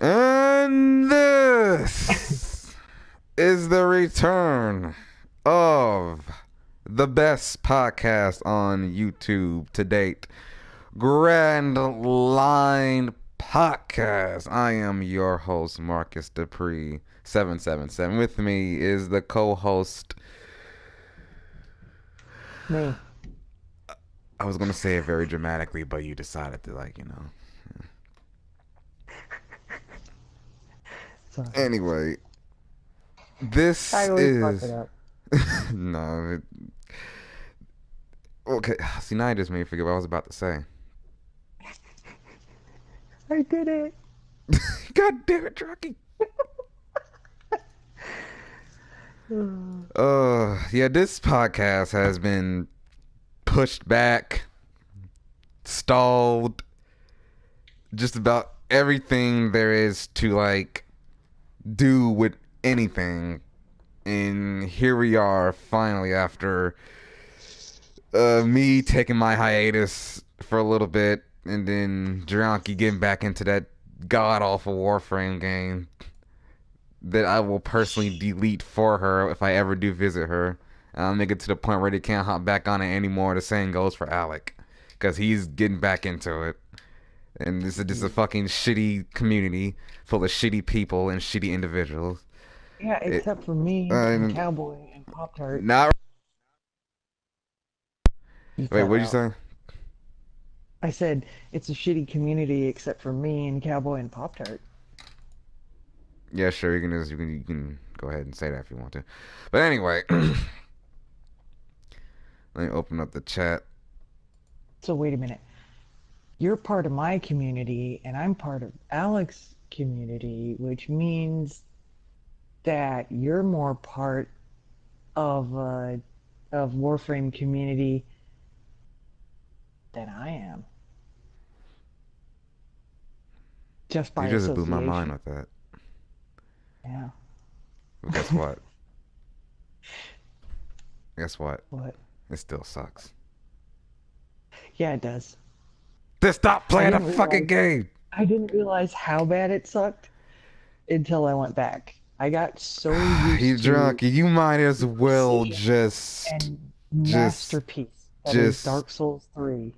And this is the return of the best podcast on YouTube to date, Grandline Podcast. I am your host, Marcus Dupree, 777. With me is the co-host. Me. I was going to say it very dramatically, but you decided to, Sorry. Anyway, this I always fuck it is. up. No. Okay. See, now I just made me forget what I was about to say. I did it. God damn it, Rocky. Uh, Yeah, this podcast has been pushed back, stalled, just about everything there is to, do with anything. And here we are, finally, after me taking my hiatus for a little bit, and then Drunky getting back into that god awful Warframe game that I will personally delete for her if I ever do visit her. And I'll make it to the point where they can't hop back on it anymore. The same goes for Alec, because he's getting back into it. And this is just a fucking shitty community full of shitty people and shitty individuals. yeah, It, except for me and uh, Cowboy and Pop Tart. not. You Wait, cut what'd you out. say? I said it's a shitty community except for me and Cowboy and Pop Tart. Yeah, sure. You can go ahead and say that if you want to. But anyway, let me open up the chat. So wait a minute. You're part of my community and I'm part of Alex's community, which means that you're more part of Warframe community than I am, just You by just blew my mind association. with that. Yeah. But guess what? Guess what? What? It still sucks. Yeah, it does. Just stop I playing the didn't fucking realize game. I didn't realize how bad it sucked until I went back. I got so used You to drunk. You might as the well precision just, and just, masterpiece that is just. Dark Souls 3.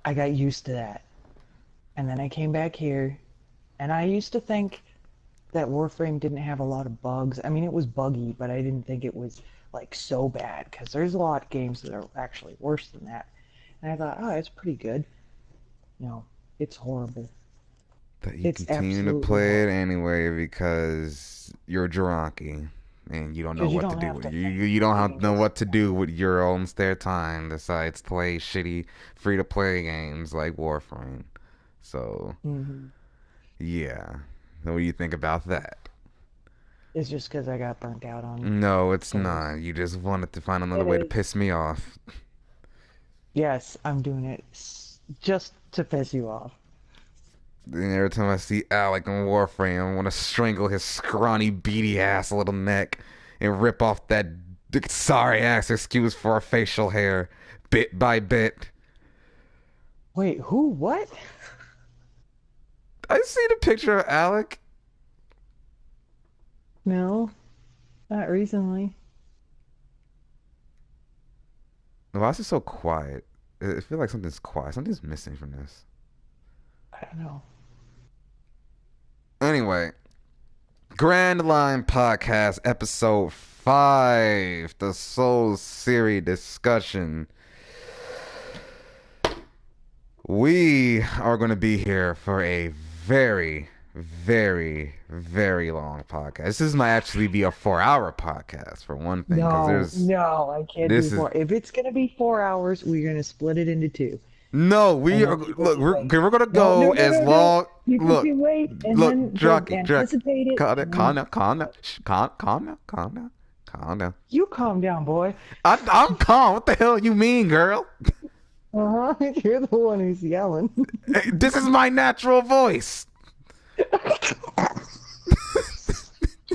I got used to that. And then I came back here and I used to think that Warframe didn't have a lot of bugs. I mean, it was buggy, but I didn't think it was like so bad because there's a lot of games that are actually worse than that. And I thought, oh, it's pretty good. No, it's horrible. That you It's continue to absolutely play it horrible. anyway because you're drunky and you don't know Because you what to don't do have with to it. think. You don't You have can to know just what to do with your own spare time besides play shitty free to play games like Warframe. So hmm yeah, what do you think about that? It's just because I got burnt out on No, it's Souls. not. You just wanted to find another It way to is. piss me off. Yes, I'm doing it just to piss you off. And every time I see Alec in Warframe, I want to strangle his scrawny, beady ass little neck and rip off that sorry ass excuse for a facial hair, bit by bit. Wait, who? What? I see the picture of Alec. No, not recently. Why is it so quiet? I feel like something's quiet. Something's missing from this. I don't know. Anyway, Grand Line Podcast, Episode 5, the Soul Series discussion. We are going to be here for a very, very, very long podcast. This is might actually be a 4 hour podcast for one thing, because No, there's no, I can't do this is four. If it's gonna be 4 hours, we're gonna split it into two, no. and We are then people look. can We're wait. okay, we're gonna No, no, go no, as no, no. long. People Look, can wait, and look, then they'll Jockey, Jockey, anticipate it, calm down, and calm then down, calm down, calm down, calm down, calm down. you calm down, boy. I'm calm. What the hell you mean, girl? Uh-huh. You're the one who's yelling. Hey, this is my natural voice.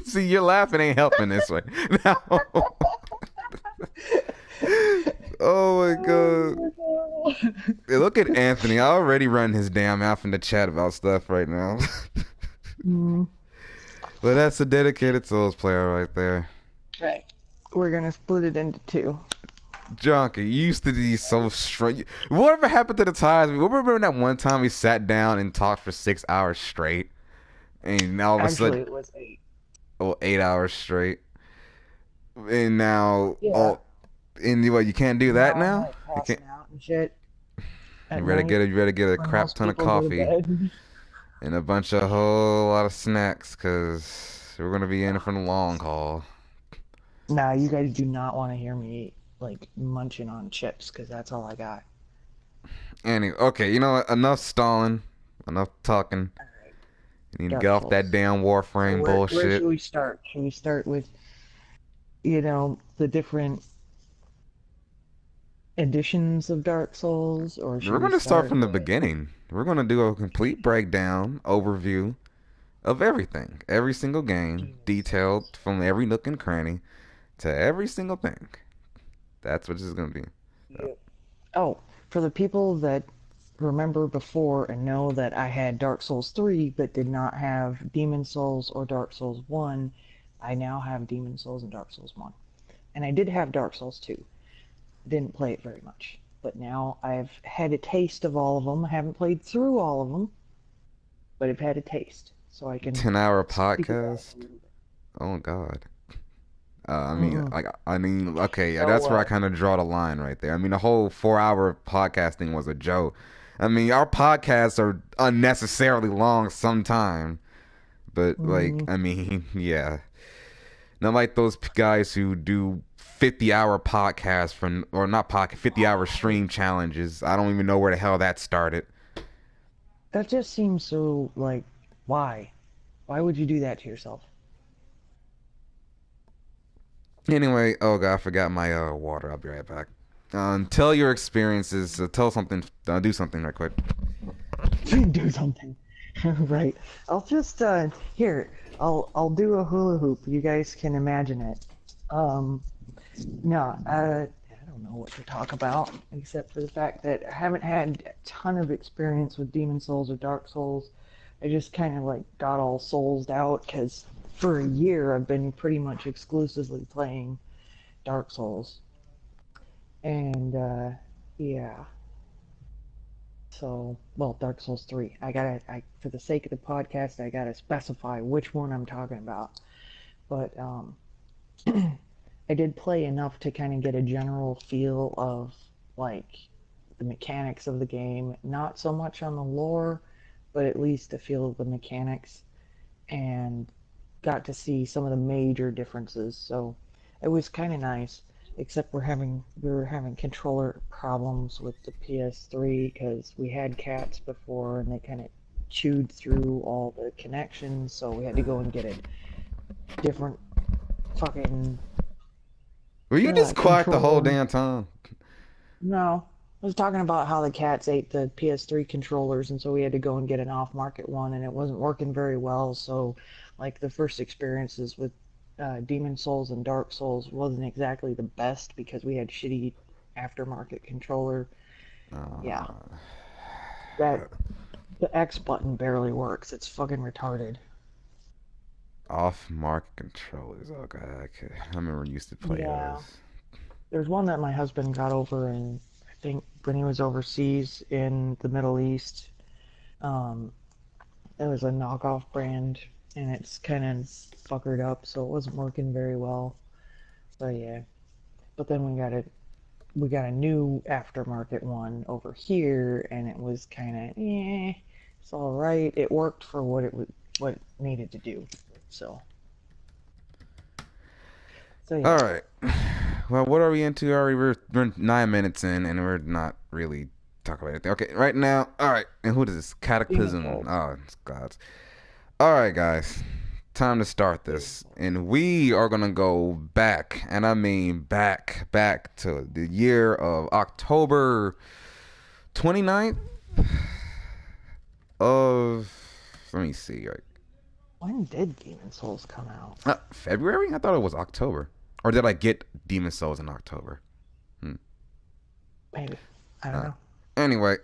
See, your laughing ain't helping this way. Now, oh my god. Oh, Hey, look at Anthony. I already run his damn mouth in the chat about stuff right now. Mm, But that's a dedicated Souls player right there. right. We're gonna split it into two. Junkie, you used to be so straight. Whatever happened to the times? Remember that one time we sat down and talked for 6 hours straight, and all of a Actually, sudden, it was eight. oh, 8 hours straight, and now, Yeah. oh, and what? You can't do that Now I'm now. like You can't. passing out and shit You at better night get a, you better get a when crap most ton of people go to coffee bed. and a bunch of whole lot of snacks, cause we're gonna be in it for the long haul. Nah, you guys do not want to hear me like munching on chips because that's all I got. Anyway, okay, you know what? Enough stalling, enough talking. All right, You need to get Dark off that Souls. damn So Warframe where should bullshit. we start? Should we start with the different editions of Dark Souls, or We're should we going to start start from the with? beginning. We're going to do a complete breakdown, overview of everything. Every single game, Demon detailed Souls? from every nook and cranny to every single thing. That's what this is going to be. So, Yeah. Oh, for the people that remember before and know that I had Dark Souls 3 but did not have Demon Souls or Dark Souls 1, I now have Demon Souls and Dark Souls 1. And I did have Dark Souls 2. Didn't play it very much. But now I've had a taste of all of them. I haven't played through all of them, but I've had a taste. So I can 10-hour speak about it podcast. a little bit. Oh, God. Mm-mm. Okay, So, that's where I kind of draw the line right there. I mean, the whole 4 hour podcasting was a joke. I mean, our podcasts are unnecessarily long sometimes, but like, mm, I mean, yeah, not like those guys who do 50-hour podcasts from, or not podcast, 50-hour stream challenges. I don't even know where the hell that started. that just seems so, like, why? Why would you do that to yourself? Anyway, oh god, I forgot my water. I'll be right back. Tell your experiences. Tell something. Do something right quick. Do something. Right. I'll just here. I'll do a hula hoop. You guys can imagine it. Um, no, I don't know what to talk about except for the fact that I haven't had a ton of experience with Demon Souls or Dark Souls. I just kind of like got all soulsed out because for a year I've been pretty much exclusively playing Dark Souls, and yeah. So, well, Dark Souls 3. For the sake of the podcast, I gotta specify which one I'm talking about. But I did play enough to kind of get a general feel of like the mechanics of the game. Not so much on the lore, but at least a feel of the mechanics, and got to see some of the major differences. So it was kind of nice. Except we were having controller problems with the PS3 because we had cats before and they kind of chewed through all the connections, so we had to go and get a different fucking Were you just quiet the whole controller. damn time? No, I was talking about how the cats ate the PS3 controllers, and so we had to go and get an off-market one, and it wasn't working very well. So, like the first experiences with Demon Souls and Dark Souls wasn't exactly the best because we had shitty aftermarket controller. Yeah, Uh, that the X button barely works. It's fucking retarded. Off-market controllers. Oh god, I remember we used to play Yeah, those. there's one that my husband got over in I think when he was overseas in the Middle East. Um, it was a knockoff brand, and it's kind of fuckered up, so it wasn't working very well. So yeah, but then we got a new aftermarket one over here, and it was kind of it's all right. It worked for what it needed to do. So All yeah, right. Well, what are we into? We're 9 minutes in, and we're not really talking about anything. Okay, right now. All right. And who is this? Demon Cataclysm. Souls. Oh, it's gods. All right, guys. Time to start Demon this, Souls. and we are gonna go back, and I mean back to the year of October 29th of. Let me see. Right. When did Demon Souls come out? February? I thought it was October. Or did I get Demon Souls in October? Hmm. Maybe I don't Uh, know. anyway,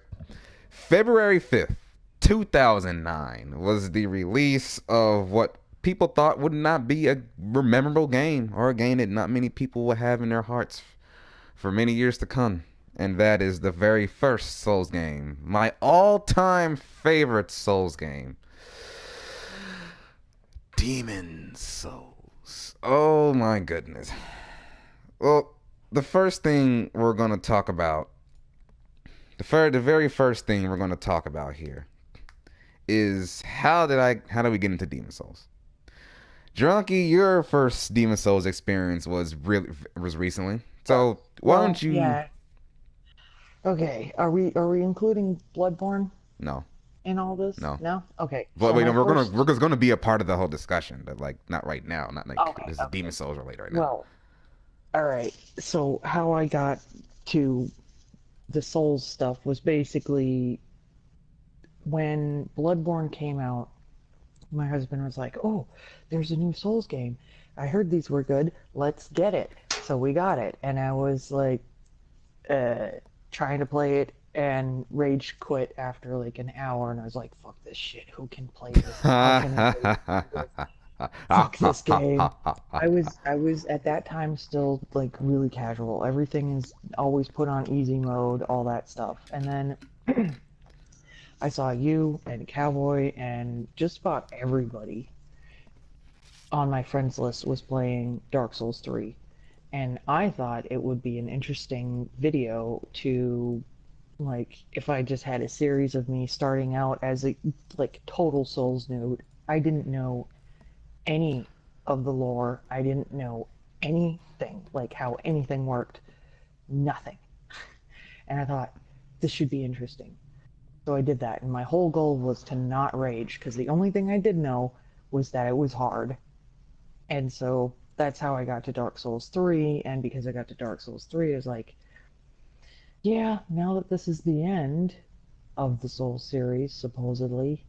February 5th. 2009 was the release of what people thought would not be a memorable game, or a game that not many people will have in their hearts for many years to come. And that is the very first Souls game. My all-time favorite Souls game. Demon Souls. Oh my goodness. Well, the first thing we're going to talk about, the very first thing we're going to talk about here is how did we get into Demon Souls? Drunky, your first Demon Souls experience was recently. So why Well, don't you? yeah. Okay. Are we including Bloodborne No, in all this? no. No? Okay. But So wait, no, my we're first gonna be a part of the whole discussion, but like not right now. Not like Okay, this is Demon okay. Souls related right now. Well, all right. So how I got to the Souls stuff was basically when Bloodborne came out, my husband was like, "Oh, there's a new Souls game. I heard these were good. Let's get it." So we got it, and I was like, uh, trying to play it and rage quit after like an hour, and I was like, "Fuck this shit. Who can play this? How can anybody play this? Fuck this game." I was at that time still like really casual. Everything is always put on easy mode, all that stuff. And then I saw you and Cowboy and just about everybody on my friends list was playing Dark Souls 3. And I thought it would be an interesting video to, like, if I just had a series of me starting out as a like total Souls noob. I didn't know any of the lore. I didn't know anything, like how anything worked. Nothing. And I thought this should be interesting. So I did that, and my whole goal was to not rage, because the only thing I did know was that it was hard. And so that's how I got to Dark Souls 3, and because I got to Dark Souls 3, I was like, yeah, now that this is the end of the Souls series, supposedly,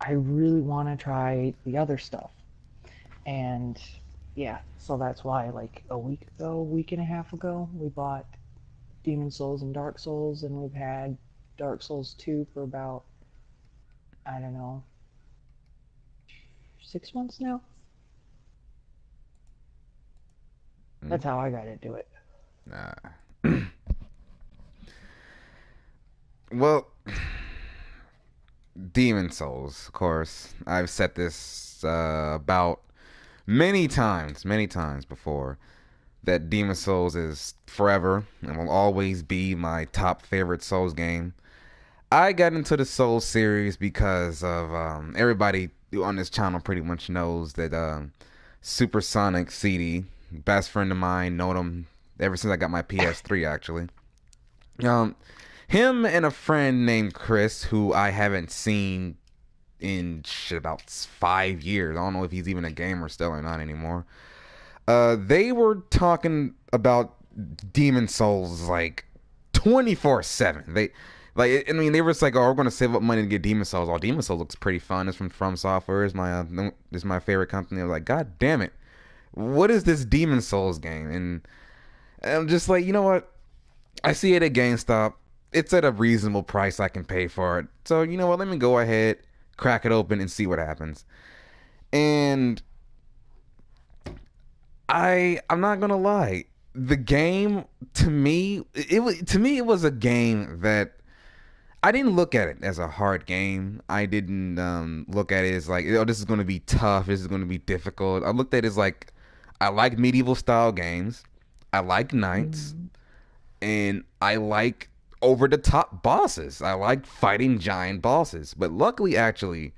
I really want to try the other stuff. And yeah, so that's why, like a week ago, week and a half ago, we bought Demon Souls and Dark Souls, and we've had Dark Souls 2 for about, I don't know, 6 months now. Hmm? That's how I got into it. Nah. Well, Demon Souls, of course. I've said this about many times before, that Demon Souls is forever and will always be my top favorite Souls game. I got into the Souls series because of everybody on this channel pretty much knows that Supersonic CD, best friend of mine, known him ever since I got my PS3 actually. Um, him and a friend named Chris, who I haven't seen in shit about 5 years. I don't know if he's even a gamer still or not anymore. They were talking about Demon Souls like 24/7. I mean, they were just like, "Oh, we're gonna save up money to get Demon Souls." Oh, Demon Souls looks pretty fun. It's from Software. Is my favorite company. I was like, "God damn it, what is this Demon Souls game?" And I'm just like, you know what? I see it at GameStop. It's at a reasonable price I can pay for it. So you know what? Let me go ahead, crack it open, and see what happens. And I'm not gonna lie. The game it was a game that I didn't look at it as a hard game. I didn't look at it as like, oh, this is going to be tough. This is going to be difficult. I looked at it as like, I like medieval style games. I like knights, Mm, and I like over the top bosses. I like fighting giant bosses. But luckily, actually,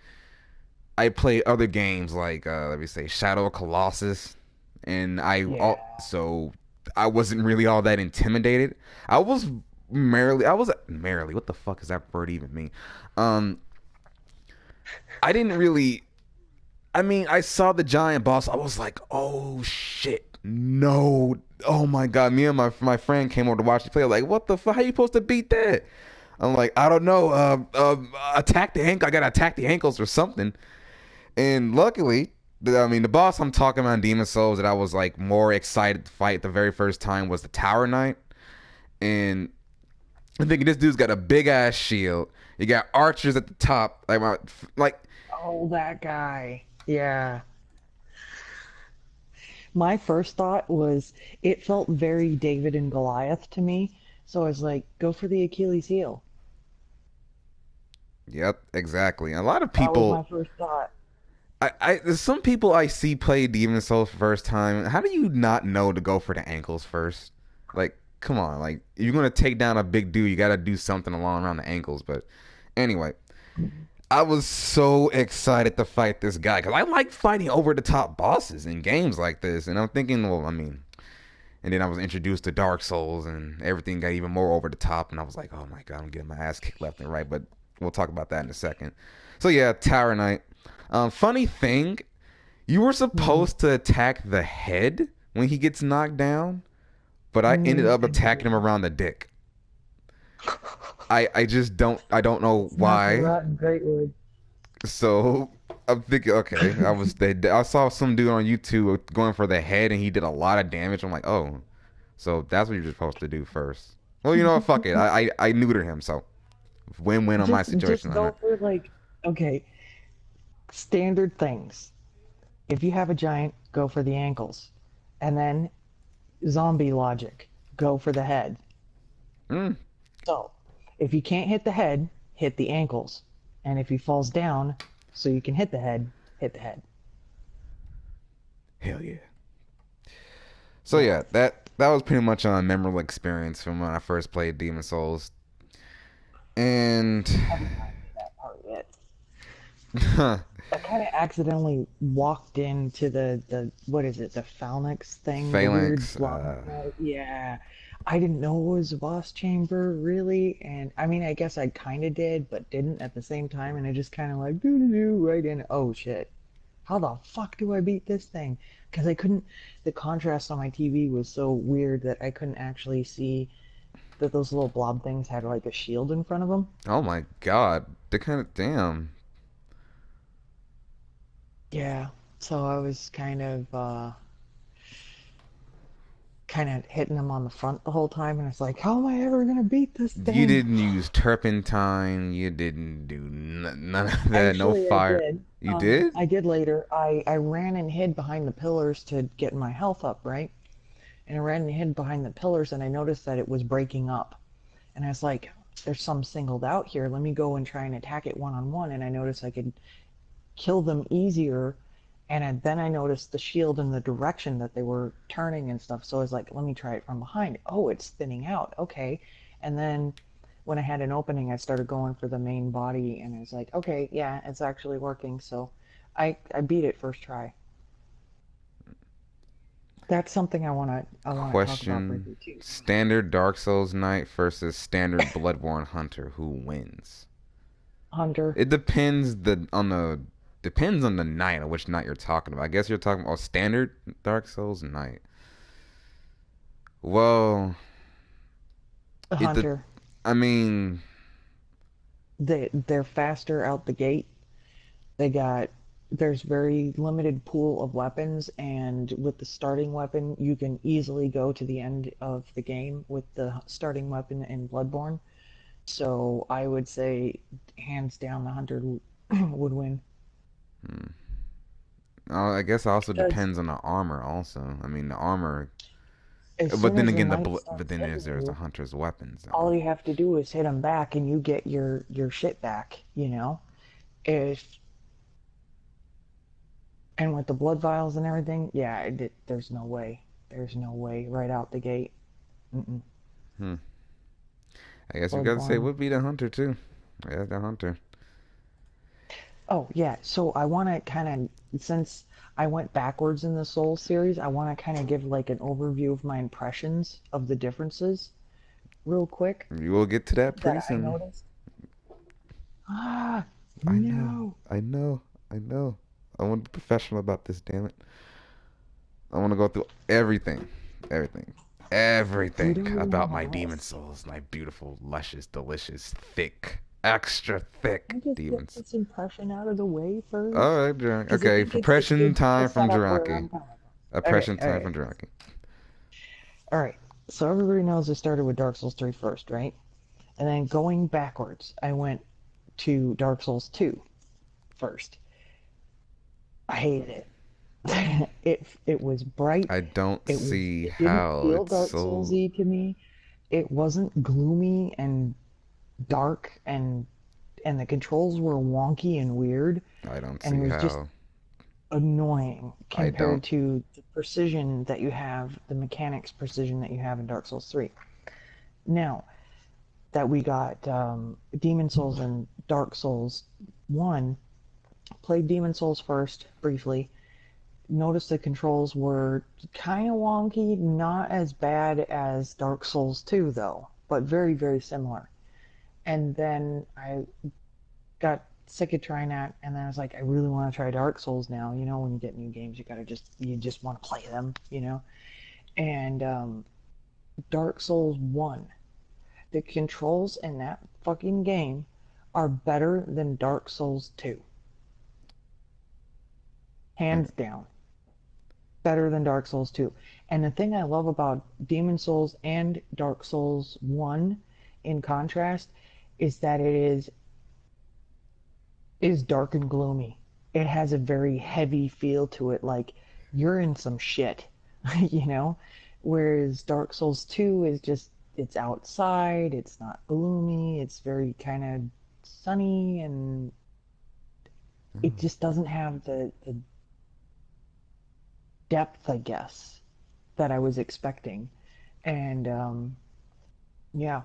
I play other games like let me say Shadow of Colossus, and yeah. so I wasn't really all that intimidated. I was I was merrily. What the fuck does that word even mean? Um, I didn't really. I mean, I saw the giant boss. I was like, oh shit, no, oh my god. Me and my friend came over to watch you play. Like, what the fuck? How you supposed to beat that? I'm like, I don't know. Attack the ankle. I gotta attack the ankles or something. And luckily, I mean, the boss I'm talking about in Demon Souls that I was like more excited to fight the very first time was the Tower Knight. And I'm thinking this dude's got a big ass shield. You got archers at the top, like Oh, that guy. Yeah. My first thought was it felt very David and Goliath to me. So I was like, go for the Achilles heel. yep, exactly. A lot of That was people my first thought. there's some people I see play Demon Souls first time. How do you not know to go for the ankles first? Like, come on, like if you're gonna take down a big dude, you gotta do something along around the ankles. But anyway, I was so excited to fight this guy because I like fighting over the top bosses in games like this, and I'm thinking, well, I mean, and then I was introduced to Dark Souls, and everything got even more over the top, and I was like, oh my god, I'm getting my ass kicked left and right. But we'll talk about that in a second. So yeah, Tower Knight. Funny thing, you were Hmm. supposed to attack the head when he gets knocked down, but I ended up I attacking him didn't. around the dick. I just don't know It's not the why. rotten greatwood. So I'm thinking, okay, I saw some dude on YouTube going for the head and he did a lot of damage. I'm like, oh, so that's what you're supposed to do first. Well, you know what? Fuck it. I neutered him, so win-win on my Just situation on go that. for like okay, standard things. If you have a giant, go for the ankles. And then zombie logic, go for the head. Mm, So, if you can't hit the head, hit the ankles. And if he falls down, so you can hit the head, hit the head. hell yeah. So Yeah. yeah, that was pretty much a memorable experience from when I first played Demon Souls. And Haven't gotten to that part yet. I kind of accidentally walked into the what is it, the phalanx thing, the weird Phalanx, blind guy. Yeah. I didn't know it was a boss chamber really, and I mean I guess I kind of did, but didn't at the same time, and I just kind of like doo doo doo right in. Oh shit! How the fuck do I beat this thing? Because I couldn't. The contrast on my TV was so weird that I couldn't actually see that those little blob things had like a shield in front of them. oh my god, they kind of damn. Yeah. So I was kind of hitting them on the front the whole time, and it's like, how am I ever gonna beat this You thing? didn't use turpentine. You didn't do none of that. No Actually, I fire. did. You did? I did later. I ran and hid behind the pillars to get my health up, right? And I ran and hid behind the pillars, and I noticed that it was breaking up. And I was like, there's some singled out here. Let me go and try and attack it one on one. And I noticed I could kill them easier. And then I noticed the shield in the direction that they were turning and stuff. So I was like, let me try it from behind. Oh, it's thinning out. Okay. And then when I had an opening, I started going for the main body, and I was like, okay, yeah, it's actually working. So I beat it first try. That's something I wanna talk about Question: briefly too. standard Dark Souls Knight versus standard Bloodborne Hunter. Who wins? Hunter. It depends on the night, or which night you're talking about. I guess you're talking about standard Dark Souls Knight. Well, it the Hunter. I mean, They're faster out the gate. They got there's very limited pool of weapons, and with the starting weapon, you can easily go to the end of the game with the starting weapon in Bloodborne. So I would say, hands down, the hunter would win. hmm. I guess it also Because depends on the armor. Also, I mean the armor, as but soon then as the again, knight but starts then hitting there's the you, hunter's weapons. all you have to do is hit him back, and you get your shit back. If and with the blood vials and everything, yeah, there's no way. There's no way right out the gate. Mm-mm. Hmm. I guess we gotta say it Bloodborne. would be the hunter too. Yeah, the hunter. Oh, yeah. So I want to since I went backwards in the Soul series, I want to kind of give like an overview of my impressions of the differences real quick You will get to that that pretty I soon. noticed. Ah, I know. no. I know. I know. I want to be professional about this. Damn it. I want to go through everything, everything, You everything don't even about have a my demon list. souls, my beautiful, luscious, delicious, thick, extra thick Can I just get demons. this impression out of the way All first? right, Drunk. Because I Okay, think it's a oppression good time from setup where Drunky. I'm coming from. Okay, Oppression all time right. from Drunky. All right. So everybody knows I started with Dark Souls 3 first, right? And then going backwards, I went to Dark Souls 2 first. I hated it. It was bright. I don't see It didn't how feel it's Dark so. Soulsy to me. It wasn't gloomy and dark, and the controls were wonky and weird, I don't and it see was just how. annoying I don't. compared to the precision that you have, the mechanics precision that you have in Dark Souls 3. Now that we got Demon Souls and Dark Souls 1, played Demon Souls first briefly. Noticed the controls were kind of wonky, not as bad as Dark Souls 2 though, but very, very similar. And then I got sick of trying that, and then I was like, I really want to try Dark Souls now. You know, when you get new games, you just want to play them, you know. And Dark Souls 1, the controls in that fucking game are better than Dark Souls 2, I, hands down. Better than Dark Souls 2. And the thing I love about Demon Souls and Dark Souls 1 in contrast is that it is dark and gloomy. It has a very heavy feel to it, like you're in some shit, you know? Whereas Dark Souls 2 is just it's outside, it's not gloomy, it's very kind of sunny, and it just doesn't have the depth, I guess, that I was expecting. And yeah,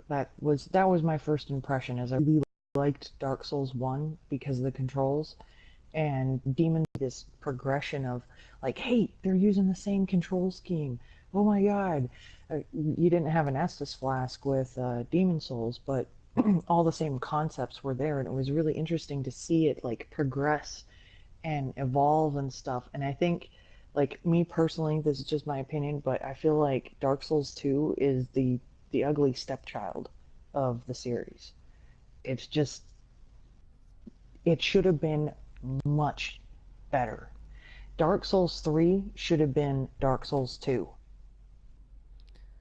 that was my first impression. As I really liked Dark Souls 1 because of the controls, and Demon this progression of like, hey, they're using the same control scheme. Oh my god. You didn't have an Estus flask with Demon Souls, but all the same concepts were there, and it was really interesting to see it like progress and evolve and stuff. And I think, like me personally, this is just my opinion, but I feel like Dark Souls 2 is the ugly stepchild of the series. It's just it should have been much better. Dark Souls 3 should have been Dark Souls 2.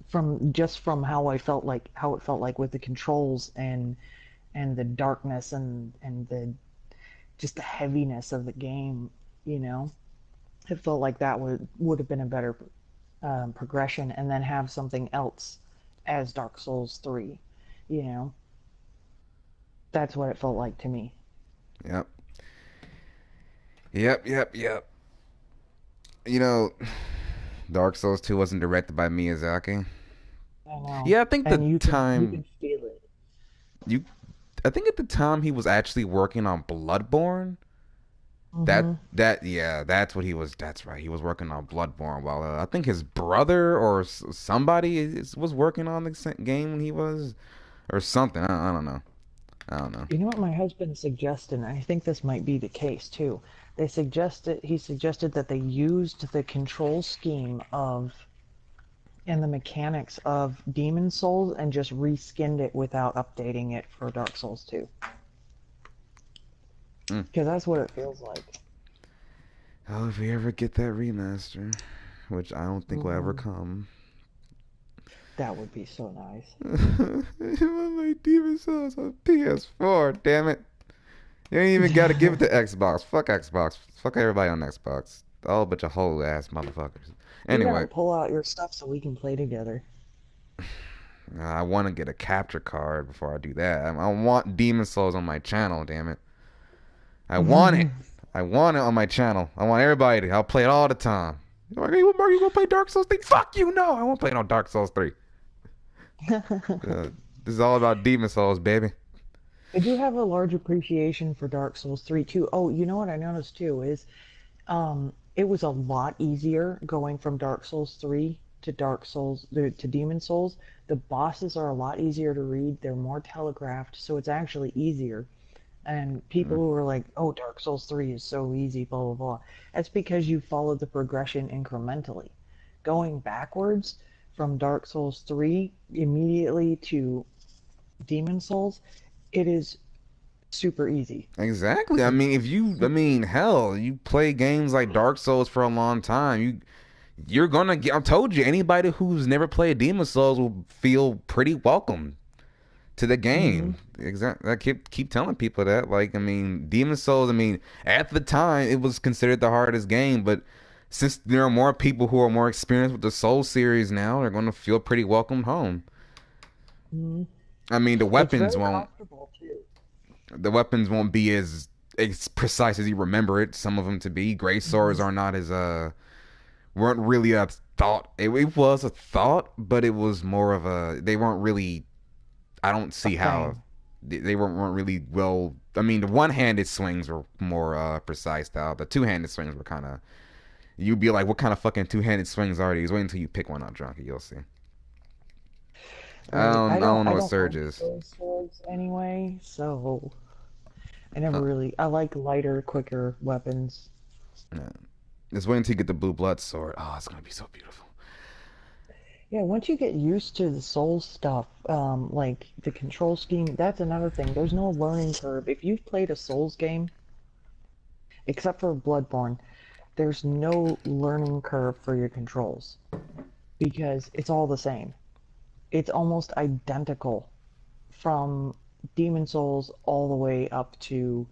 From how it felt like with the controls and the darkness and the just the heaviness of the game, you know. It felt like that would have been a better progression, and then have something else as Dark Souls 3. You know, that's what it felt like to me. Yep. Yep. Yep. Yep. You know, Dark Souls 2 wasn't directed by Miyazaki. I know, Yeah, I think the and you can time feel it. you I think at the time he was actually working on Bloodborne. Hmm. Yeah, that's what he was. That's right. He was working on Bloodborne while I think his brother or somebody was working on the game when he was or something. I don't know. I don't know. You know what my husband suggested, and I think this might be the case too. He suggested that they used the control scheme of and the mechanics of Demon Souls and just reskinned it without updating it for Dark Souls 2. Mm. Because that's what it feels like. Oh, if we ever get that remaster, which I don't think will ever Mm, come. that would be so nice. My Demon Souls on PS4. Damn it! You ain't even got to give it to Xbox. Fuck Xbox. Fuck everybody on Xbox. All bunch of whole ass motherfuckers. You gotta Anyway, pull out your stuff so we can play together. I want to get a capture card before I do that. I want Demon Souls on my channel. Damn it! I want it. I want it on my channel. I want everybody to. I'll play it all the time. You're like, hey, Mark, you gonna play Dark Souls 3? Fuck you, no. I won't play no Dark Souls 3. Uh, this is all about Demon Souls, baby. I do have a large appreciation for Dark Souls 3 too. Oh, you know what I noticed too is it was a lot easier going from Dark Souls 3 to Demon Souls. The bosses are a lot easier to read. They're more telegraphed, so it's actually easier. And people Mm. who are like, "Oh, Dark Souls 3 is so easy," blah blah blah. That's because you followed the progression incrementally. Going backwards from Dark Souls 3 immediately to Demon Souls, it is super easy. Exactly. I It's mean, hell, you play games like Dark Souls for a long time. You're gonna get. I told you, anybody who's never played Demon Souls will feel pretty welcome. to the Hmm. game. Exactly. I keep telling people that. Like, I mean, Demon Souls. I mean, at the time, it was considered the hardest game, but since there are more people who are more experienced with the Soul series now, they're going to feel pretty welcomed home. Hmm. I mean, It's very comfortable too. the weapons won't be as precise as you remember it. Some of them to be. Great Hmm. swords are not as weren't really a thought. It was a thought, but it was more of a. They weren't really. I don't A see how thing. they weren't really well. I mean, the one-handed swings were more precise. Style. The two-handed swings were kind of. You'd be like, what kind of fucking two-handed swings are these? Wait until you pick one up, drunkie. You'll see. Right. I don't know I what don't surge like is. those swords anyway, so I never Uh, really. I like lighter, quicker weapons. no. Just wait until you get the blue blood sword. Oh, it's gonna be so beautiful. Yeah, once you get used to the soul stuff, like the control scheme, that's another thing. There's no learning curve. If you've played a Souls game, except for Bloodborne, there's no learning curve for your controls because it's all the same. It's almost identical from Demon Souls all the way up to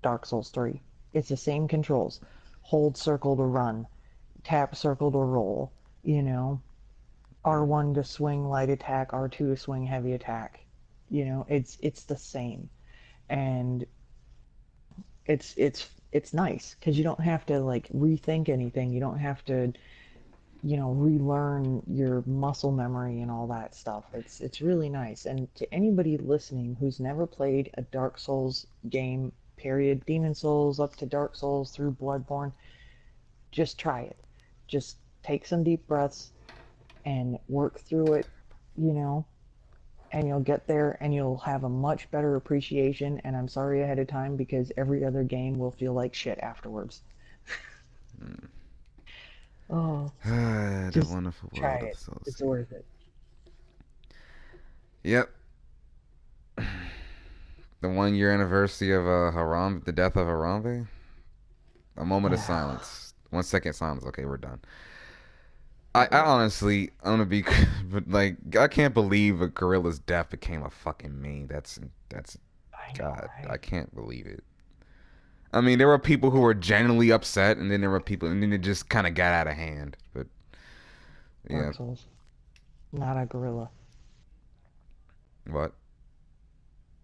Dark Souls 3. It's the same controls. Hold circle to run, tap circle to roll, you know, R1 to swing light attack, R2 to swing heavy attack. It's the same. And it's nice because you don't have to like rethink anything. You don't have to, relearn your muscle memory and all that stuff. It's really nice. And to anybody listening who's never played a Dark Souls game, period, Demon Souls up to Dark Souls through Bloodborne, just try it. Just take some deep breaths and work through it, you know, and you'll get there and you'll have a much better appreciation. And I'm sorry ahead of time because every other game will feel like shit afterwards. Oh, The just wonderful try world of it. Soul It's Seed. worth it. Yep. The 1 year anniversary of Haram, the death of Harambe. A moment of silence. 1 second silence. Okay, we're done. I honestly, I'm gonna be, but like, I can't believe a gorilla's death became a fucking meme. That's, I know, God, I right? can't believe it. I mean, there were people who were genuinely upset, and then there were people, and then it just kind of got out of hand. But yeah, Dark Souls, not a gorilla. what?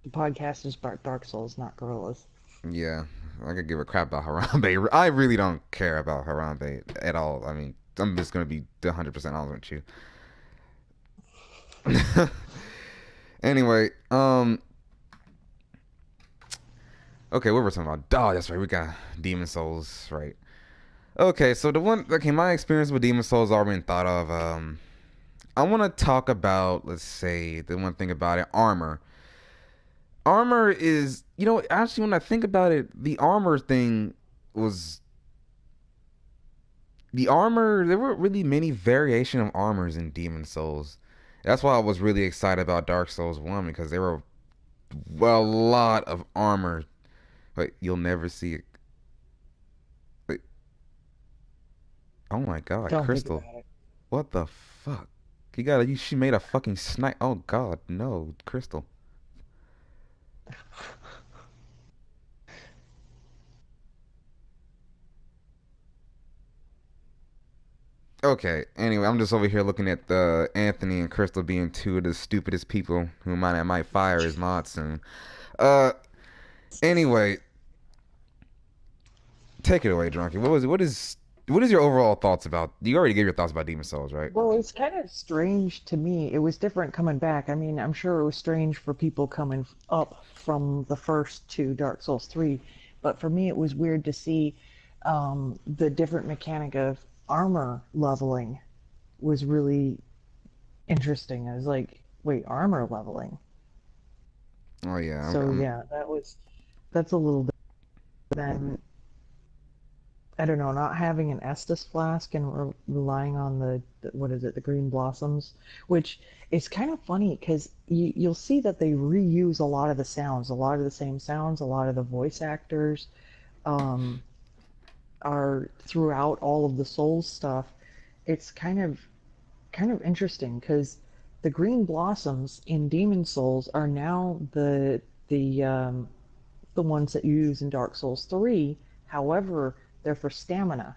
The podcast is about Dark Souls, not gorillas. Yeah, I could give a crap about Harambe. I really don't care about Harambe at all. I mean, I'm just gonna be 100% honest with you. Anyway, okay, what were we talking about? Oh, that's right. We got Demon Souls, right? Okay, so my experience with Demon Souls already been thought of. I want to talk about, let's say, the one thing about it, armor. Armor is, actually, when I think about it, was the armor. There were really many variation of armors in Demon Souls. That's why I was really excited about Dark Souls 1 because there were a lot of armor. But you'll never see it. Wait, oh my god, Don't think Crystal. about it. What the fuck? She made a fucking snipe. Oh god, no, Crystal. Okay, anyway, I'm just over here looking at Anthony and Crystal being two of the stupidest people who might fire his mod soon. Uh, anyway, take it away, Drunky. What is your overall thoughts about? You already gave your thoughts about Demon Souls, right? Well, it's kind of strange to me. It was different coming back. I mean, I'm sure it was strange for people coming up from the first to Dark Souls 3, but for me, it was weird to see the different mechanic of armor leveling was really interesting. I was like, wait, armor leveling? Oh yeah, So yeah, that's a little bit. Then I don't know, not having an Estus flask and relying on what is it, the green blossoms, which is kind of funny because you'll see that they reuse a lot of the sounds, a lot of the same sounds, a lot of the voice actors um, are throughout all of the Souls stuff. It's kind of interesting because the green blossoms in Demon Souls are now the ones that you use in Dark Souls 3. However, they're for stamina.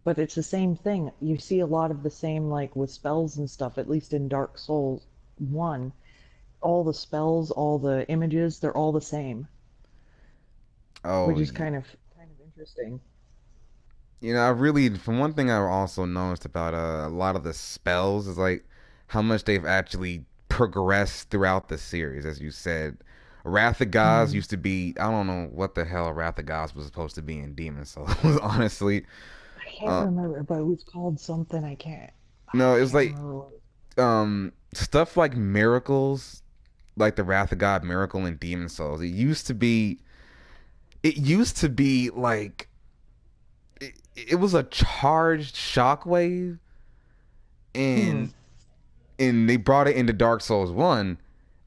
But it's the same thing. You see a lot of the same, like with spells and stuff, at least in Dark Souls 1. All the spells, all the images, they're all the same, Oh, which is kind of interesting. I really, from one thing I also noticed about a lot of the spells is like how much they've actually progressed throughout the series. As you said, Wrath of Gods Mm. used to be, I don't know what the hell Wrath of Gods was supposed to be in Demon Souls, honestly. I can't Uh, remember, but it was called something. no, I it was can't like remember what. stuff like miracles, like the Wrath of God miracle in Demon Souls. It used to be like it was a charged shockwave, Hmm. and they brought it into Dark Souls 1,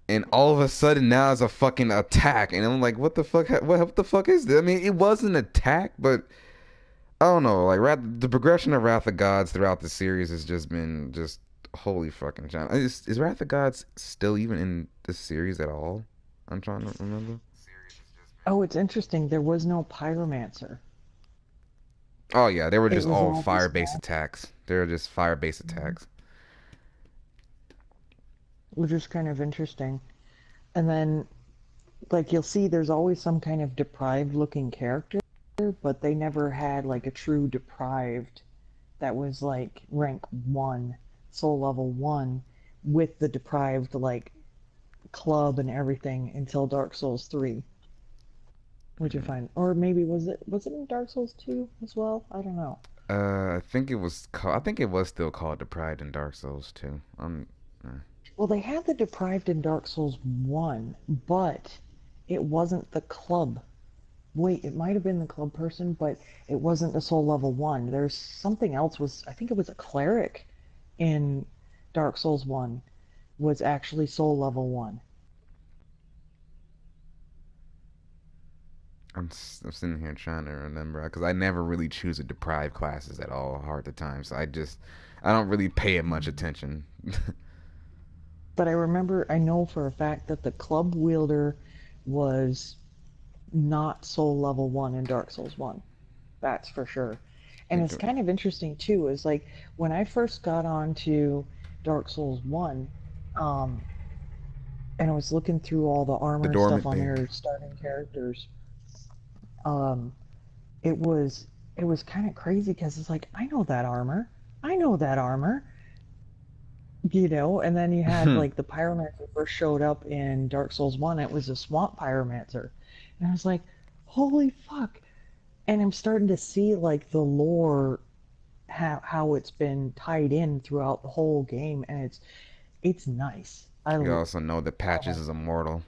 and all of a sudden now it's a fucking attack, and I'm like, what the fuck? What the fuck is this? I mean, it was an attack, but I don't know. Like the progression of Wrath of Gods throughout the series has just been just holy fucking John. Is Wrath of Gods still even in the series at all? I'm trying to remember. Oh, it's interesting. There was no pyromancer. Oh yeah, they were It just was all all fire just based attacks. They were just fire based magic, attacks. which is kind of interesting. And then, like, you'll see there's always some kind of deprived looking character, but they never had like a true deprived that was like rank 1, soul level 1, with the deprived like club and everything until Dark Souls 3, which I find, or maybe was it in Dark Souls 2 as well? I don't know. I think it was called. I think it was still called the Pride in Dark Souls too. Well, they had the deprived in Dark Souls 1, but it wasn't the club. Wait, it might have been the club person, but it wasn't the soul level 1. There's something else was I think it was a cleric in Dark Souls 1 was actually soul level 1. I'm sitting here trying to remember because I never really choose a deprived classes at all hard the time, so I don't really pay it much attention. But I know for a fact that the club wielder was not soul level 1 in Dark Souls 1. That's for sure. And it's kind of interesting too, is like when I first got onto Dark Souls 1, um, and I was looking through all the The armor and stuff dormant on thing. their starting characters, um, it was it was kind of crazy because it's like I know that armor, I know that armor, and then you had like the pyromancer first showed up in Dark Souls 1, it was a swamp pyromancer. And I was like, holy fuck. And I'm starting to see like the lore how it's been tied in throughout the whole game, and it's nice. You also know that Patches Oh, is immortal.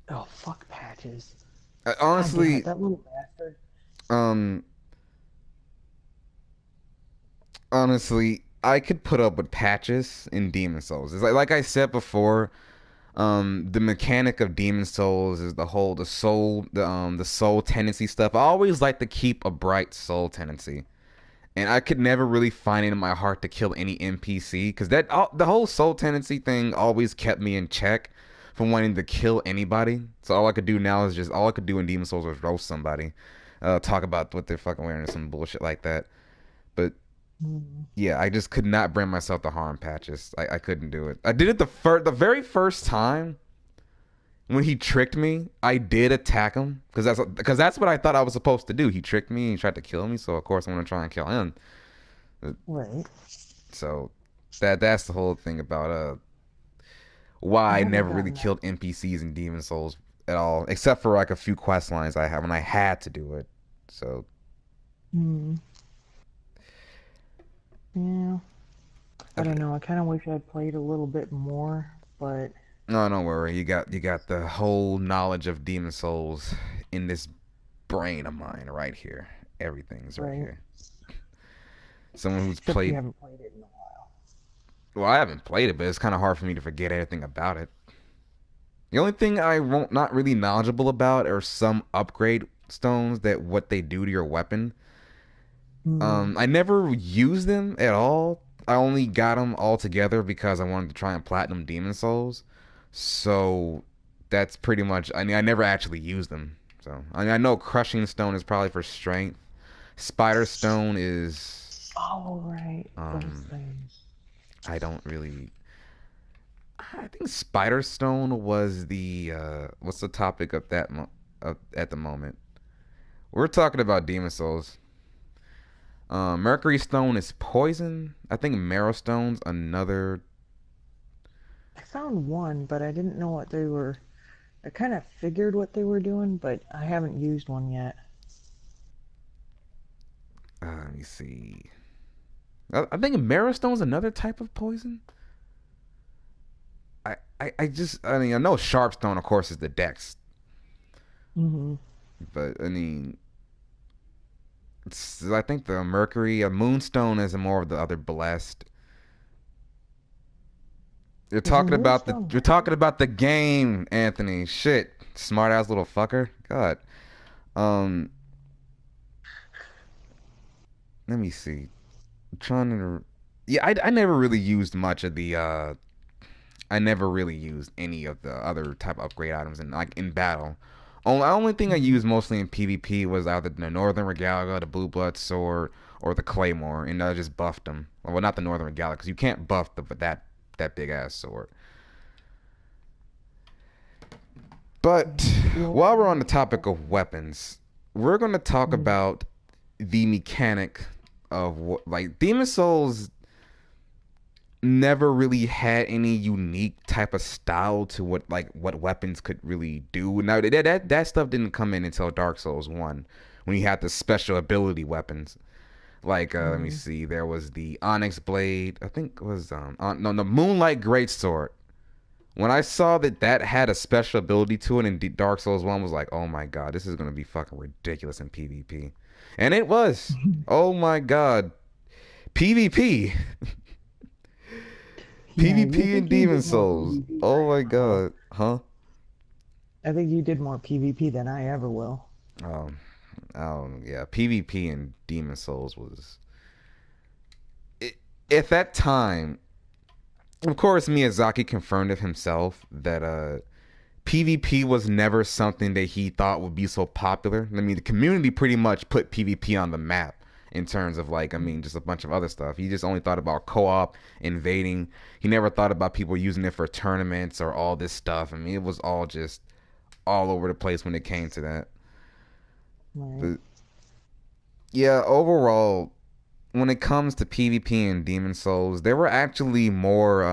oh fuck patches. God damn it, Honestly, that little bastard. um, honestly, I could put up with Patches in Demon Souls. It's like I said before. The mechanic of Demon Souls is the soul tendency stuff. I always like to keep a bright soul tendency, and I could never really find it in my heart to kill any NPC because the whole soul tendency thing always kept me in check from wanting to kill anybody. So all I could do in Demon Souls was roast somebody, talk about what they're fucking wearing or some bullshit like that. But Mm. yeah, I just could not bring myself to harm Patches. I couldn't do it. I did it the very first time when he tricked me. I did attack him because that's what I thought I was supposed to do. He tricked me. He tried to kill me, so of course I'm gonna try and kill him. Right. So that's the whole thing about I why I haven't never really gotten that. killed NPCs in Demon Souls at all, except for like a few quest lines I have, and I had to do it. So Mm. Yeah. I don't okay. know. I kind of wish I'd played a little bit more, but No, don't worry. You got the whole knowledge of Demon Souls in this brain of mine right here. Everything's right right. here. Someone who's Except you played. haven't played it in a while. Well, I haven't played it, but it's kind of hard for me to forget everything about it. The only thing I won't not really knowledgeable about are some upgrade stones that what they do to your weapon. Mm. I never use them at all. I only got them all together because I wanted to try and platinum Demon Souls. So that's pretty much. I mean, I never actually used them. So I mean, I know Crushing Stone is probably for strength. Spider Stone is. Oh, right. Those Um, things. I don't really. I think Spider Stone was the. What's the topic of that at the moment? We're talking about Demon Souls. Mercury Stone is poison. I think Marrow Stone's another. I found one, but I didn't know what they were. I kind of figured what they were doing, but I haven't used one yet. Let me see. I think Marrow Stone's another type of poison. I just I mean I know Sharpstone of course is the Dex, Hmm. but I mean I think the Mercury, a Moonstone is more of the other blessed. Is a moonstone You're rare? talking about the game, Anthony. Shit, smart ass little fucker. God. Um, let me see. I'm trying to. Yeah, I never really used much of the. I never really used any of the other type of upgrade items in like in battle. Only thing I Hmm. used mostly in PvP was either the Northern Regalia, the Blue Blood Sword, or the Claymore, and I just buffed them. Well, not the Northern Regalia, because you can't buff that big ass sword. But Well, while we're on the topic of weapons, we're going to talk mm, about the mechanic of what, like, Demon Souls never really had any unique type of style to what weapons could really do. Now that stuff didn't come in until Dark Souls 1 when you had the special ability weapons. Like let me mm, see, there was the Onyx Blade, I think it was no, the Moonlight Greatsword. When I saw that had a special ability to it in Dark Souls 1, was like, "Oh my god, this is going to be fucking ridiculous in PvP." And it was. Oh my god. PvP. yeah, you PvP and think you Demon did more Souls. PvP than Oh I my ever will. god. Huh? I think you did more PvP than I ever will. Um, yeah. PvP and Demon Souls was. It, at that time, of course, Miyazaki confirmed it himself that PvP was never something that he thought would be so popular. I mean, the community pretty much put PvP on the map in terms of like, I mean, just a bunch of other stuff. He just only thought about co-op, invading. He never thought about people using it for tournaments or all this stuff. I mean, it was all just all over the place when it came to that. Right. But yeah, overall, when it comes to PvP and Demon Souls, there were actually more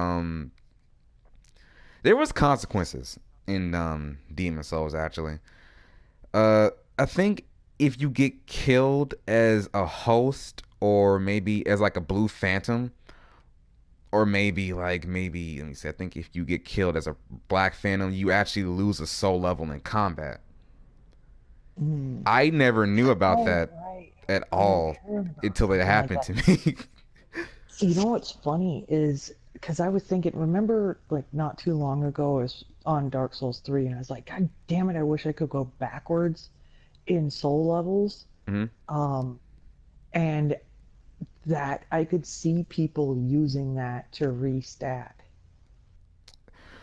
there was consequences in Demon Souls actually. Uh, I think if you get killed as a host, or maybe as like a blue phantom, or maybe let me see. I think if you get killed as a black phantom, you actually lose a soul level in combat. Mm. I never knew about Oh, that right. at I all heard about until it something like happened that. to me. You know what's funny is because I was thinking, remember, like not too long ago, I was on Dark Souls 3, and I was like, God damn it, I wish I could go backwards in soul levels. Hmm. Um, and that I could see people using that to restat.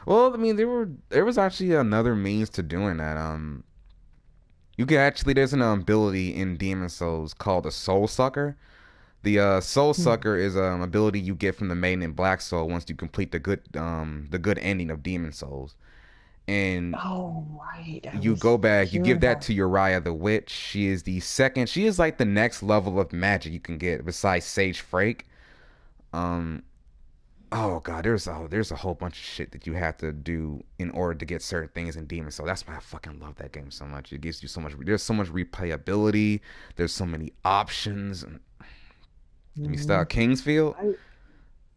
Well, I mean, there was actually another means to doing that. You can actually there's an ability in Demon Souls called a Soul Sucker. The Soul Hmm. Sucker is an ability you get from the Maiden in Black Soul once you complete the good ending of Demon Souls. And Oh, right. I you was go back, you hearing give that about. to Uriah the Witch. She is like the next level of magic you can get besides Sage Frake. Um, oh god, there's a whole bunch of shit that you have to do in order to get certain things in Demon Soul. That's why I fucking love that game so much. It gives you so much. There's so much replayability. There's so many options. Let me Hmm. start Kingsfield. I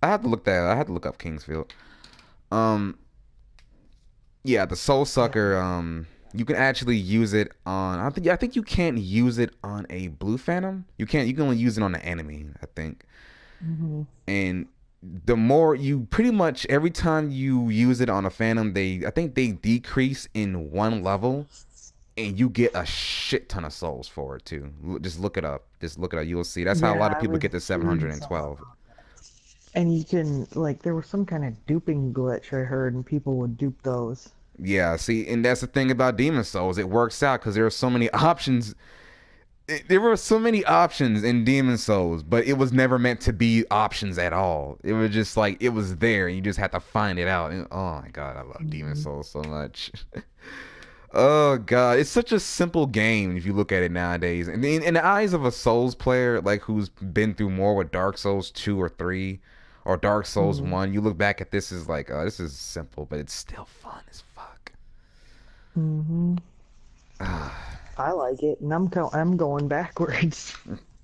I had to look up Kingsfield. Um, yeah, the Soul yeah. Sucker. You can actually use it on. I think you can't use it on a Blue Phantom. You can't. You can only use it on an enemy. I think. Hmm. And the more you pretty much every time you use it on a Phantom, I think they decrease in one level, and you get a shit ton of souls for it too. Just look it up. Just look it up. You'll see. That's how a Yeah, lot of I people was get to reading 712. something about that. And you can like there was some kind of duping glitch I heard, and people would dupe those. Yeah, see, and that's the thing about Demon Souls. It works out because there are so many options. There were so many options in Demon Souls, but it was never meant to be options at all. It was just like it was there, and you just had to find it out. And, oh my god, I love Demon Mhm. Souls so much. Oh god, it's such a simple game if you look at it nowadays. And in the eyes of a Souls player, like who's been through more with Dark Souls 2 or 3 or Dark Souls Mhm. 1, you look back at this as like, oh, this is simple, but it's still fun as fuck. Mhm. I like it, and I'm going backwards.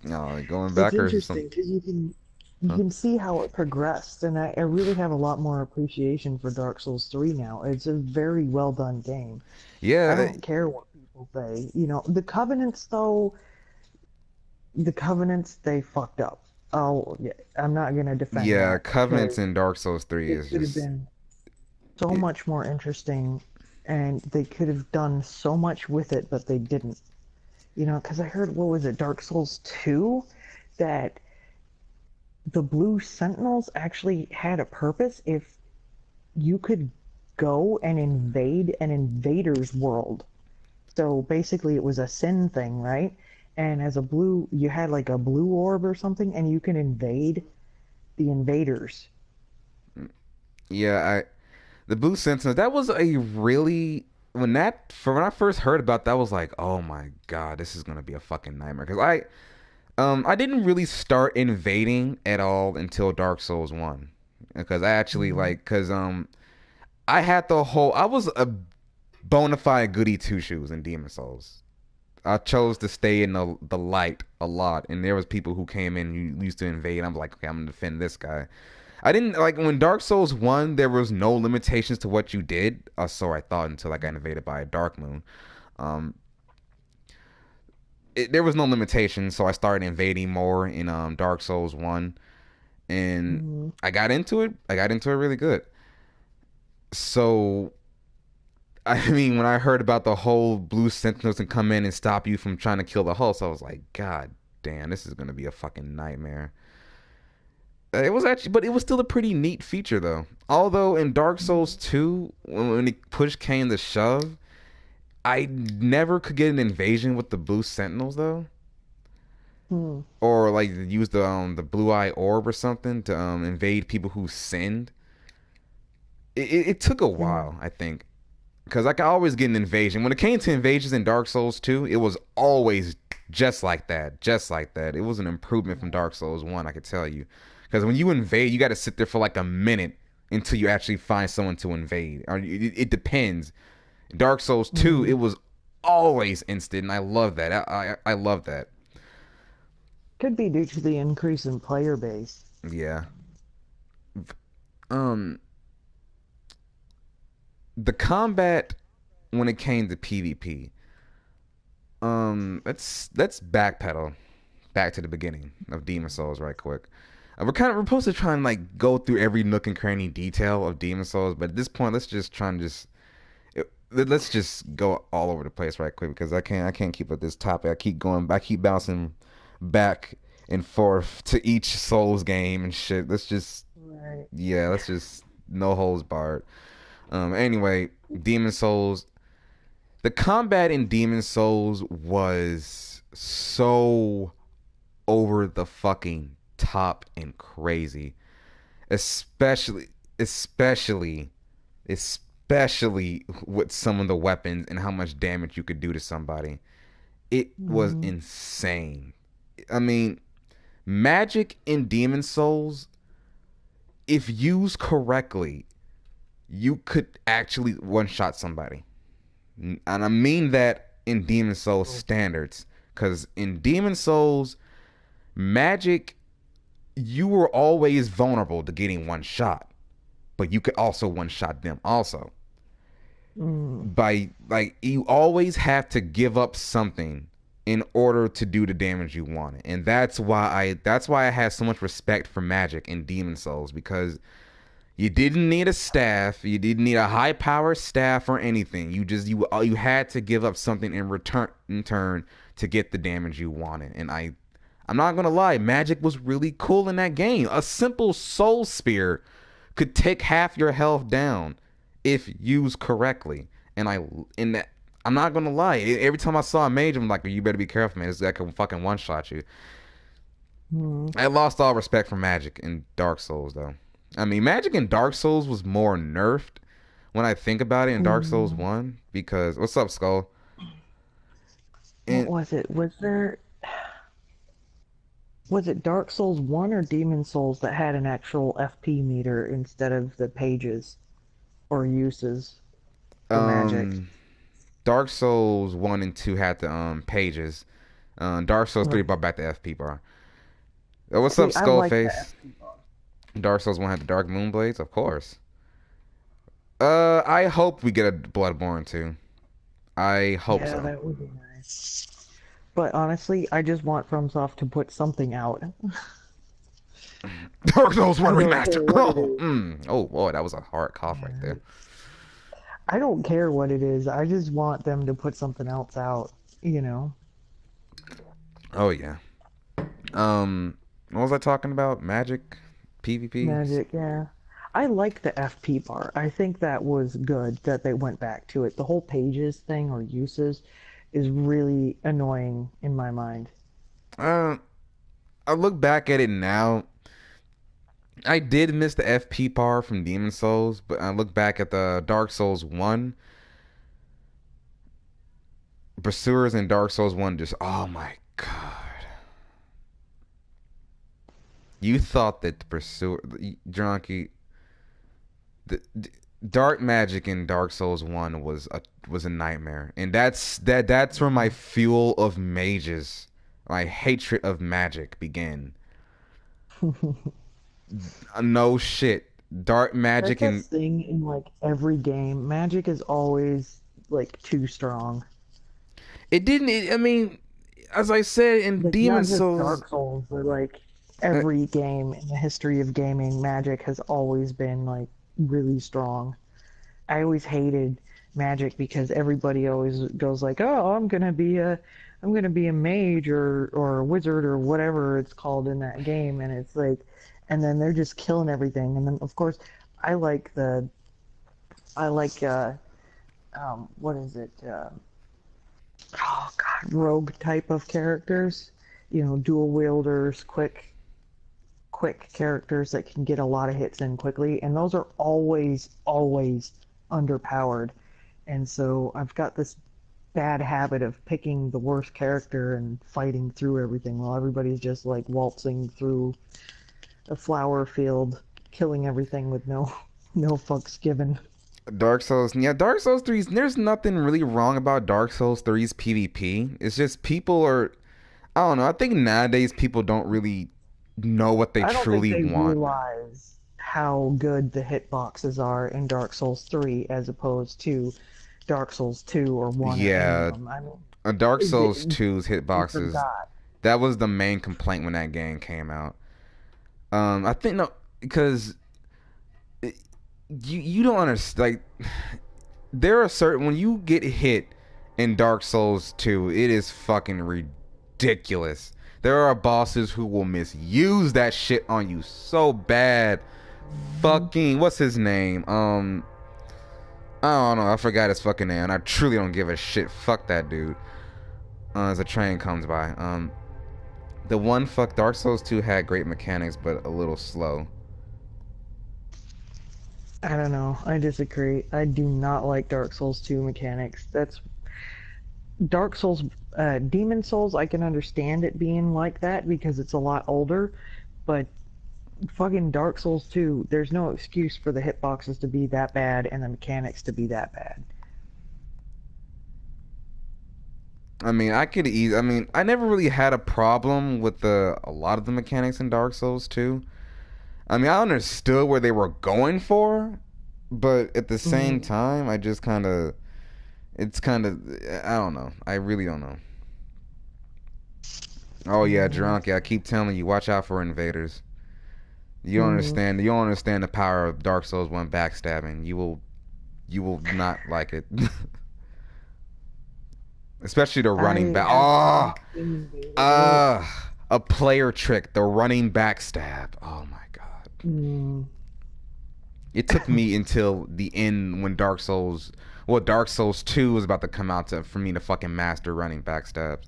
No, going It's backwards or something. interesting because you Huh? can see how it progressed, and I really have a lot more appreciation for Dark Souls 3 now. It's a very well done game. I Yeah, don't care what people say. You know, the Covenants though, the Covenants they fucked up. Oh, yeah, I'm not gonna defend yeah, that Covenants because in Dark Souls 3 it is could have just been so it, much more interesting, and they could have done so much with it, but they didn't. You know, because I heard what was it, Dark Souls 2, that the Blue Sentinels actually had a purpose if you could go and invade an invader's world. So basically, it was a sin thing, right? And as a blue, you had like a blue orb or something, and you can invade the invaders. yeah, the Blue Sentinel, that was a really when I first heard about that, I was like, oh my god, this is gonna be a fucking nightmare. Because I didn't really start invading at all until Dark Souls 1. Because I actually Mm-hmm. like, because I had the whole, I was a bona fide goody two shoes in Demon Souls. I chose to stay in the light a lot, and there was people who came in who used to invade. I'm like, okay, I'm gonna defend this guy. I didn't like when Dark Souls 1. There was no limitations to what you did, so I thought until I got invaded by a Dark Moon. Um, there was no limitations, so I started invading more in Dark Souls 1, and Mm-hmm. I got into it. I got into it really good. So I mean, when I heard about the whole Blue Sentinels and come in and stop you from trying to kill the host, I was like, God damn, this is gonna be a fucking nightmare. It was actually, but it was still a pretty neat feature though. Although in Dark Souls 2, when the push came to shove, I never could get an invasion with the Blue Sentinels though, Mm-hmm. or like use the Blue Eye Orb or something to invade people who sinned. It took a while, I think, because I could always get an invasion. When it came to invasions in Dark Souls 2, it was always just like that, just like that. It was an improvement from Dark Souls 1, I could tell you. Because when you invade, you got to sit there for like a minute until you actually find someone to invade. It depends. Dark Souls 2, Mm-hmm. it was always instant, and I love that. I love that. Could be due to the increase in player base. Yeah. Um, the combat when it came to PvP, let's backpedal back to the beginning of Demon Souls right quick. We're supposed to try and like go through every nook and cranny detail of Demon Souls, but at this point, let's just try and let's just go all over the place right quick because I can't keep up this topic. I keep bouncing back and forth to each Souls game and shit. Right. Let's just no holds barred. Anyway, Demon Souls. The combat in Demon Souls was so over the fucking top and crazy. Especially especially especially with some of the weapons and how much damage you could do to somebody. It was Mm-hmm. insane. I mean, magic in Demon Souls, if used correctly, you could actually one shot somebody. And I mean that in Demon Souls standards. Because in Demon Souls, magic, you were always vulnerable to getting one shot. But you could also one shot them also. Mm. By like you always have to give up something in order to do the damage you wanted. And that's why I have so much respect for magic in Demon Souls because you didn't need a staff. You didn't need a high power staff or anything. You had to give up something in turn to get the damage you wanted. And I'm not gonna lie, magic was really cool in that game. A simple soul spear could take half your health down if used correctly. And I in that I'm not gonna lie. Every time I saw a mage, I'm like, you better be careful, man. This guy can fucking one shot you. Hmm. I lost all respect for magic in Dark Souls, though. I mean, magic in Dark Souls was more nerfed when I think about it in Dark Souls Mm, 1 because what's up, Skull? what And was it? Was it Dark Souls 1 or Demon Souls that had an actual FP meter instead of the pages or uses for magic? um Dark Souls 1 and 2 had the pages. Dark Souls 3 Right. brought back the FP bar. What's up, See, I like the Skullface? FP bar. Dark Souls 1 had the Dark Moon Blades, of course. I hope we get a Bloodborne too. I hope Yeah, so. that would be nice. But honestly, I just want FromSoft to put something out. Dark Souls 1 I don't care remaster. what it is. Oh boy, that was a hard cough right Yeah. there. I don't care what it is. I just want them to put something else out, you know? Oh yeah. What was I talking about? Magic, PvP. Magic, yeah. I like the FP bar. I think that was good that they went back to it. The whole pages thing or uses is really annoying in my mind. Uh, I look back at it now. I did miss the FP bar from Demon Souls, but I look back at the Dark Souls 1. Pursuers in Dark Souls 1 just, oh my god. You thought that the Pursuer, Drunky, the dark magic in Dark Souls 1 was a nightmare. And that's where my fuel of mages, my hatred of magic began. No shit. Dark That's magic a and thing in like every game. Magic is always like too strong. I mean, as I said in Like Demon not just Souls, Dark Souls, but like uh, every game in the history of gaming, Magic has always been like really strong. I always hated Magic because everybody always goes like, "Oh, I'm gonna be a mage or a wizard or whatever it's called in that game," and it's like, and then they're just killing everything. And then of course, I like the I like what is it? Oh God, rogue type of characters. You know, dual wielders, quick characters that can get a lot of hits in quickly, and those are always underpowered. And so I've got this bad habit of picking the worst character and fighting through everything while everybody's just like waltzing through a flower field, killing everything with no fucks given. Dark Souls, yeah, Dark Souls 3's, there's nothing really wrong about Dark Souls 3's PvP. It's just people are, I don't know, I think nowadays people don't really know what they I don't think truly they want. realize how good the hitboxes are in Dark Souls 3 as opposed to Dark Souls 2 or 1 or any of Yeah, them. I mean, Dark Souls they, 2's they hitboxes, forgot. that was the main complaint when that game came out. I think, no, because you don't understand, like, there are certain, when you get hit in Dark Souls 2, it is fucking ridiculous. There are bosses who will misuse that shit on you so bad. Mhm. Fucking, what's his name? I don't know. I forgot his fucking name. And I truly don't give a shit. Fuck that dude. As a train comes by. The one fuck Dark Souls 2 had great mechanics, but a little slow. I don't know. I disagree. I do not like Dark Souls 2 mechanics. That's Dark Souls, Demon Souls. I can understand it being like that because it's a lot older, but fucking Dark Souls 2, there's no excuse for the hitboxes to be that bad and the mechanics to be that bad. I mean, I mean, I never really had a problem with a lot of the mechanics in Dark Souls 2. I mean, I understood where they were going for, but at the same Mhm. time, I just kind of, it's kind of, I don't know. I really don't know. Oh yeah, Yeah. drunk. Yeah, I keep telling you, watch out for invaders. You don't Mhm. understand. You don't understand the power of Dark Souls 1 backstabbing. You will not like it. Especially the running I back. haven't Oh, liked the invaders. a player trick, the running backstab. Oh my god. Mm. It took me until the end when Dark Souls 2 was about to come out for me to fucking master running backstabs.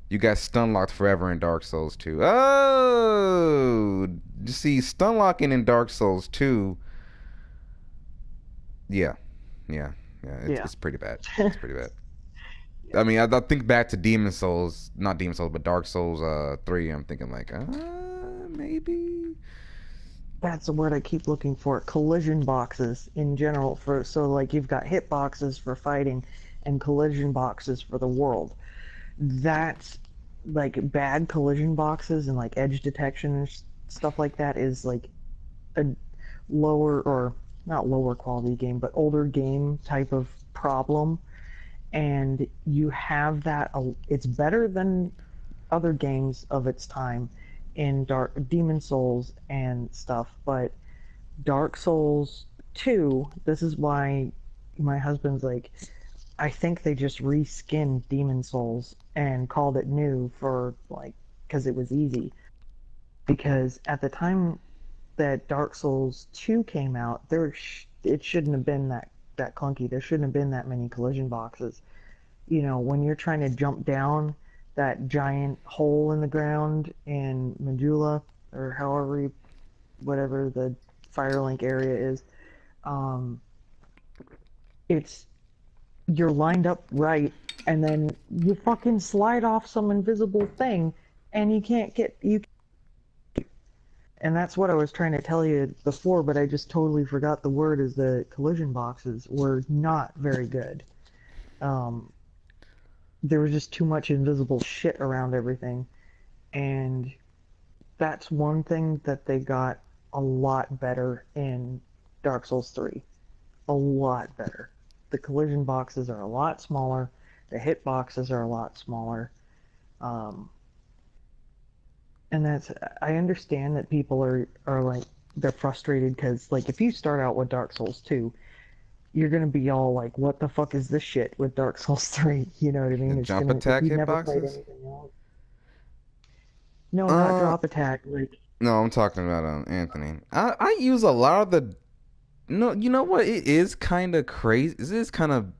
You got stun locked forever in Dark Souls 2. Oh, you see, stun locking in Dark Souls 2. Yeah, yeah, yeah. Yeah. It's pretty bad. It's pretty bad. I mean, I think back to Demon Souls, not Demon Souls, but Dark Souls 3. I'm thinking like, maybe. That's the word I keep looking for. Collision boxes in general for so like you've got hit boxes for fighting and collision boxes for the world. That's like bad collision boxes and like edge detection and stuff like that is like a lower or not lower quality game, but older game type of problem. And you have that. It's better than other games of its time in Dark Demon Souls and stuff, but Dark Souls 2, this is why my husband's like, I think they just reskinned Demon Souls and called it new for like because it was easy. Because at the time that Dark Souls 2 came out, it shouldn't have been that clunky. There shouldn't have been that many collision boxes. You know, when you're trying to jump down that giant hole in the ground in Majula or whatever the Firelink area is, um, it's you're lined up right, and then you fucking slide off some invisible thing, and you can't get you. And that's what I was trying to tell you before, but I just totally forgot the word. Is the collision boxes were not very good. Um, there was just too much invisible shit around everything, and that's one thing that they got a lot better in Dark Souls 3. A lot better. The collision boxes are a lot smaller. The hit boxes are a lot smaller. Um, and that's I understand that people are like they're frustrated because like if you start out with Dark Souls 2, you're gonna be all like, "What the fuck is this shit?" with Dark Souls 3. You know what I The mean? It's jump gonna if attack you've never played hitboxes? anything else. No, not Uh, drop attack. Like no, I'm talking about Anthony. I use a lot of the. No, you know what? It is kind of crazy. It is kind of.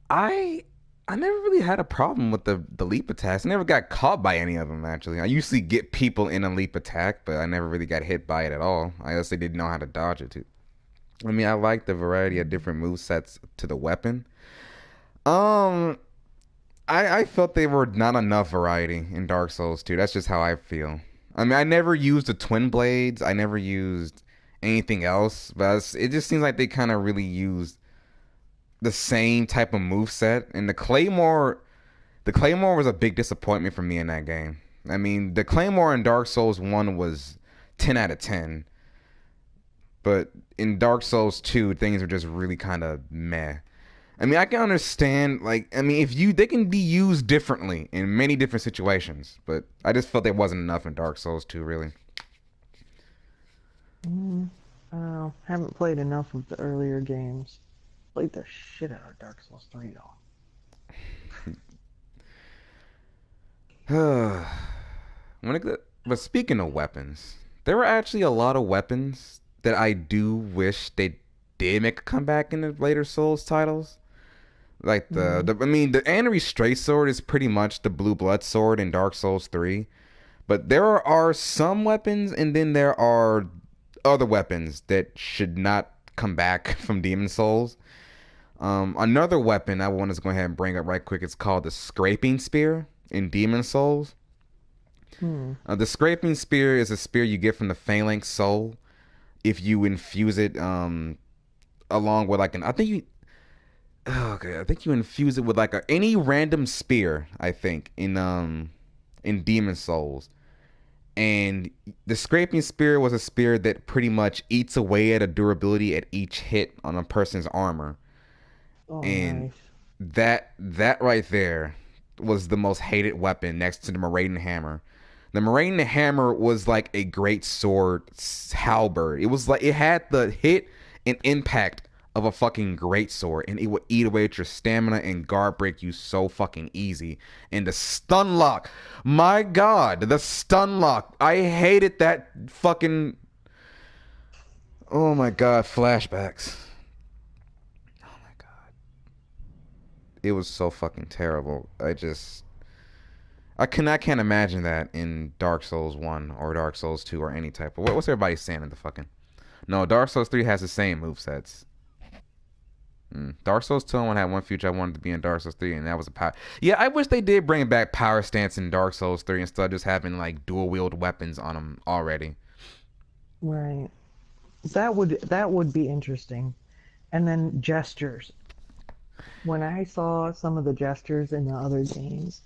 I I never really had a problem with the leap attacks. I never got caught by any of them actually. I usually get people in a leap attack, but I never really got hit by it at all. I honestly didn't know how to dodge it too. I mean, I like the variety of different move sets to the weapon. Um, I felt they were not enough variety in Dark Souls 2. That's just how I feel. I mean, I never used the twin blades. I never used anything else, but it just seems like they kind of really used the same type of move set. And the Claymore was a big disappointment for me in that game. I mean, the Claymore in Dark Souls 1 was 10 out of 10, but in Dark Souls 2, things were just really kind of meh. I mean, I can understand, like, I mean, they can be used differently in many different situations, but I just felt there wasn't enough in Dark Souls 2, really. I don't know. Haven't played enough of the earlier games. Played the shit out of Dark Souls 3 though. But speaking of weapons, there were actually a lot of weapons that I do wish they did make a comeback in the later Souls titles. Like Mm-hmm. I mean, the Anri Straight Sword is pretty much the Blue Blood Sword in Dark Souls 3. But there are some weapons, and then there are other weapons that should not come back from Demon Souls. Another weapon I want to go ahead and bring up right quick. It's called the Scraping Spear in Demon Souls. Hmm. The Scraping Spear is a spear you get from the Phalanx Soul if you infuse it along with like an I think you okay I think you infuse it with like any random spear I think in Demon Souls. And the Scraping Spear was a spear that pretty much eats away at a durability at each hit on a person's armor. Oh, And nice. that right there was the most hated weapon next to the Moraine Hammer. The Moraine Hammer was like a great sword halberd. It was like it had the hit and impact of a fucking great sword, and it would eat away at your stamina and guard break you so fucking easy. And the stun lock, My God, the stun lock. I hated that fucking. Oh my God, flashbacks. Oh my God, it was so fucking terrible. I can't imagine that in Dark Souls 1 or Dark Souls 2 or any type of. What's everybody saying in the fucking. No, Dark Souls 3 has the same movesets. Dark Souls 2 had one feature I wanted to be in Dark Souls 3, and that was a power. Yeah, I wish they did bring back power stance in Dark Souls 3 instead of just having like dual wield weapons on them already. Right. That would be interesting. And then gestures. When I saw some of the gestures in the other games,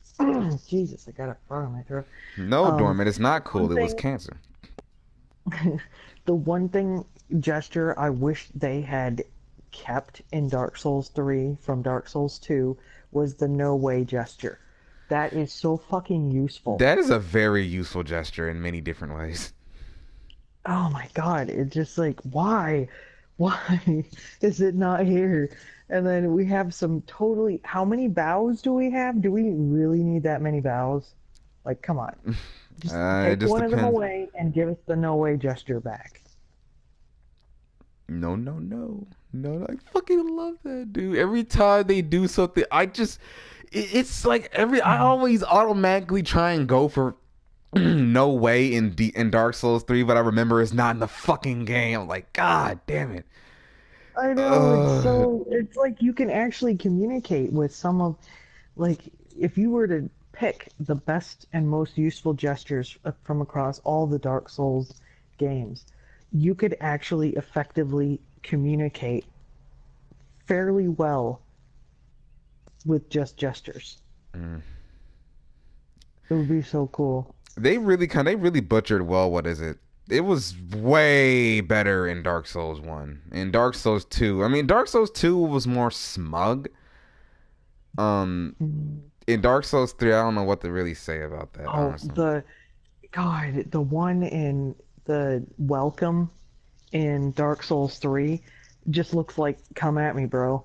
Jesus, I got a frog in my throat. No, Um, Dorman, it's not one cool. It was thing, cancer. the one thing gesture I wish they had kept in Dark Souls 3 from Dark Souls 2 was the no way gesture. That is so fucking useful. That is a very useful gesture in many different ways. Oh my God, it's just like, why? Why is it not here? And then we have some totally, how many bows do we have? Do we really need that many bows? Like, come on. Just It take just one of them depends. away and give us the no way gesture back. No, no, no, no. I fucking love that, dude. Every time they do something, it's like I always automatically try and go for no way in Dark Souls 3, but I remember it's not in the fucking game. I'm like, God damn it. I know, Uh, it's like you can actually communicate with some of, like, if you were to pick the best and most useful gestures from across all the Dark Souls games, you could actually effectively communicate fairly well with just gestures. mm. It would be so cool. They really butchered well. What is it? It was way better in Dark Souls 1. In Dark Souls 2, I mean, Dark Souls 2 was more smug. Um, Mm. in Dark Souls 3, I don't know what to really say about that, Oh, honestly. the one in the welcome in Dark Souls 3 just looks like, come at me, bro.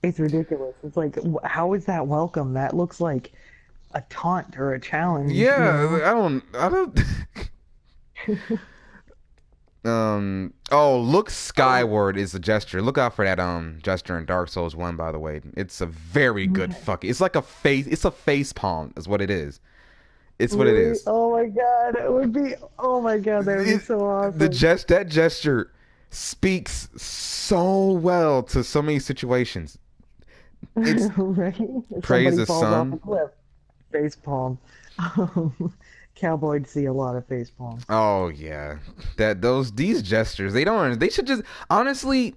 It's ridiculous. It's like, how is that welcome? That looks like a taunt or a challenge, you Yeah, know? I don't. Oh, look Oh, skyward is a gesture. Look out for that gesture in Dark Souls 1, by the way. It's a very good fucking. It's like a face. It's a face palm. Is what it is. It's what it really? is. Oh my God, it would be, oh my God, that would be It, so awesome. that gesture speaks so well to so many situations. It's Right? If praise somebody the falls off a sun. cliff, face palm. Cowboys see a lot of face palms. Oh yeah, that these gestures. They should just honestly.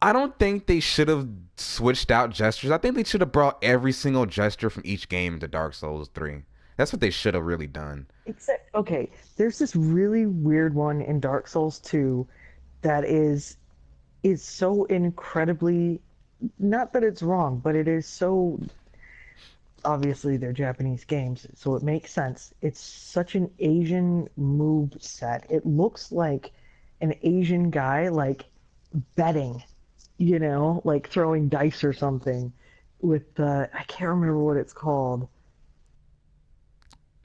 I don't think they should have switched out gestures. I think they should have brought every single gesture from each game into Dark Souls 3. That's what they should have really done. Except, okay, there's this really weird one in Dark Souls 2 that is so incredibly, not that it's wrong, but it is so, obviously they're Japanese games, so it makes sense. It's such an Asian move set. It looks like an Asian guy like betting, like throwing dice or something with the, I can't remember what it's called.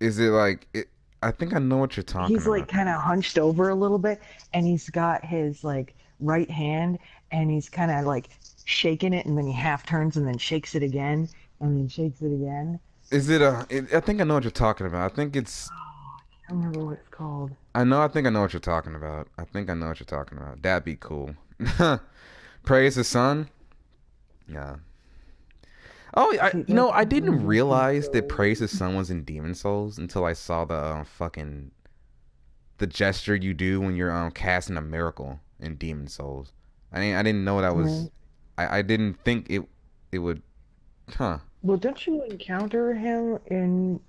Is it like it, I think I know what you're talking He's like about. kind of hunched over a little bit and he's got his like right hand and he's kind of like shaking it and then he half turns and then shakes it again and then shakes it again. Is it I think I know what you're talking about. I think it's I don't remember what it's called. I think I know what you're talking about. I think I know what you're talking about. That'd be cool. Praise the sun. Yeah. Oh, See, that's I one didn't gesture realize that so Praise the Sun was in Demon Souls until I saw the fucking the gesture you do when you're casting a miracle in Demon Souls. I didn't know that was. right. I didn't think it would. Huh. Well, don't you encounter him in,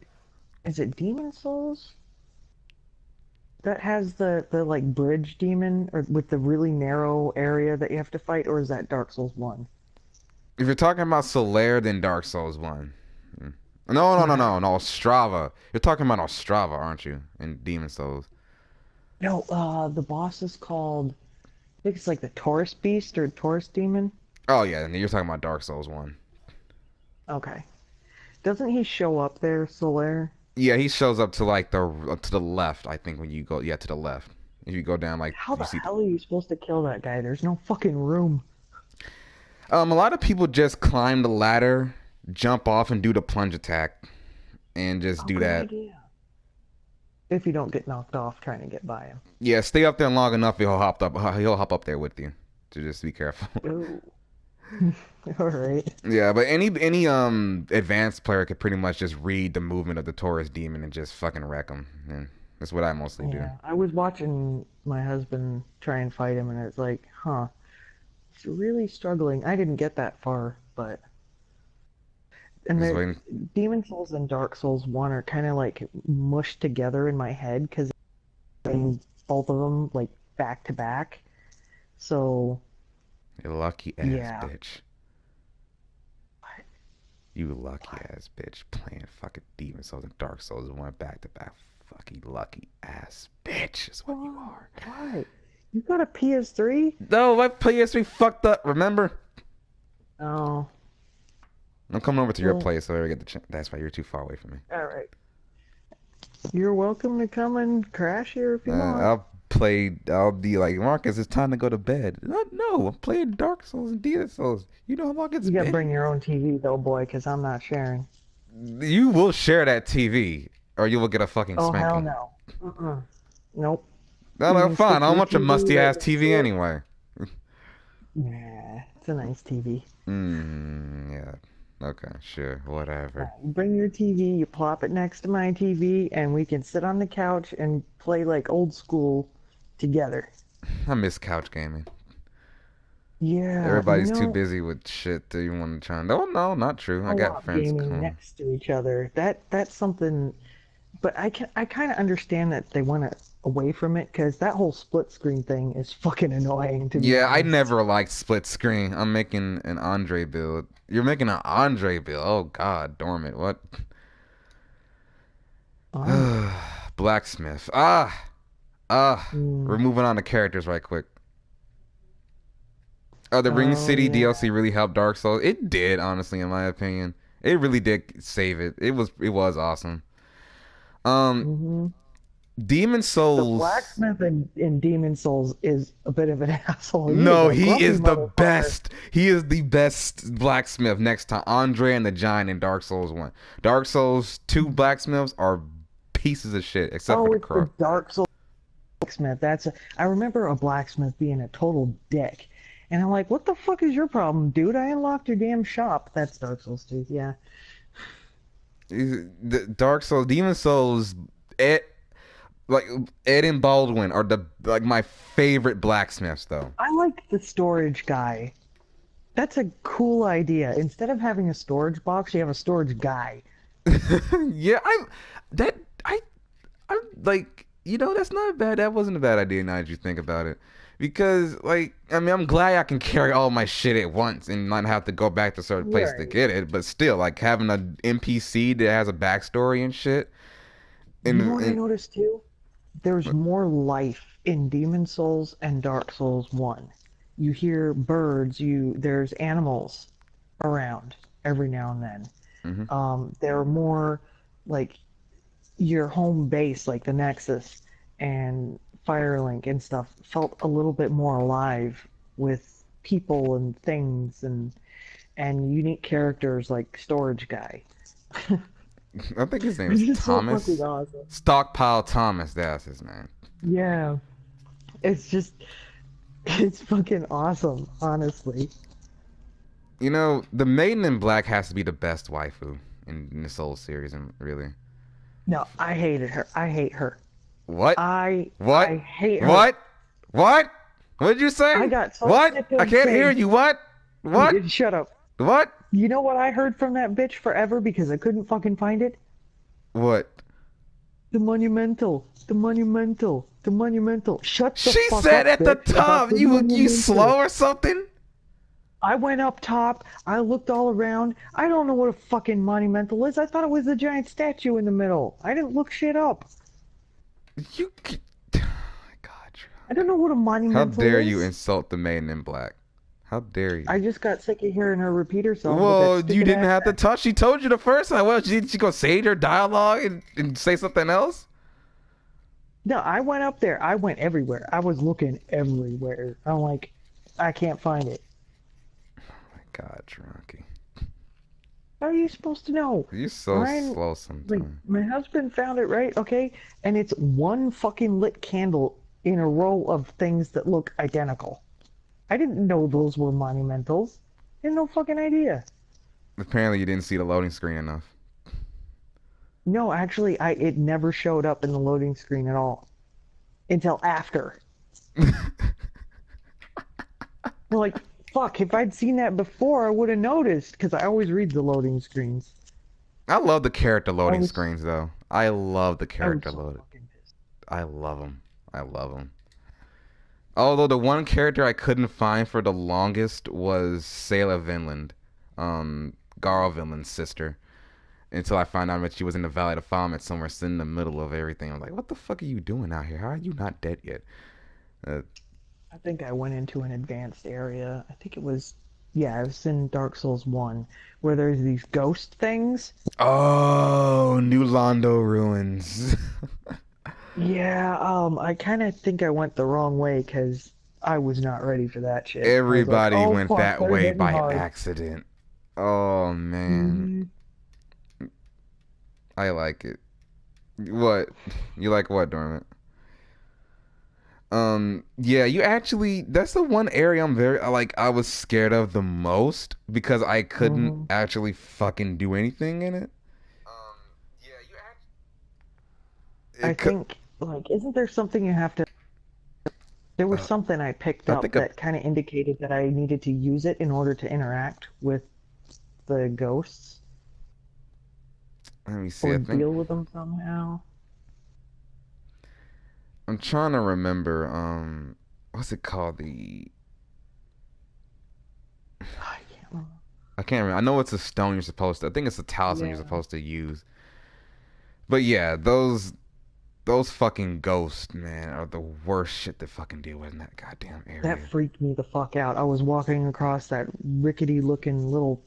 is it Demon Souls? That has the like bridge demon or with the really narrow area that you have to fight, or is that Dark Souls 1? If you're talking about Solaire, then Dark Souls 1. No, no, no, Okay. no, no. Ostrava. You're talking about Ostrava, aren't you? In Demon Souls. No, the boss is called, I think it's like the Taurus Beast or Taurus Demon. Oh yeah, and you're talking about Dark Souls 1. Okay. Doesn't he show up there, Solaire? Yeah, he shows up to like the to the left. I think when you go, yeah, to the left. If you go down, like How you the see. hell are you supposed to kill that guy? There's no fucking room. A lot of people just climb the ladder, jump off, and do the plunge attack, and just Oh, do good that. idea. If you don't get knocked off trying to get by him. Yeah, stay up there long enough, he'll hop up. He'll hop up there with you. So just be careful. Ooh. All right. Yeah, but any advanced player could pretty much just read the movement of the Taurus demon and just fucking wreck him. And that's what I mostly do. Yeah, I was watching my husband try and fight him, and it's like, huh, he's really struggling. I didn't get that far, but and Just the waiting. Demon Souls and Dark Souls 1 are kind of like mushed together in my head because I'm both of them like back to back. So You lucky ass yeah, bitch. You lucky ass bitch playing fucking Demon Souls and Dark Souls and one back to back. Fucking lucky ass bitch is what you are. why? You got a PS3? No, my PS3 fucked up. Remember? Oh, I'm coming over to your well, place so I get the chance. That's why you're too far away from me. all right. You're welcome to come and crash here if you want. I'll play. I'll be like, Marcus, it's time to go to bed. No, I'm playing Dark Souls and Demon Souls. You know how long it's You gotta bring been. your own TV though, boy, because I'm not sharing. You will share that TV, or you will get a fucking Oh hell spanking. no. Nope. No, You no, can fine. stick I don't your want your TV musty right ass next TV to it. anyway. Nah, it's a nice TV. Yeah. Okay, sure, whatever. You bring your TV, you plop it next to my TV, and we can sit on the couch and play like old school together. I miss couch gaming. Yeah, Everybody's too busy with shit that you want to try. No, no, not true. I got co-op friends gaming coming. next to each other. That's something. But I kind of understand that they want to away from it because that whole split screen thing is fucking annoying to be Yeah, I honest. never liked split screen. I'm making an Andre build. You're making an Andre build. Oh God, dormant. What? Andre. Blacksmith. We're Mm. moving on to characters right quick. The Ring Oh City yeah. DLC really helped Dark Souls. It did, honestly, in my opinion. It really did save it. It was awesome. Um, Hmm. Demon The Souls. blacksmith in Demon Souls is a bit of an asshole. He is No, a he grumpy is the motherfucker. best. He is the best blacksmith next to Andre and the Giant in Dark Souls 1. Dark Souls 2 blacksmiths are pieces of shit, except for Oh, the it's the crow. Dark Souls blacksmith. I remember a blacksmith being a total dick. And I'm like, what the fuck is your problem, dude? I unlocked your damn shop. That's Dark Souls 2, yeah. The Dark Souls, Demon Souls, Ed, like Ed and Baldwin are the like my favorite blacksmiths though. I like the storage guy. That's a cool idea. Instead of having a storage box, you have a storage guy. Yeah, that I I'm like that's not bad. That wasn't a bad idea now that you think about it. Because like I mean I'm glad I can carry all my shit at once and not have to go back to a certain place to Right. get it. But still, like having an NPC that has a backstory and shit. You know what I And noticed too? There's more life in Demon Souls and Dark Souls 1. You hear birds, there's animals around every now and then. hmm There are more like your home base, like the Nexus and Firelink and stuff, felt a little bit more alive with people and things and unique characters like Storage Guy. I think his name It's is just so fucking Thomas. awesome. Stockpile Thomas, that's his name. Yeah, it's just it's fucking awesome, honestly. The Maiden in Black has to be the best waifu in the Soul series, and really. No, I hated her. I hate her. What? I What? hate her. What? What? What did you I say? got so What? sick I of can't hear saying, you. What? What? shut up. What? You know what I heard from that bitch forever because I couldn't fucking find it? What? The monumental. The monumental. The monumental. Shut the She fuck said up, at the bitch, about top, the you monumental. slow or something? I went up top. I looked all around. I don't know what a fucking monumental is. I thought it was the giant statue in the middle. I didn't look shit up. You. Oh my God, I don't know what a how monumental dare you is. insult the Maiden in Black? How dare you? I just got sick of hearing her repeat herself with that Well, you stupid didn't have to accent. touch. She told you the first time. Well, she gonna save her dialogue and say something else? No, I went up there. I went everywhere. I was looking everywhere. I'm like, I can't find it. My God, Drunky. How are you supposed to know? You're so Ryan, slow like, sometimes. my husband found it, right? Okay, and it's one fucking lit candle in a row of things that look identical. I didn't know those were monumentals. I had no fucking idea. Apparently, you didn't see the loading screen enough. No, actually, I it never showed up in the loading screen at all until after. I'm like, fuck, if I'd seen that before, I would have noticed because I always read the loading screens. I love the character I loading was screens, though. I love the I was character so load. fucking pissed. I love them. I love them. Although the one character I couldn't find for the longest was Sailor Vinland, Garl Vinland's sister. Until I found out that she was in the Valley of the Vomit somewhere, sitting in the middle of everything. I'm like, what the fuck are you doing out here? How are you not dead yet? Uh, I think I went into an advanced area. I think it was, yeah, it was in Dark Souls 1, where there's these ghost things. oh, New Londo ruins. Yeah, I kind of think I went the wrong way because I was not ready for that shit. I was like, Everybody oh went fuck, that they're way hitting by hard. accident. Oh man, Hmm. I like it. What? You like what, Dormant? Yeah, you actually, that's the one area I'm very, like, I was scared of the most because I couldn't Hmm. actually fucking do anything in it. Yeah, I it could, think, like, isn't there something you have to? There was uh, something I picked I up think, that kind of indicated that I needed to use it in order to interact with the ghosts let me see, or I think, deal with them somehow. I'm trying to remember, what's it called? I can't remember. I can't remember. I know it's a stone you're supposed to, I think it's a talisman you're Yeah. supposed to use. But yeah, those fucking ghosts, man, are the worst shit to fucking deal with in that goddamn That area. freaked me the fuck out. I was walking across that rickety looking little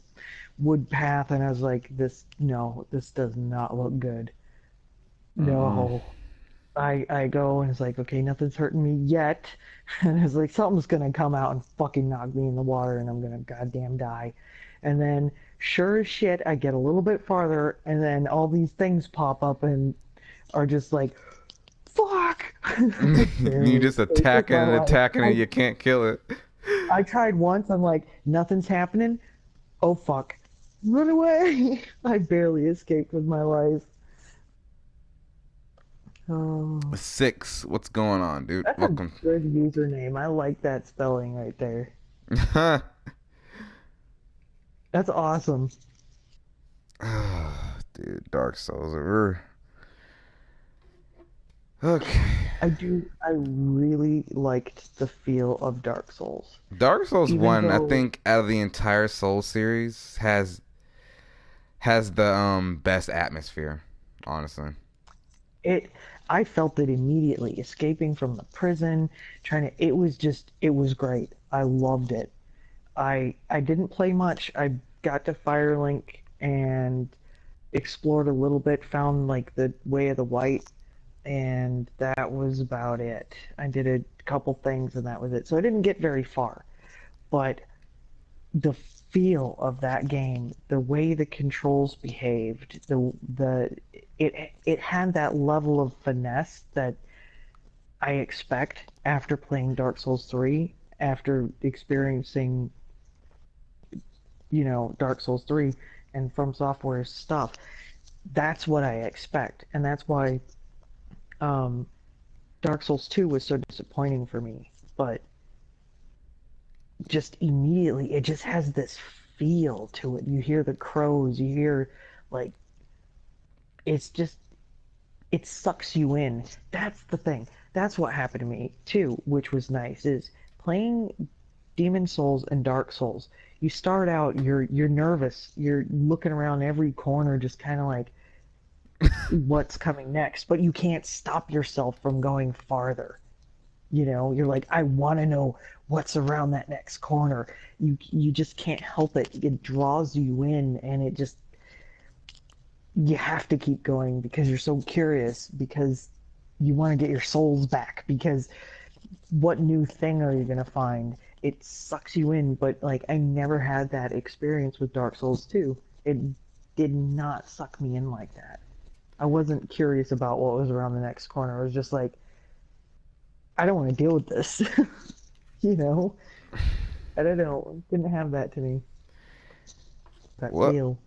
wood path and I was like, no, this does not look good. Mm-mm. No. I go and it's like, okay, nothing's hurting me yet. And it's like, something's gonna come out and fucking knock me in the water and I'm gonna goddamn die. And then, sure as shit, I get a little bit farther and then all these things pop up and are just like, fuck! I You barely just escaped with attacking my and life. attacking and you can't kill it. I tried once, I'm like, nothing's happening. Oh fuck. Run away! I barely escaped with my life. Oh, Six, what's going on, dude? that's a Welcome. good username. I like that spelling right there. That's awesome. Dude, Dark Souls. Okay. I really liked the feel of Dark Souls. Dark Souls Even 1, I though think out of the entire Soul series has the best atmosphere, honestly. it, I felt it immediately, escaping from the prison, it was great. I loved it. I didn't play much. I got to Firelink and explored a little bit, found like the Way of the White, and that was about it. I did a couple things and that was it. So I didn't get very far. But the feel of that game, the way the controls behaved, it had that level of finesse that I expect after playing Dark Souls 3, after experiencing, Dark Souls 3 and From Software's stuff. That's what I expect, and that's why um, Dark Souls 2 was so disappointing for me. But just immediately, it just has this feel to it. You hear the crows, you hear like it's just it sucks you in. That's the thing. That's what happened to me too, which was nice. Is playing Demon Souls and Dark Souls. You start out, you're nervous. You're looking around every corner, just kind of like what's coming next, but you can't stop yourself from going farther. You're like, I want to know what's around that next corner. You just can't help it. It draws you in, and it just you have to keep going because you're so curious because you want to get your souls back because what new thing are you going to find? It sucks you in, but like I never had that experience with Dark Souls 2. It did not suck me in like that. I wasn't curious about what was around the next corner. I was just like, I don't want to deal with this. you know? I don't know. It didn't have that to me. That Well, feel.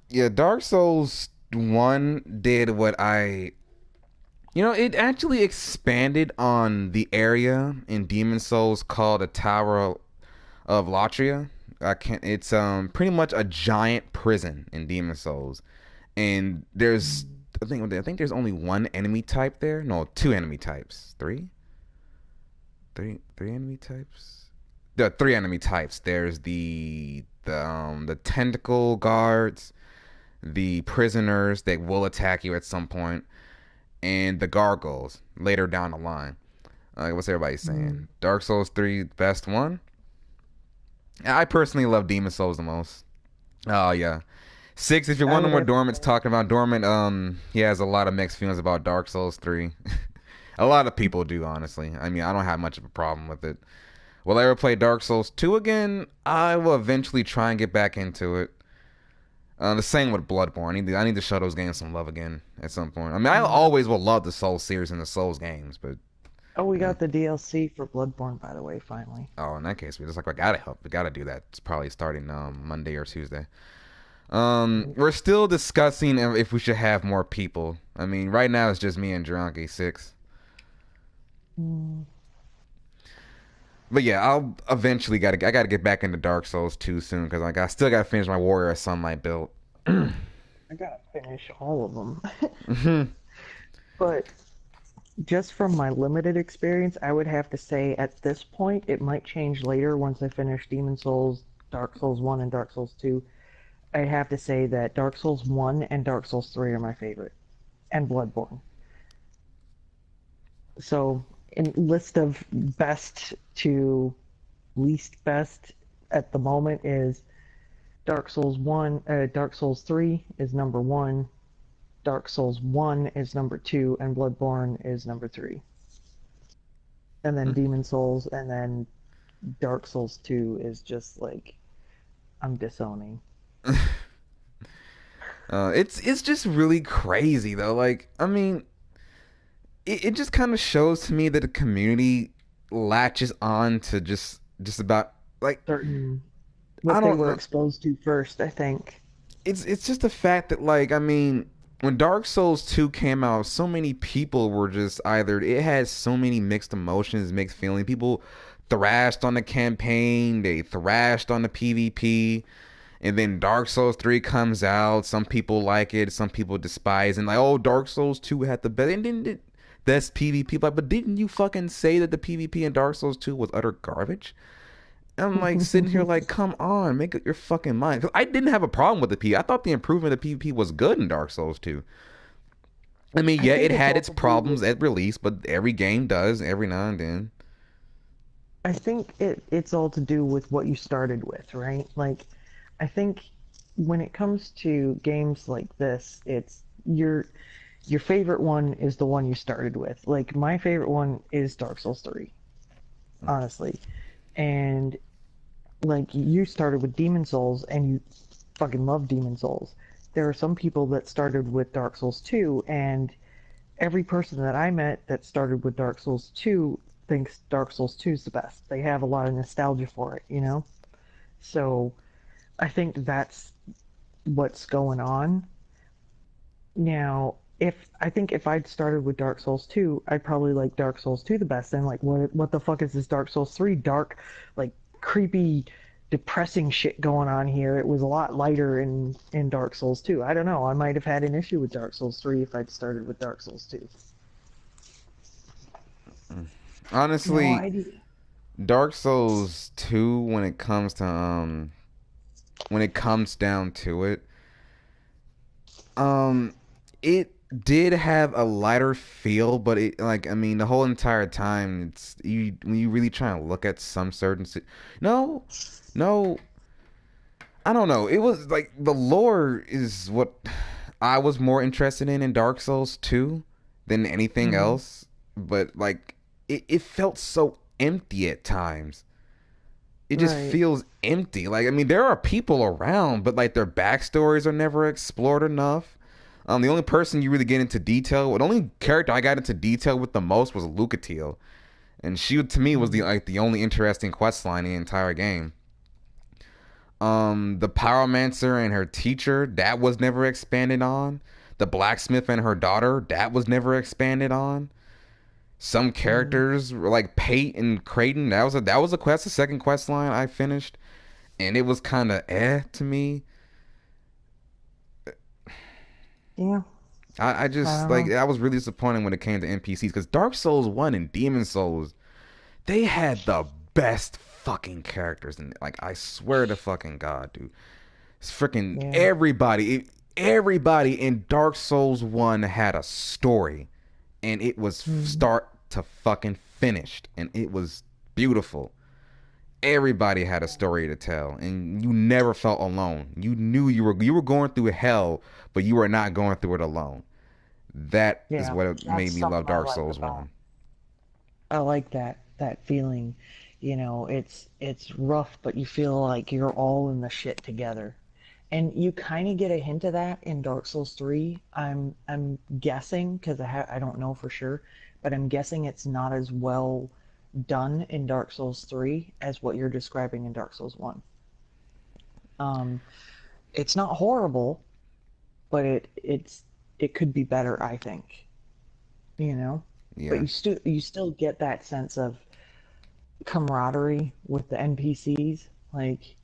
yeah, Dark Souls 1 did what I. It actually expanded on the area in Demon Souls called the Tower of Latria. I can't. It's pretty much a giant prison in Demon Souls, and there's I think there's only one enemy type there. No, two enemy types. Three enemy types. There are three enemy types. There's the tentacle guards, the prisoners that will attack you at some point, and the gargoyles later down the line. What's everybody Mm. saying? Dark Souls 3 best one? I personally love Demon Souls the most. Oh yeah. Six, if you're I wondering would what have to Dormant's say. talking about, Dormant, he has a lot of mixed feelings about Dark Souls 3. A lot of people do, honestly. I mean, I don't have much of a problem with it. Will I ever play Dark Souls 2 again? I will eventually try and get back into it. The same with Bloodborne. I need to show those games some love again at some point. I mean, I Mm. always will love the Souls series and the Souls games, but Oh, we yeah. got the DLC for Bloodborne, by the way, finally. Oh, in that case, we just like I gotta help. We gotta do that. It's probably starting Monday or Tuesday. We're still discussing if we should have more people. I mean, right now it's just me and Drunky Six. Mm. But yeah, I gotta get back into Dark Souls 2 soon because like I still gotta finish my Warrior of Sunlight build. I gotta finish all of them. Mhm. But just from my limited experience, I would have to say at this point, it might change later once I finish Demon Souls, Dark Souls 1, and Dark Souls 2. I have to say that Dark Souls 1 and Dark Souls 3 are my favorite, and Bloodborne. So, in list of best to least best at the moment is Dark Souls 3 is number 1, Dark Souls 1 is number 2, and Bloodborne is number 3. And then Demon Souls, and then Dark Souls 2 is just like I'm disowning. It's just really crazy though. Like, I mean, it just kind of shows to me that the community latches on to just about like Certain I what they don't were know. exposed to first, I think. It's just the fact that like I mean when Dark Souls 2 came out, so many people were just either it had so many mixed emotions, mixed feelings. People thrashed on the campaign, they thrashed on the PvP, and then Dark Souls 3 comes out. Some people like it, some people despise, and like, oh, Dark Souls 2 had the best, and then that's PvP. But didn't you fucking say that the PvP in Dark Souls 2 was utter garbage? I'm like sitting here like, come on, make up your fucking mind. 'Cause I didn't have a problem with the PvP. I thought the improvement of PvP was good in Dark Souls 2. I mean, I yeah, it think it's had all its to do with problems at release, but every game does every now and then. I think it's all to do with what you started with, right? Like I think when it comes to games like this, it's your favorite one is the one you started with. Like my favorite one is Dark Souls 3, honestly. And like you started with Demon Souls and you fucking love Demon Souls. There are some people that started with Dark Souls 2 and every person that I met that started with Dark Souls 2 thinks Dark Souls 2 is the best. They have a lot of nostalgia for it, you know? So I think that's what's going on. Now, if I think if I'd started with Dark Souls 2, I'd probably like Dark Souls 2 the best. Then like what the fuck is this Dark Souls 3 dark like creepy depressing shit going on here? It was a lot lighter in Dark Souls 2. I don't know. I might have had an issue with Dark Souls 3 if I'd started with Dark Souls 2. No Honestly, idea. Dark Souls 2 when it comes down to it, um it did have a lighter feel, but it like I mean the whole entire time it's you when you really try and look at some certain no, no, I don't know. It was like the lore is what I was more interested in Dark Souls 2 than anything Hmm. else, but like it felt so empty at times. It just Right. feels empty. Like I mean, there are people around, but like their backstories are never explored enough. The only person you really get into detail, the only character I got into detail with the most was Lucatiel, and she to me was Mm. the only interesting quest line in the entire game. The Pyromancer and her teacher, that was never expanded on. The blacksmith and her daughter, that was never expanded on. Some Mm. characters like Pate and Creighton, that was a quest, the second quest line I finished, and it was kind of to me. Yeah. I I just don't like know. I was really disappointed when it came to NPCs because Dark Souls One and Demon Souls they had the best fucking characters and like I swear to fucking god, dude, it's freaking Yeah. everybody in Dark Souls One had a story, and it was Hmm. start to fucking finished, and it was beautiful. Everybody had a story to tell, and you never felt alone. You knew you were going through hell, but you were not going through it alone. That is Yeah. what That's made me something love I Dark like Souls about. One. I like that feeling. It's rough, but you feel like you're all in the shit together. And you kind of get a hint of that in Dark Souls 3. I'm guessing because I don't know for sure, but I'm guessing it's not as well done in Dark Souls 3 as what you're describing in Dark Souls 1. Um, it's not horrible, but it could be better, I think. You know, but Yeah. you still get that sense of camaraderie with the NPCs, like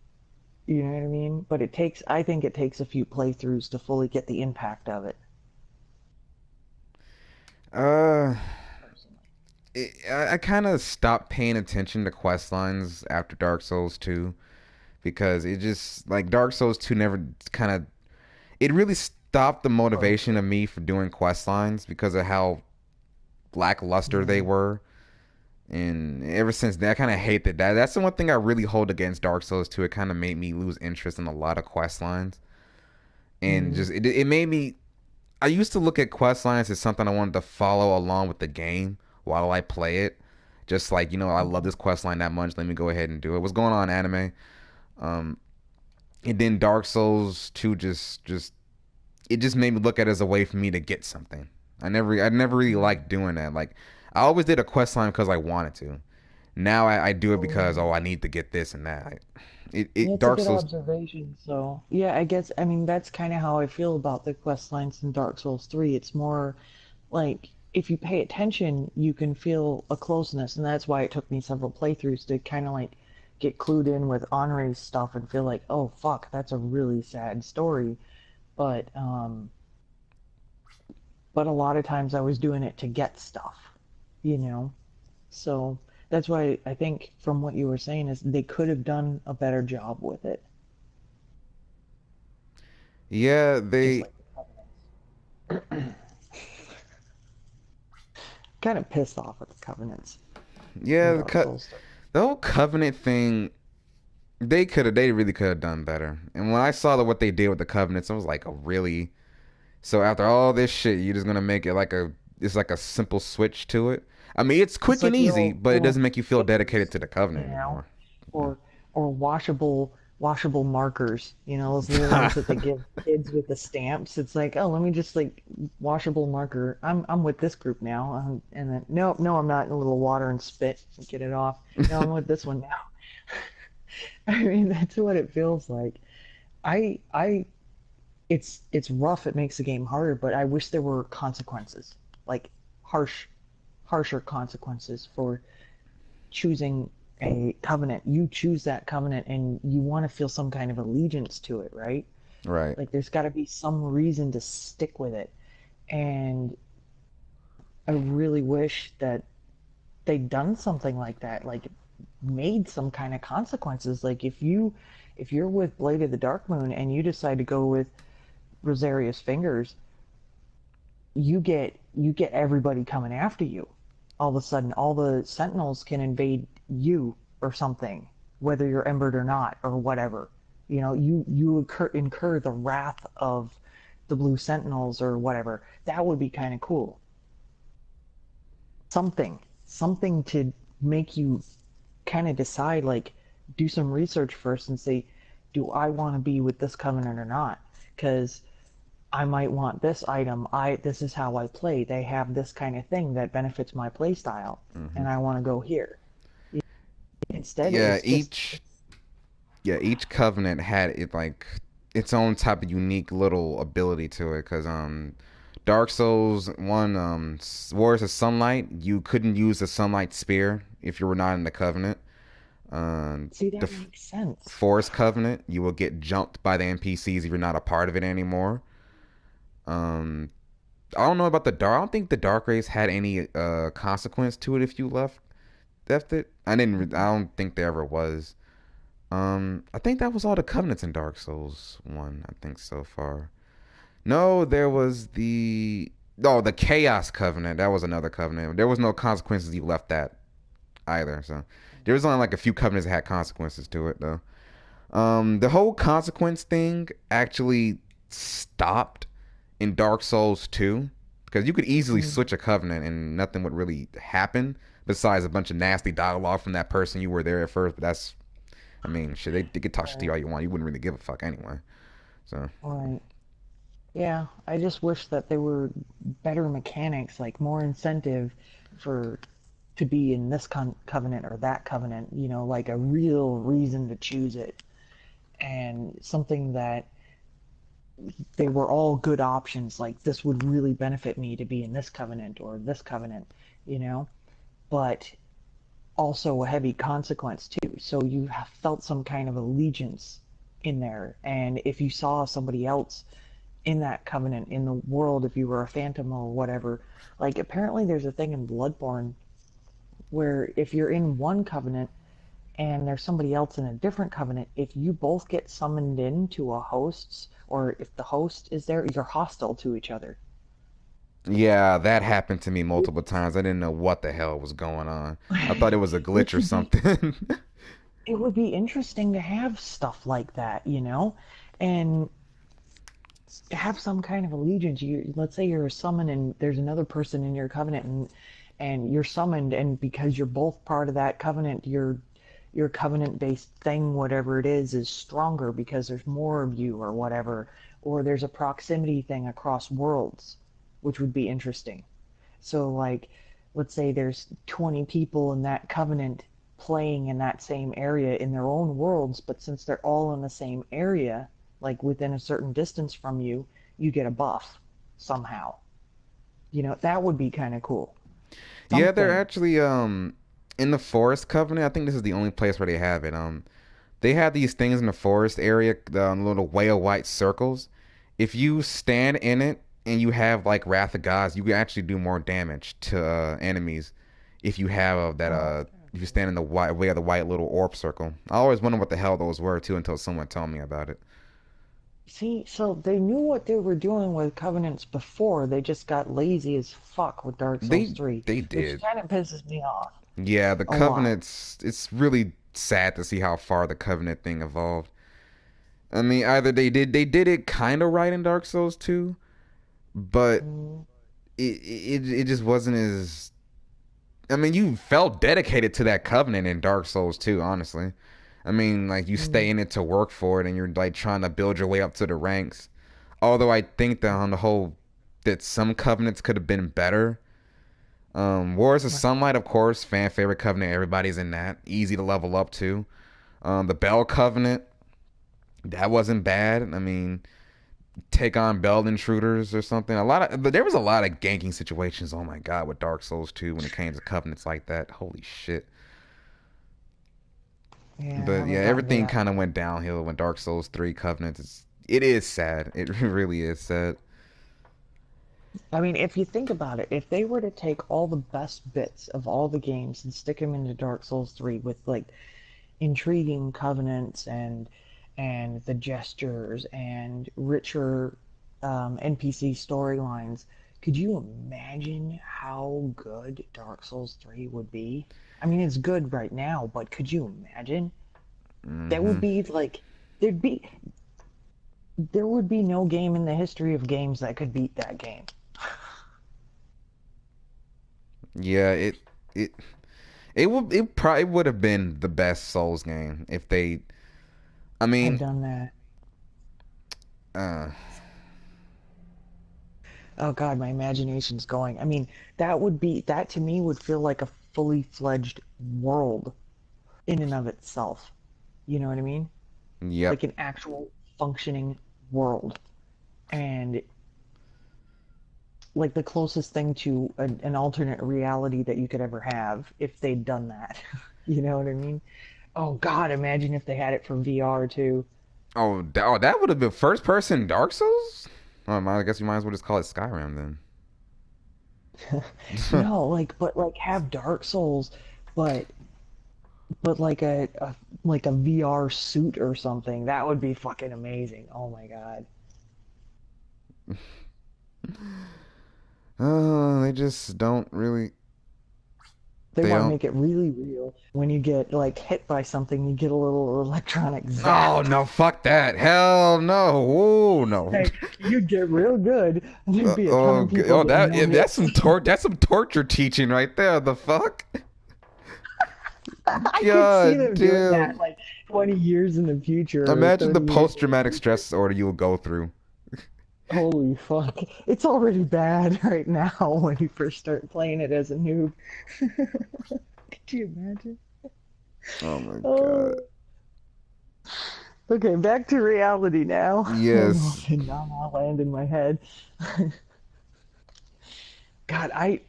you know what I mean? But I think it takes a few playthroughs to fully get the impact of it, Uh, personally. I kind of stopped paying attention to quest lines after Dark Souls 2 because it just like Dark Souls 2 never kind of it really stopped the motivation of me for doing quest lines because of how lackluster they Yeah. were. And ever since then, I kind of hate that. That's the one thing I really hold against Dark Souls 2. It kind of made me lose interest in a lot of quest lines, and Mm. just it made me. I used to look at quest lines as something I wanted to follow along with the game while I play it. Just like I love Mhm. this quest line that much. Let me go ahead and do it. What's going on, anime? Um, and then Dark Souls 2 just it just made me look at it as a way for me to get something. I never really Mm. liked doing that. Like I always did a quest line because I wanted to. Now I do it Oh because yeah. I need to get this and that. Yeah, it's a Dark good Souls. observation. So, yeah, I mean, that's kind of how I feel about the quest lines in Dark Souls 3. It's more like if you pay attention, you can feel a closeness, and that's why it took me several playthroughs to kind of like get clued in with Henri's stuff and feel like, oh fuck, that's a really sad story. But but a lot of times I was doing it to get stuff, you know. So that's why I think from what you were saying is they could have done a better job with it, Yeah, just they. like the Covenants. Kind of pissed off at the Covenants in Yeah, Dark Souls 3. the whole Covenant thing. They really could have done better. And when I saw what they did with the Covenants, I was like, oh really? So after all this shit, you're just gonna make it like it's like a simple switch to it. I mean, it's It's quick and like the easy, old but the it old doesn't make you feel dedicated stickers, to the you Covenant know, anymore. or washable markers, those little ones that they give kids with the stamps. It's like, oh, let me just like washable marker. I'm with this group now, and then no, I'm not. In a little water and spit, and get it off. No, I'm with this one now. I mean, that's what it feels like. I it's rough. It makes the game harder, but I wish there were consequences, like harsher consequences for choosing a covenant. You choose that covenant and you want to feel some kind of allegiance to it, right? Right. Like there's got to be some reason to stick with it. And I really wish that they'd done something like that, like made some kind of consequences. Like if you're with Blade of the Dark Moon and you decide to go with Rosaria's Fingers, you get everybody coming after you. All of a sudden, all the Sentinels can invade you or something, whether you're embered or not or whatever. You incur the wrath of the Blue Sentinels or whatever. That would be kind of cool. Something to make you kind of decide, like, do some research first and say, do I want to be with this covenant or not? Because I might want this item. This is how I play. They have this kind of thing that benefits my play style, Hmm. and I want to go here. Instead, Yeah, it's just each covenant had it like its own type of unique little ability to it. Cause Dark Souls one Wars of Sunlight, you couldn't use the Sunlight Spear if you were not in the covenant. see The that makes sense. Forest Covenant, you will get jumped by the NPCs if you're not a part of it anymore. Um, I don't know about the dark. I don't think the Dark Race had any consequence to it if you left it. I didn't. I don't think there ever was. I think that was all the covenants in Dark Souls one. I think so far. No, there was the Chaos Covenant. That was another covenant. There was no consequences. You left that either. So there was only like a few covenants that had consequences to it though. The whole consequence thing actually stopped in Dark Souls 2 because you could easily Mm, switch a covenant and nothing would really happen besides a bunch of nasty dialogue from that person you were there at first. But that's, I mean, shit, they could talk shit to you right, all you want. You wouldn't really give a fuck anyway. So right. Yeah, I just wish that there were better mechanics, like more incentive for to be in this covenant or that covenant. Like a real reason to choose it, and something that they were all good options. Like this would really benefit me to be in this covenant or this covenant, you know. But also a heavy consequence too. So you have felt some kind of allegiance in there. And if you saw somebody else in that covenant in the world, if you were a phantom or whatever, like apparently there's a thing in Bloodborne where if you're in one covenant and there's somebody else in a different covenant, if you both get summoned into a host's, or if the host is there, you're hostile to each other. yeah, that happened to me multiple times. I didn't know what the hell was going on. I thought it was a glitch Which or would be something. it would be interesting to have stuff like that, and have some kind of allegiance. Let's say you're a summon and there's another person in your covenant, and you're summoned, and because you're both part of that covenant, your covenant based thing, whatever it is stronger because there's more of you or whatever, or there's a proximity thing across worlds, which would be interesting. So like, let's say there's 20 people in that covenant playing in that same area in their own worlds, but since they're all in the same area, like within a certain distance from you, you get a buff somehow. That would be kind of cool. Yeah, they're Something. actually in the Forest Covenant. I think this is the only place where they have it. They have these things in the forest area, the little whale white circles. If you stand in it and you have like Wrath of Gods, you can actually do more damage to enemies if you have that Oh, if you stand in the white way of the white little orb circle. I always wondered what the hell those were too until someone told me about it. see, so they knew what they were doing with Covenants before. They just got lazy as fuck with Dark Souls They 3, they which did. kind of pisses me off Yeah, the a lot. Covenants. It's really sad to see how far the Covenant thing evolved. I mean, either they did it kind of right in Dark Souls 2, but Mm, it just wasn't as. I mean, you felt dedicated to that covenant in Dark Souls 2, honestly. I mean, like you stay mm, in it to work for it, and you're like trying to build your way up to the ranks. Although I think that on the whole, that some covenants could have been better. Wars of right. Sunlight, of course, fan favorite covenant. Everybody's in that. Easy to level up to. The Bell Covenant, that wasn't bad. I mean, take on bell intruders or something. But there was a lot of ganking situations. Oh my god, with Dark Souls 2 when it came to covenants like that. Holy shit. Yeah, I But yeah, haven't gotten to everything that. kind of went downhill when Dark Souls 3 Covenant it is sad. It really is sad. I mean, if you think about it, if they were to take all the best bits of all the games and stick them into Dark Souls 3 with like intriguing covenants and the gestures and richer NPC storylines, Could you imagine how good Dark Souls 3 would be? I mean, it's good right now, but could you imagine? That would Hmm. be like there'd be there would be no game in the history of games that could beat that game. Yeah, it it probably would have been the best Souls game if they. I Had mean, done that. uh, Oh God, my imagination's going. I mean, that to me would feel like a fully fledged world in and of itself. You know what I mean? yep. Like an actual functioning world. And like the closest thing to an alternate reality that you could ever have if they'd done that. You know what I mean? Oh God, imagine if they had it for VR too. Oh, that would have been first person Dark Souls. I guess you might as well just call it Skyrim then. No, like but like have Dark Souls, but like a VR suit or something. That would be fucking amazing. Oh my God. They just don't really. They They want to don't. make it really real. When you get like hit by something, you get a little electronic Oh zap. no! Fuck that! Hell no! Oh no! Hey, you'd get real good. There'd be a ton of people Oh, getting no that's hits. some that's some torture teaching right there. The fuck? I could see God them doing that damn! like 20 years in the future or Imagine the 30 years post in the traumatic future. stress disorder you will go through. Holy fuck. It's already bad right now when you first start playing it as a noob. Could you imagine? Oh my god. Oh. Okay, back to reality now. Oh, Yes. and now I land in my head. God, I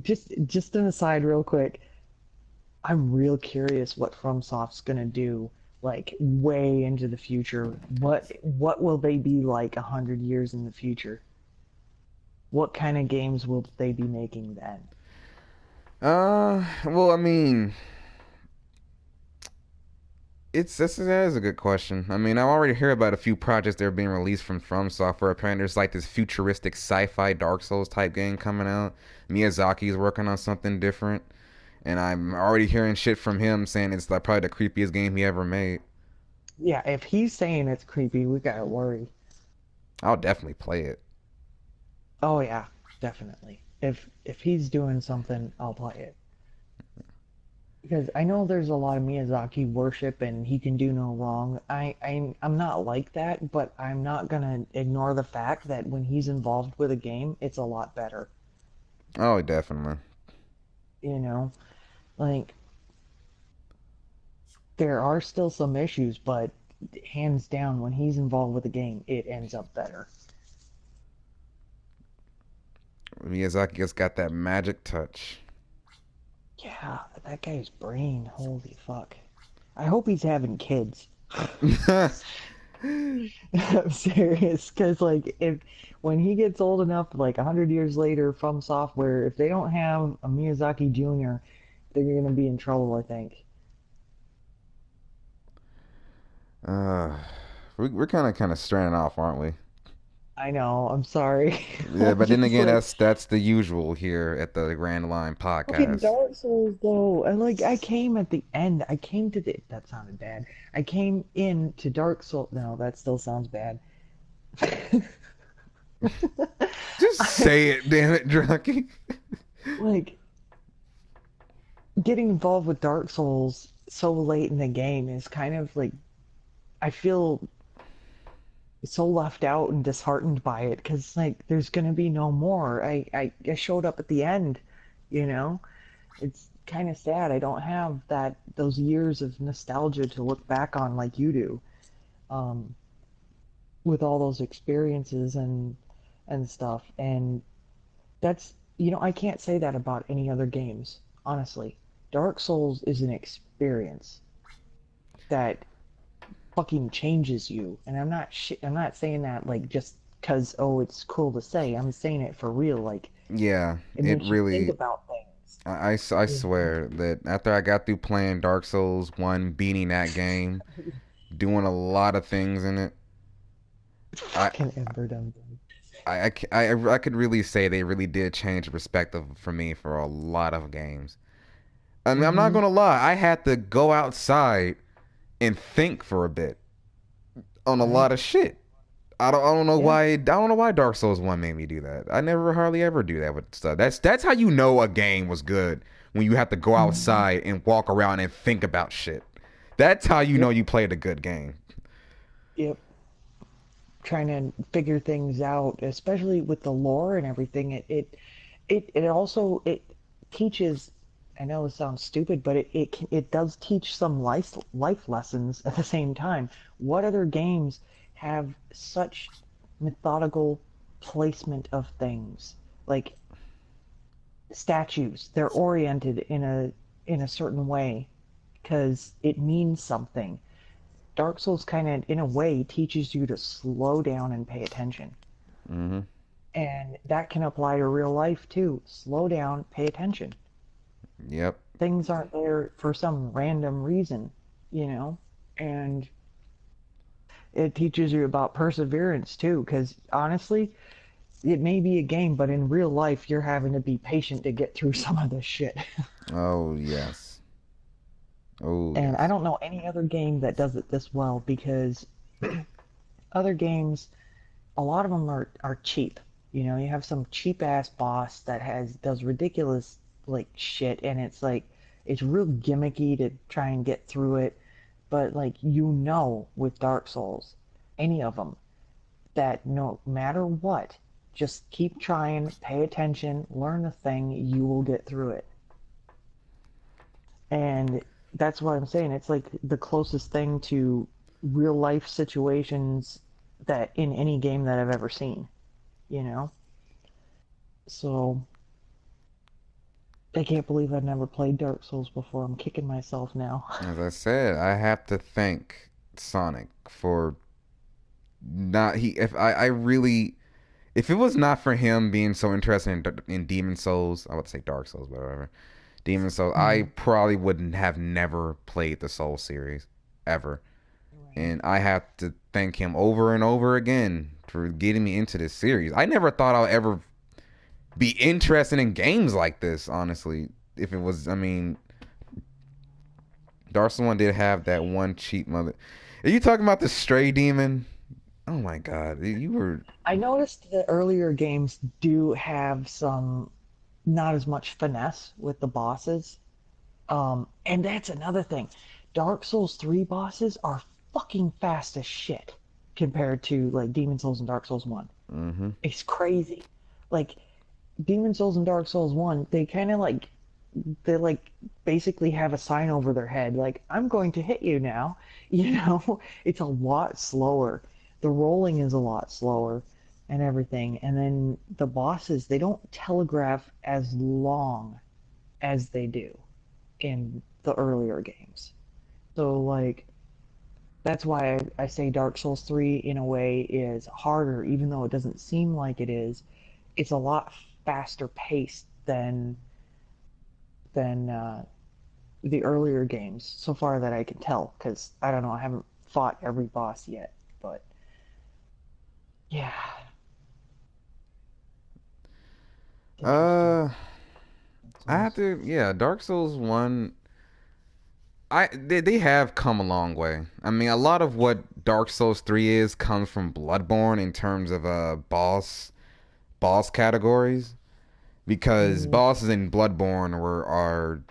just an aside real quick. I'm real curious what FromSoft's gonna do, like way into the future. What will they be like 100 years in the future? What kind of games will they be making then? Well, I mean, that is a good question. I mean, I already hear about a few projects that are being released from Software. Apparently, there's like this futuristic sci-fi Dark Souls type game coming out. Miyazaki's working on something different, and I'm already hearing shit from him saying it's like probably the creepiest game he ever made. Yeah, if he's saying it's creepy, we gotta worry. I'll definitely play it. Oh yeah, definitely. If he's doing something, I'll play it. Because I know there's a lot of Miyazaki worship and he can do no wrong. I'm not like that, but I'm not gonna ignore the fact that when he's involved with a game, it's a lot better. Oh, definitely. You know, like there are still some issues, but hands down, when he's involved with a game, it ends up better. Miyazaki just got that magic touch. Yeah, that guy's brain, holy fuck. I hope he's having kids. I'm serious, because like if when he gets old enough, like 100 years later from software, if they don't have a Miyazaki Jr., they're gonna be in trouble, I think. uh, we're kind of stranding off, aren't we? I know, I'm sorry. Yeah, I'm but then just again, like that's the usual here at the Grandline fucking podcast. Dark Souls though. And like I came at the end. I came to the that sounded bad. I came in to Dark Souls. No, that still sounds bad. Just I say it, damn it, Drunky. like getting involved with Dark Souls so late in the game is kind of like I feel so left out and disheartened by it because like there's gonna be no more. I showed up at the end, you know. It's kind of sad. I don't have those years of nostalgia to look back on like you do, um, with all those experiences and stuff. And that's I can't say that about any other games, honestly. Dark Souls is an experience that fucking changes you. And I'm not saying that like just because oh it's cool to say. I'm saying it for real. Like Yeah, it it makes you think really. about things. I You know? swear that after I got through playing Dark Souls 1, beating that game, doing a lot of things in it, I Fucking Ember Dumb. I could really say they really did change the perspective for me for a lot of games. I mean, I'm not Mm-hmm. gonna lie, I had to go outside and think for a bit on a Right? lot of shit. I don't know Yeah. why Dark Souls 1 made me do that. I never hardly ever do that with stuff. That's how you know a game was good, when you have to go Mm-hmm. outside and walk around and think about shit. That's how you know Yep. you played a good game. Yep. Trying to figure things out, especially with the lore and everything. It also it teaches. I know it sounds stupid, but it does teach some life lessons at the same time. What other games have such methodical placement of things? Like statues, they're oriented in a certain way because it means something. Dark Souls kind of, in a way, teaches you to slow down and pay attention. Hmm. And that can apply to real life too. Slow down, pay attention. Yep. Things aren't there for some random reason, you know? And it teaches you about perseverance too, because honestly, it may be a game, but in real life, you're having to be patient to get through some of this shit. Oh yes. Oh And I yes. don't know any other game that does it this well because other games, a lot of them are cheap. You know, you have some cheap ass boss that has does ridiculous like shit, and it's like it's real gimmicky to try and get through it. But like with Dark Souls, any of them, that no matter what, just keep trying, pay attention, learn the thing, you will get through it. And that's what I'm saying. It's like the closest thing to real life situations that in any game that I've ever seen, you know? So I can't believe I've never played Dark Souls before. I'm kicking myself now. As I said, I have to thank Sonic for not he if I really if it was not for him being so interested in Demon Souls, I would say Dark Souls, but whatever. Demon Souls, I Hmm. probably wouldn't have never played the Soul series ever. Right. And I have to thank him over and over again for getting me into this series. I never thought I'd ever be interested in games like this, honestly. If it was, I mean, Dark Souls 1 did have that one cheat mother. Are you talking about the Stray Demon? Oh my god, you were. I noticed the earlier games do have some not as much finesse with the bosses. And that's another thing. Dark Souls 3 bosses are fucking fast as shit compared to like Demon Souls and Dark Souls 1. Mm-hmm. It's crazy. Like Demon Souls and Dark Souls 1, they like basically have a sign over their head like I'm going to hit you now. You know, it's a lot slower. The rolling is a lot slower and everything. And then the bosses, they don't telegraph as long as they do in the earlier games. So like that's why I say Dark Souls 3 in a way is harder even though it doesn't seem like it is. It's a lot faster paced than the earlier games so far that I can tell because I don't know, I haven't fought every boss yet, but yeah, it's interesting. Uh, I have Souls. to, yeah, Dark Souls 1. They have come a long way. I mean, a lot of what Dark Souls 3 is comes from Bloodborne in terms of boss categories, because Mm, bosses in Bloodborne were are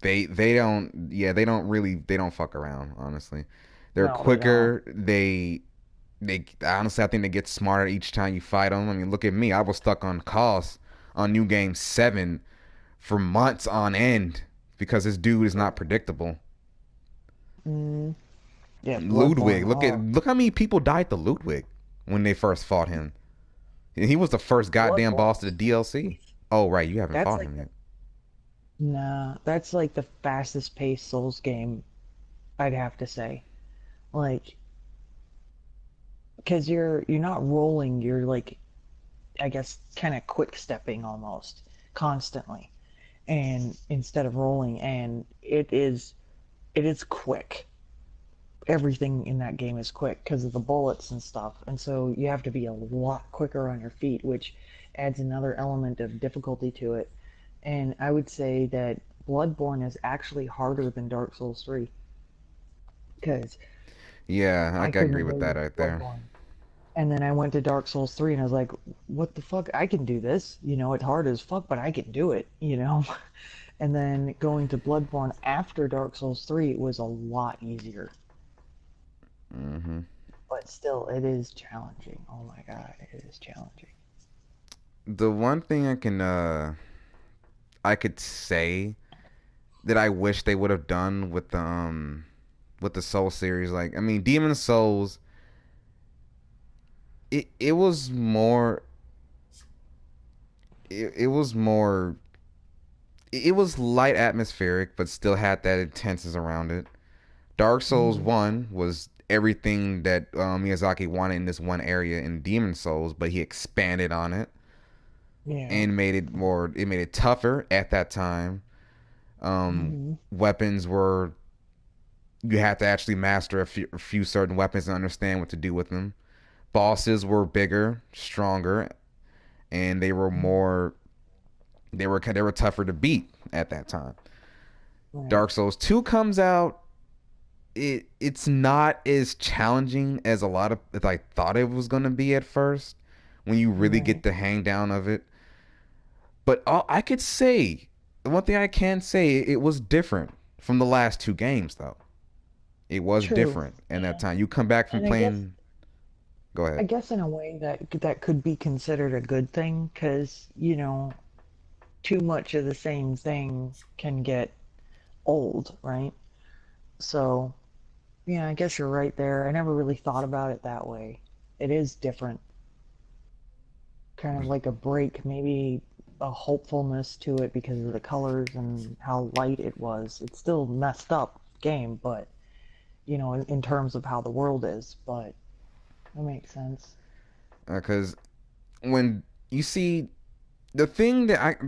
they don't, yeah, they don't fuck around, honestly. They're no, they don't. quicker. They honestly, I think they get smarter each time you fight them. I mean, look at me. I was stuck on Cos on New Game 7 for months on end because this dude is not predictable. Mm, yeah, Ludwig, Bloodborne. Oh, look how many people died to Ludwig when they first fought him. He was the first goddamn boss Bloodborne. to the DLC. Oh right, you haven't That's fought like him yet. nah, that's like the fastest paced Souls game I'd have to say. Like, because you're not rolling, you're like I guess kind of quick stepping almost constantly, and instead of rolling, and it is quick. everything in that game is quick because of the bullets and stuff, and so you have to be a lot quicker on your feet, which adds another element of difficulty to it. And I would say that Bloodborne is actually harder than Dark Souls 3 because Yeah, I I couldn't agree with hold that right there. Bloodborne. And then I went to Dark Souls 3 and I was like, what the fuck? I can do this. It's hard as fuck, but I can do it. And then going to Bloodborne after Dark Souls 3 was a lot easier. Hmm. But still, it is challenging. Oh my god, it is challenging. The one thing I could say that I wish they would have done with the Soul series, like I mean, Demon Souls, it was more it was more it was light atmospheric, but still had that intenseness around it. Dark Souls Hmm. 1 was everything that Miyazaki wanted in this one area in Demon Souls, but he expanded on it Yeah. and made it more. It made it tougher at that time. Hmm. Weapons were you had to actually master a few certain weapons and understand what to do with them. Bosses were bigger, stronger, and they were more. They were tougher to beat at that time. Right. Dark Souls 2 comes out. It's not as challenging as a lot of as I thought it was gonna be at first when you really get Right. the hang down of it. But all I could say, the one thing I can say, it was different from the last two games though. It was True. different in that And time. You come back from and I guess playing. Go I ahead. guess in a way that could be considered a good thing because, too much of the same thing can get old, right? So, yeah, I guess you're right there. I never really thought about it that way. It is different, kind of like a break, maybe a hopefulness to it because of the colors and how light it was. It's still messed up game, but in terms of how the world is, but that makes sense. Because when you see the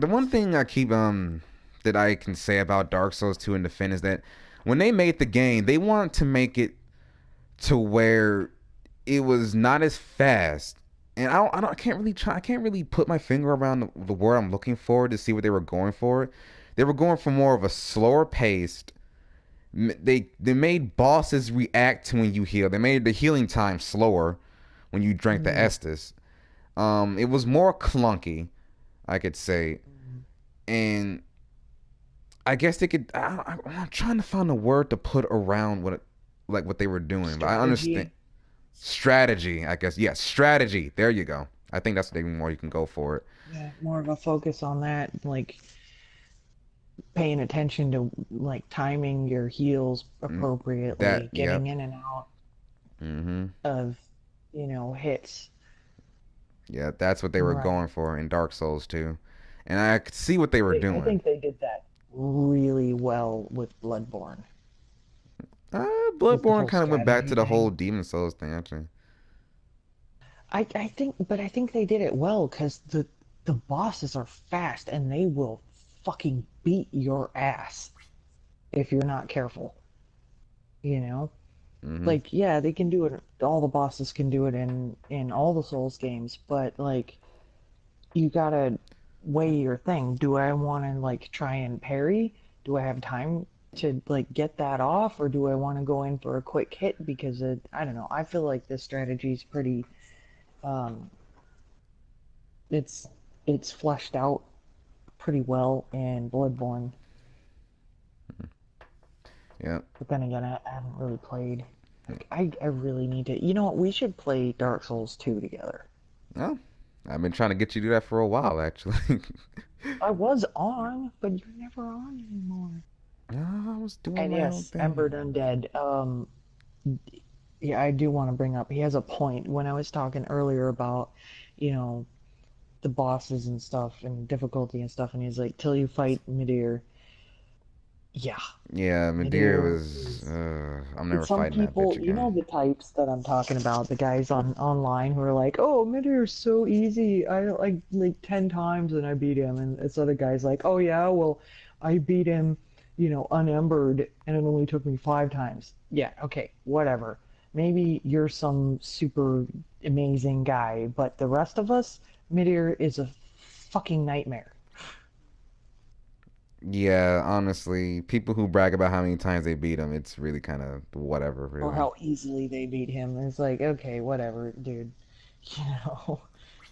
one thing I keep that I can say about Dark Souls 2 and Defend is that when they made the game, they wanted to make it to where it was not as fast. And I can't really put my finger around the word I'm looking for to see what they were going for. They were going for more of a slower paced. They made bosses react to when you heal. They made the healing time slower when you drank the Mm, Estus. It was more clunky, I could say, mm. and I guess they could. I'm trying to find a word to put around like what they were doing, but I understand Strategy. strategy. I guess yes, strategy. There you go. I think that's the more you can go for it. Yeah, more of a focus on that, like paying attention to like timing your heals Mm, That appropriately, getting yep. in and out Mm-hmm. of, hits. Yeah, that's what they were Right. going for in Dark Souls 2, and I could see what they were I doing. think they did that really well with Bloodborne, with the Bloodborne whole kind of went back strategy to the whole thing. Demon Souls thing, actually. I think they did it well because the bosses are fast and they will fucking beat your ass if you're not careful. You know, Mm-hmm. like yeah, they can do it. All the bosses can do it in all the Souls games, but like you gotta weigh your thing. Do I want to like try and parry? Do I have time to like get that off, or do I want to go in for a quick hit because I don't know. I feel like this strategy is pretty. Um, it's it's fleshed out pretty well in Bloodborne. Yeah. But then again, I haven't really played. Like I really need to. You know what? We should play Dark Souls 2 together. Well, I've been trying to get you to do that for a while, actually. I was on, but you're never on anymore. No, I was doing And my own yes, Embered thing. Undead. Yeah, I do want to bring up. He has a point when I was talking earlier about, you know, the bosses and stuff and difficulty and stuff, and he's like, till you fight Midir. Yeah, Yeah, Madeira Midir was. is. I'm And never some fighting that bitch people, again. the types that I'm talking about, the guys on online who are like, "Oh, Midir is so easy. I like 10 times and I beat him." And this other guy's like, "Oh yeah, well, I beat him. unembered and it only took me 5 times. Yeah, okay, whatever. Maybe you're some super amazing guy, but the rest of us, midair is a fucking nightmare. Yeah, honestly, people who brag about how many times they beat him, it's really kind of whatever, Or really. how easily they beat him. It's like, okay, whatever, dude. You know,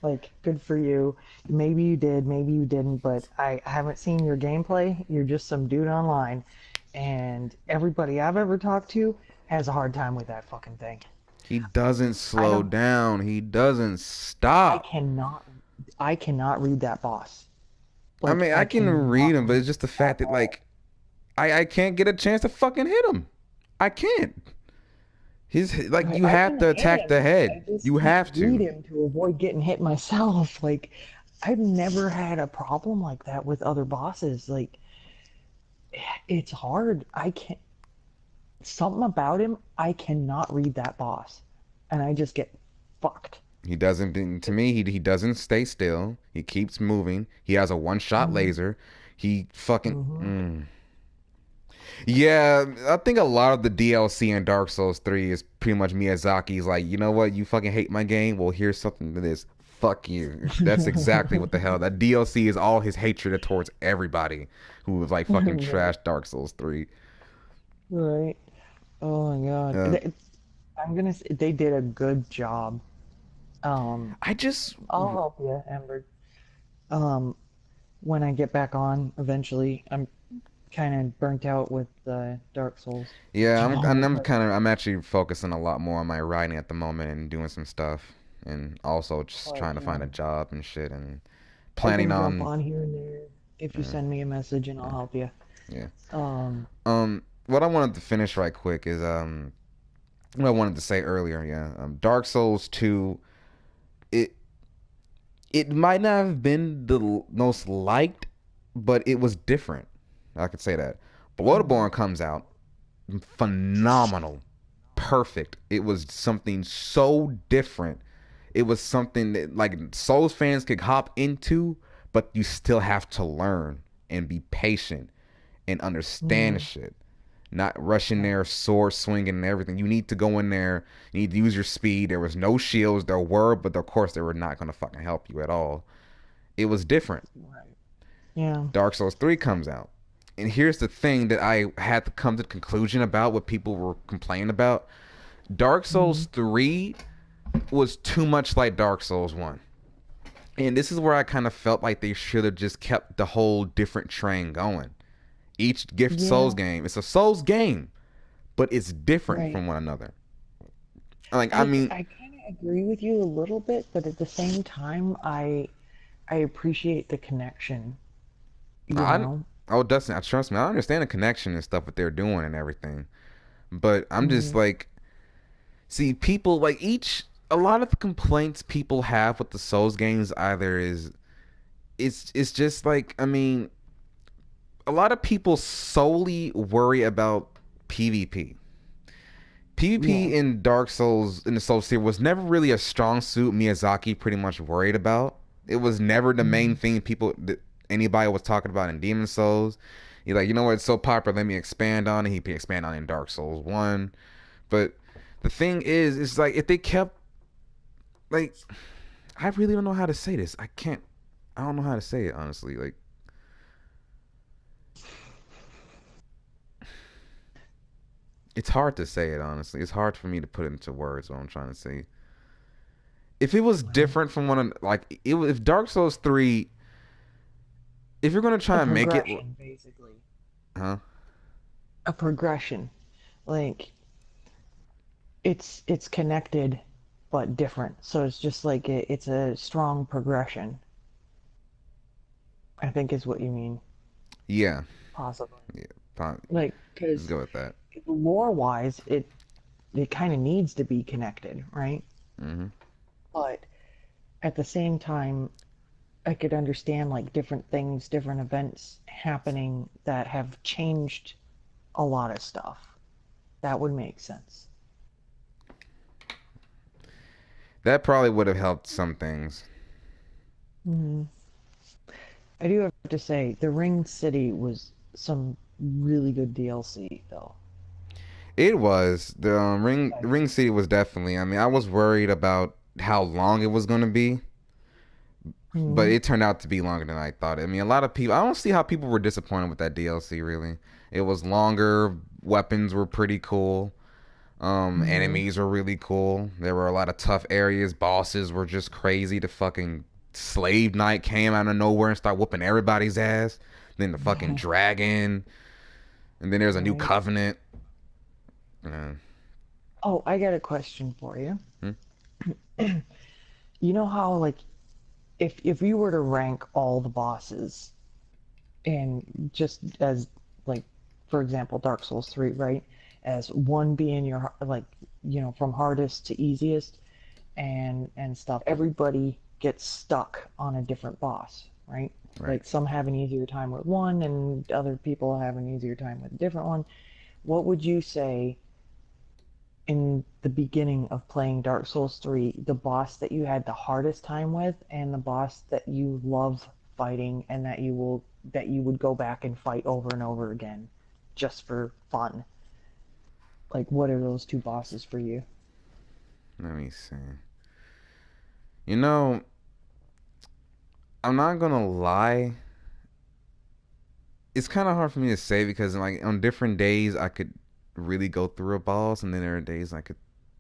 like, good for you. Maybe you did, maybe you didn't, but I haven't seen your gameplay. You're just some dude online, and everybody I've ever talked to has a hard time with that fucking thing. He doesn't I slow don't, down. He doesn't I stop. cannot, I cannot read that boss. I Like, mean, I I can read cannot him, but read it's just the at fact that all. like I can't get a chance to fucking hit him. I can't. His like you I have can to hit attack the him. I head. just You can't have read to. him to avoid getting hit myself. Like, I've never had a problem like that with other bosses. Like, it's hard. I can't. Something about him, I cannot read that boss, and I just get fucked. He doesn't. To me, he doesn't stay still. He keeps moving. He has a one shot Mm-hmm. laser. He fucking. Mm-hmm. Yeah, I think a lot of the DLC in Dark Souls 3 is pretty much Miyazaki's like, you know what, you fucking hate my game? Well, here's something to this. Fuck you. That's exactly what the hell. That DLC is all his hatred towards everybody who was like fucking Right. trash Dark Souls 3. Right. Oh my God. Uh, I'm gonna say they did a good job. Um, I just, I'll help you, Amber. Um, when I get back on eventually, I'm kind of burnt out with Dark Souls, yeah, but I'm actually focusing a lot more on my writing at the moment and doing some stuff and also just but trying to find a job and shit and I planning can jump on, on here and there if you uh, send me a message and I'll help you. yeah. Um, What I wanted to finish right quick is what I wanted to say earlier. Yeah, Dark Souls 2. It it might not have been the most liked, but it was different. I could say that. mhm. Bloodborne comes out, phenomenal, perfect. It was something so different. It was something that like Souls fans could hop into, but you still have to learn and be patient and understand Mhm. shit. Not rushing Right. there, sword swinging and everything. You need to go in there. You need to use your speed. There was no shields. There were, but of course they were not going to fucking help you at all. It was different. Right. Yeah. Dark Souls 3 comes out. And here's the thing that I had to come to the conclusion about what people were complaining about. Dark Souls Mhm. 3 was too much like Dark Souls 1. And this is where I kind of felt like they should have just kept the whole different train going. Each gift Souls Yeah. game, it's a Souls game, but it's different Right. from one another. Like, I I mean, I kind of agree with you a little bit, but at the same time, I appreciate the connection, you I, know? oh, Dustin, I trust me. I understand the connection and stuff what they're doing and everything. But I'm just Mhm. like, see, people like a lot of the complaints people have with the Souls games either is it's just like I mean, a lot of people solely worry about PvP. PvP Yeah. in Dark Souls in the Souls series was never really a strong suit Miyazaki pretty much worried about. It was never the main Mhm. thing people that anybody was talking about in Demon Souls. He's like, you know what, it's so popular, let me expand on it. He expand on it in Dark Souls 1. But the thing is, it's like if they kept like I really don't know how to say this. I don't know how to say it honestly. Like it's hard to say it honestly. It's hard for me to put it into words what I'm trying to say. If it was Well, different from one like it if Dark Souls 3 if you're gonna a try and make it, progression, basically. huh? A progression. Like it's connected but different. So it's just like it's a strong progression, I think is what you mean, Yeah, possibly. yeah. Fine. Like, Let's because go with that. lore-wise, it kind of needs to be connected, right? Hmm. But at the same time, I could understand like different things, different events happening that have changed a lot of stuff. That would make sense. That probably would have helped some things. Hmm. I do have to say, the Ring City was some. really good DLC though. It was the Like, Ring City was definitely. I mean, I was worried about how long it was going to be, but hmm it turned out to be longer than I thought. I mean, a lot of people. I don't see how people were disappointed with that DLC. Really, it was longer. Weapons were pretty cool. hmm Enemies were really cool. There were a lot of tough areas. Bosses were just crazy. The fucking Slave Knight came out of nowhere and started whooping everybody's ass. Then the fucking dragon, and then there's a new right. covenant. Uh, Oh, I got a question for you. hmm? You know how like if you were to rank all the bosses and just as like for example Dark Souls 3, right? As one being your like from hardest to easiest and stuff. Everybody gets stuck on a different boss, right? Right. Like some have an easier time with one and other people have an easier time with a different one. What would you say in the beginning of playing Dark Souls 3, the boss that you had the hardest time with and the boss that you love fighting and that you would go back and fight over and over again just for fun? Like what are those two bosses for you? Let me see. You know, I'm not gonna lie. It's kind of hard for me to say because like on different days I could really go through a boss, and then there are days I could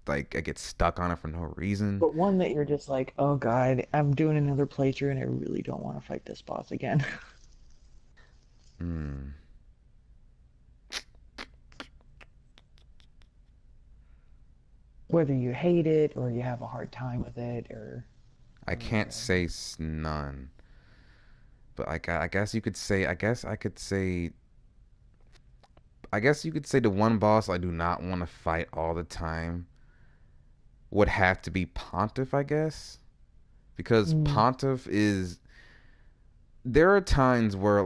I get stuck on it for no reason. But one that you're just like, oh god, I'm doing another playthrough and I really don't want to fight this boss again. Hmm. Whether you hate it or you have a hard time with it I or can't whatever. say none, but I guess you could say. I guess you could say the one boss I do not want to fight all the time would have to be Pontiff. I guess because Mm. Pontiff is. There are times where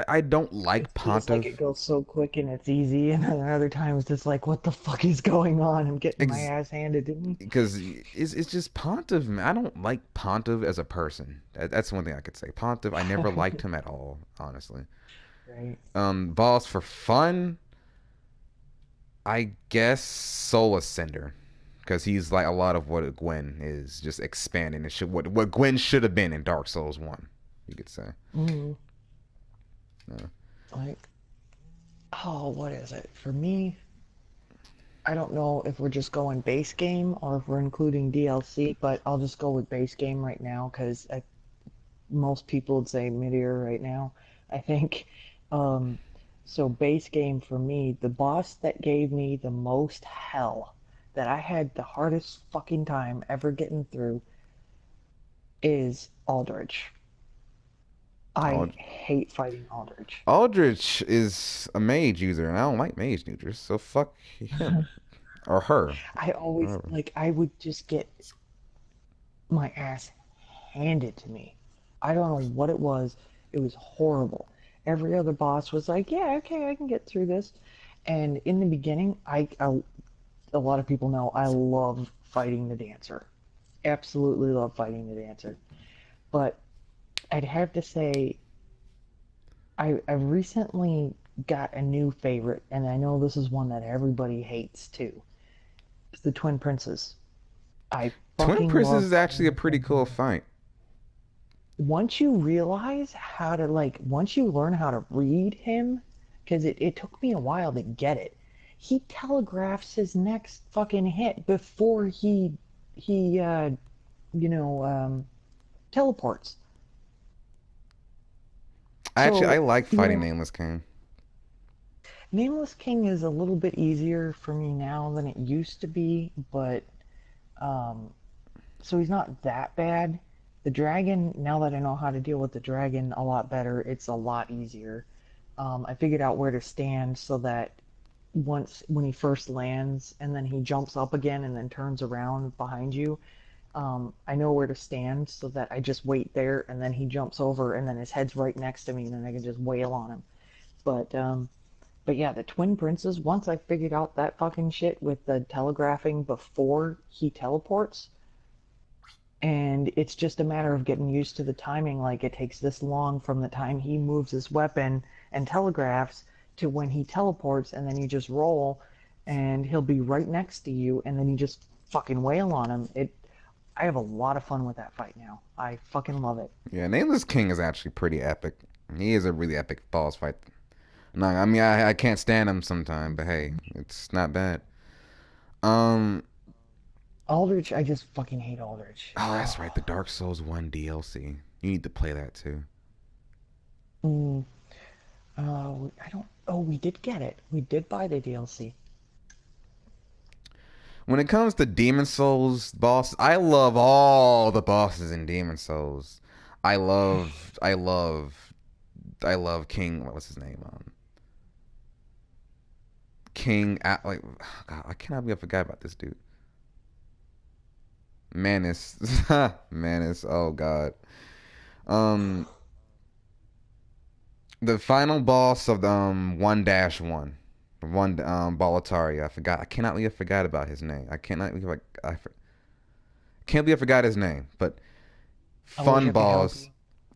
I don't It like feels like it Pontiff. goes so quick and it's easy, and then other times it's like, what the fuck is going on? I'm getting my Ex- ass handed to me. because it's just Pontiff. Man. I don't like Pontiff as a person. That's one thing I could say. Pontiff, I never liked him at all, honestly. Right. Balls for fun, I guess Soul Ascender, because he's like a lot of what Gwen is, just expanding and should what Gwen should have been in Dark Souls 1, you could say. Mm. Uh, Like, oh, what is it? For me, I don't know if we're just going base game or if we're including DLC, but I'll just go with base game right now because most people would say mid-ear right now, I think. Um, so base game for me, the boss that gave me the most hell, that I had the hardest fucking time ever getting through, is Aldrich. I Ald- hate fighting Aldrich. Aldrich is a mage user, and I don't like mage users, so fuck him or her. I always Whatever. like I would just get my ass handed to me. I don't know what it was. It was horrible. Every other boss was like, "Yeah, okay, I can get through this." And in the beginning, a lot of people know I love fighting the dancer. Absolutely love fighting the dancer. But I'd have to say I recently got a new favorite, and I know this is one that everybody hates too. It's the Twin Princes. I Twin fucking Princess love is actually fighting a the pretty Twin cool Princes. fight. Once you realize how to like, once you learn how to read him, because it took me a while to get it. He telegraphs his next fucking hit before he you know teleports. I So like you fighting know, Nameless King. Nameless King is a little bit easier for me now than it used to be, but um, so he's not that bad. The dragon, now that I know how to deal with the dragon a lot better, it's a lot easier. I figured out where to stand so that once when he first lands and then he jumps up again and then turns around behind you, I know where to stand so that I just wait there and then he jumps over and then his head's right next to me and then I can just wail on him. But yeah, the twin princes. Once I figured out that fucking shit with the telegraphing before he teleports, and it's just a matter of getting used to the timing. Like it takes this long from the time he moves his weapon and telegraphs to when he teleports, and then you just roll, and he'll be right next to you, and then you just fucking wail on him. I have a lot of fun with that fight now. I fucking love it. Yeah, Nameless King is actually pretty epic. He is a really epic boss fight. No, I mean I can't stand him sometimes, but hey, it's not bad. Um, Aldrich, I just fucking hate Aldrich. oh, that's right, Oh. the Dark Souls 1 DLC. You need to play that too. Mm. I don't. Oh, we did get it. We did buy the DLC. When it comes to Demon Souls boss, I love all the bosses in Demon Souls. I love, I love, I love King. What's his name? King. Like, God, I cannot believe I forgot about this dude. Manus. Manus. Oh God. Um, the final boss of the 1-1, Boletaria. I forgot. I cannot believe I forgot about his name. I cannot believe can't believe I forgot his name. But I wish fun I could help boss. you.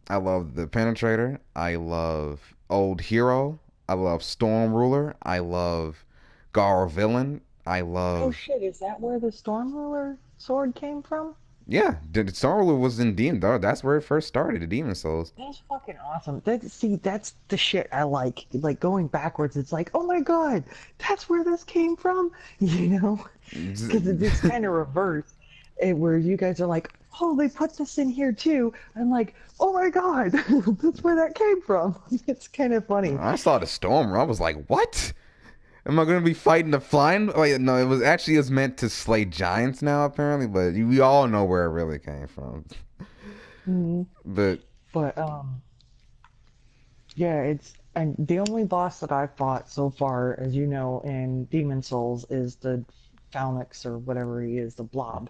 I love the Penetrator. I love Old Hero. I love Storm Ruler. I love Gar Villain. I Oh love. shit, is that where the Storm Ruler sword came from? Yeah, the Storm Ruler was in Demon. That's where it first started. The Demon Souls. That's fucking awesome. That's the shit I like. Like going backwards, it's like, oh my god, that's where this came from. You know, because it's kind of reversed, where you guys are like, oh, they put this in here too. I'm like, oh my god, that's where that came from. It's kind of funny. I saw the Storm. I was like, what? Am I going to be fighting the flying? Wait, no, it was meant to slay giants now apparently, but we all know where it really came from. Mhm. But But yeah, it's and the only boss that I've fought so far, as you know, in Demon Souls is the Phalanx or whatever he is, the Blob.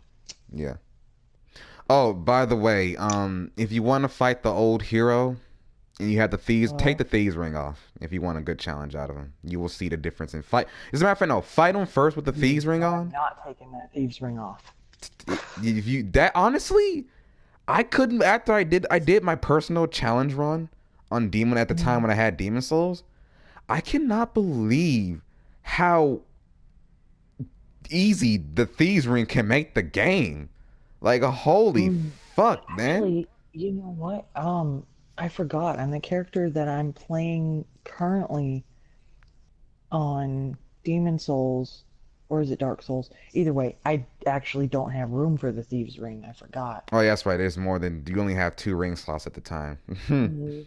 yeah. Oh, by the way, if you want to fight the old hero and you have the thieves, take Uh, the thieves ring off. If you want a good challenge out of him, you will see the difference in fight. As a matter of fact, no, fight him first with the thieves ring I'm on. not taking that Thieves Ring off. If you that honestly, I couldn't after I did my personal challenge run on Demon at the time Mm, when I had Demon Souls. I cannot believe how easy the thieves ring can make the game. Like a holy mm. fuck, man. Actually, you know what? I forgot. I'm the character that I'm playing currently on Demon Souls, or is it Dark Souls? Either way, I actually don't have room for the Thieves Ring. I forgot. Oh, yeah, that's right. There's more than you only have two ring slots at the time. Mm,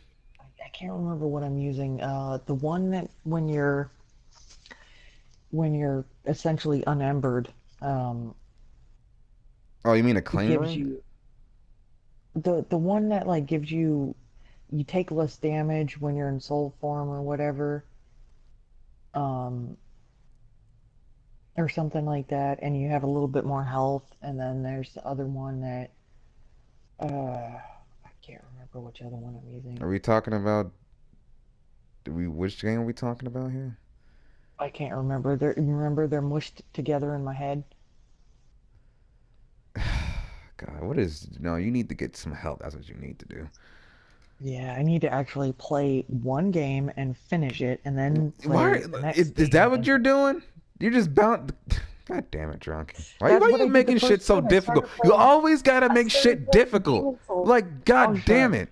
I can't remember what I'm using. The one that when you're essentially unembered, um, Oh, you mean a it cling gives ring? you the one that like gives you take less damage when you're in soul form or whatever, um, or something like that, and you have a little bit more health. And then there's the other one that I can't remember which other one I'm using. Are we talking about? Which game are we talking about here? I can't remember. They're mushed together in my head. God, what is? No, you need to get some help. That's what you need to do. Yeah, I need to actually play one game and finish it, and then Why play the next is that game what and you're finish it. doing? You're just bound. God damn it, drunk. That's Why what you I did the making shit first so time. difficult? You always gotta I make started shit playing difficult. Demon Souls. Like, Oh, god shut damn up. it.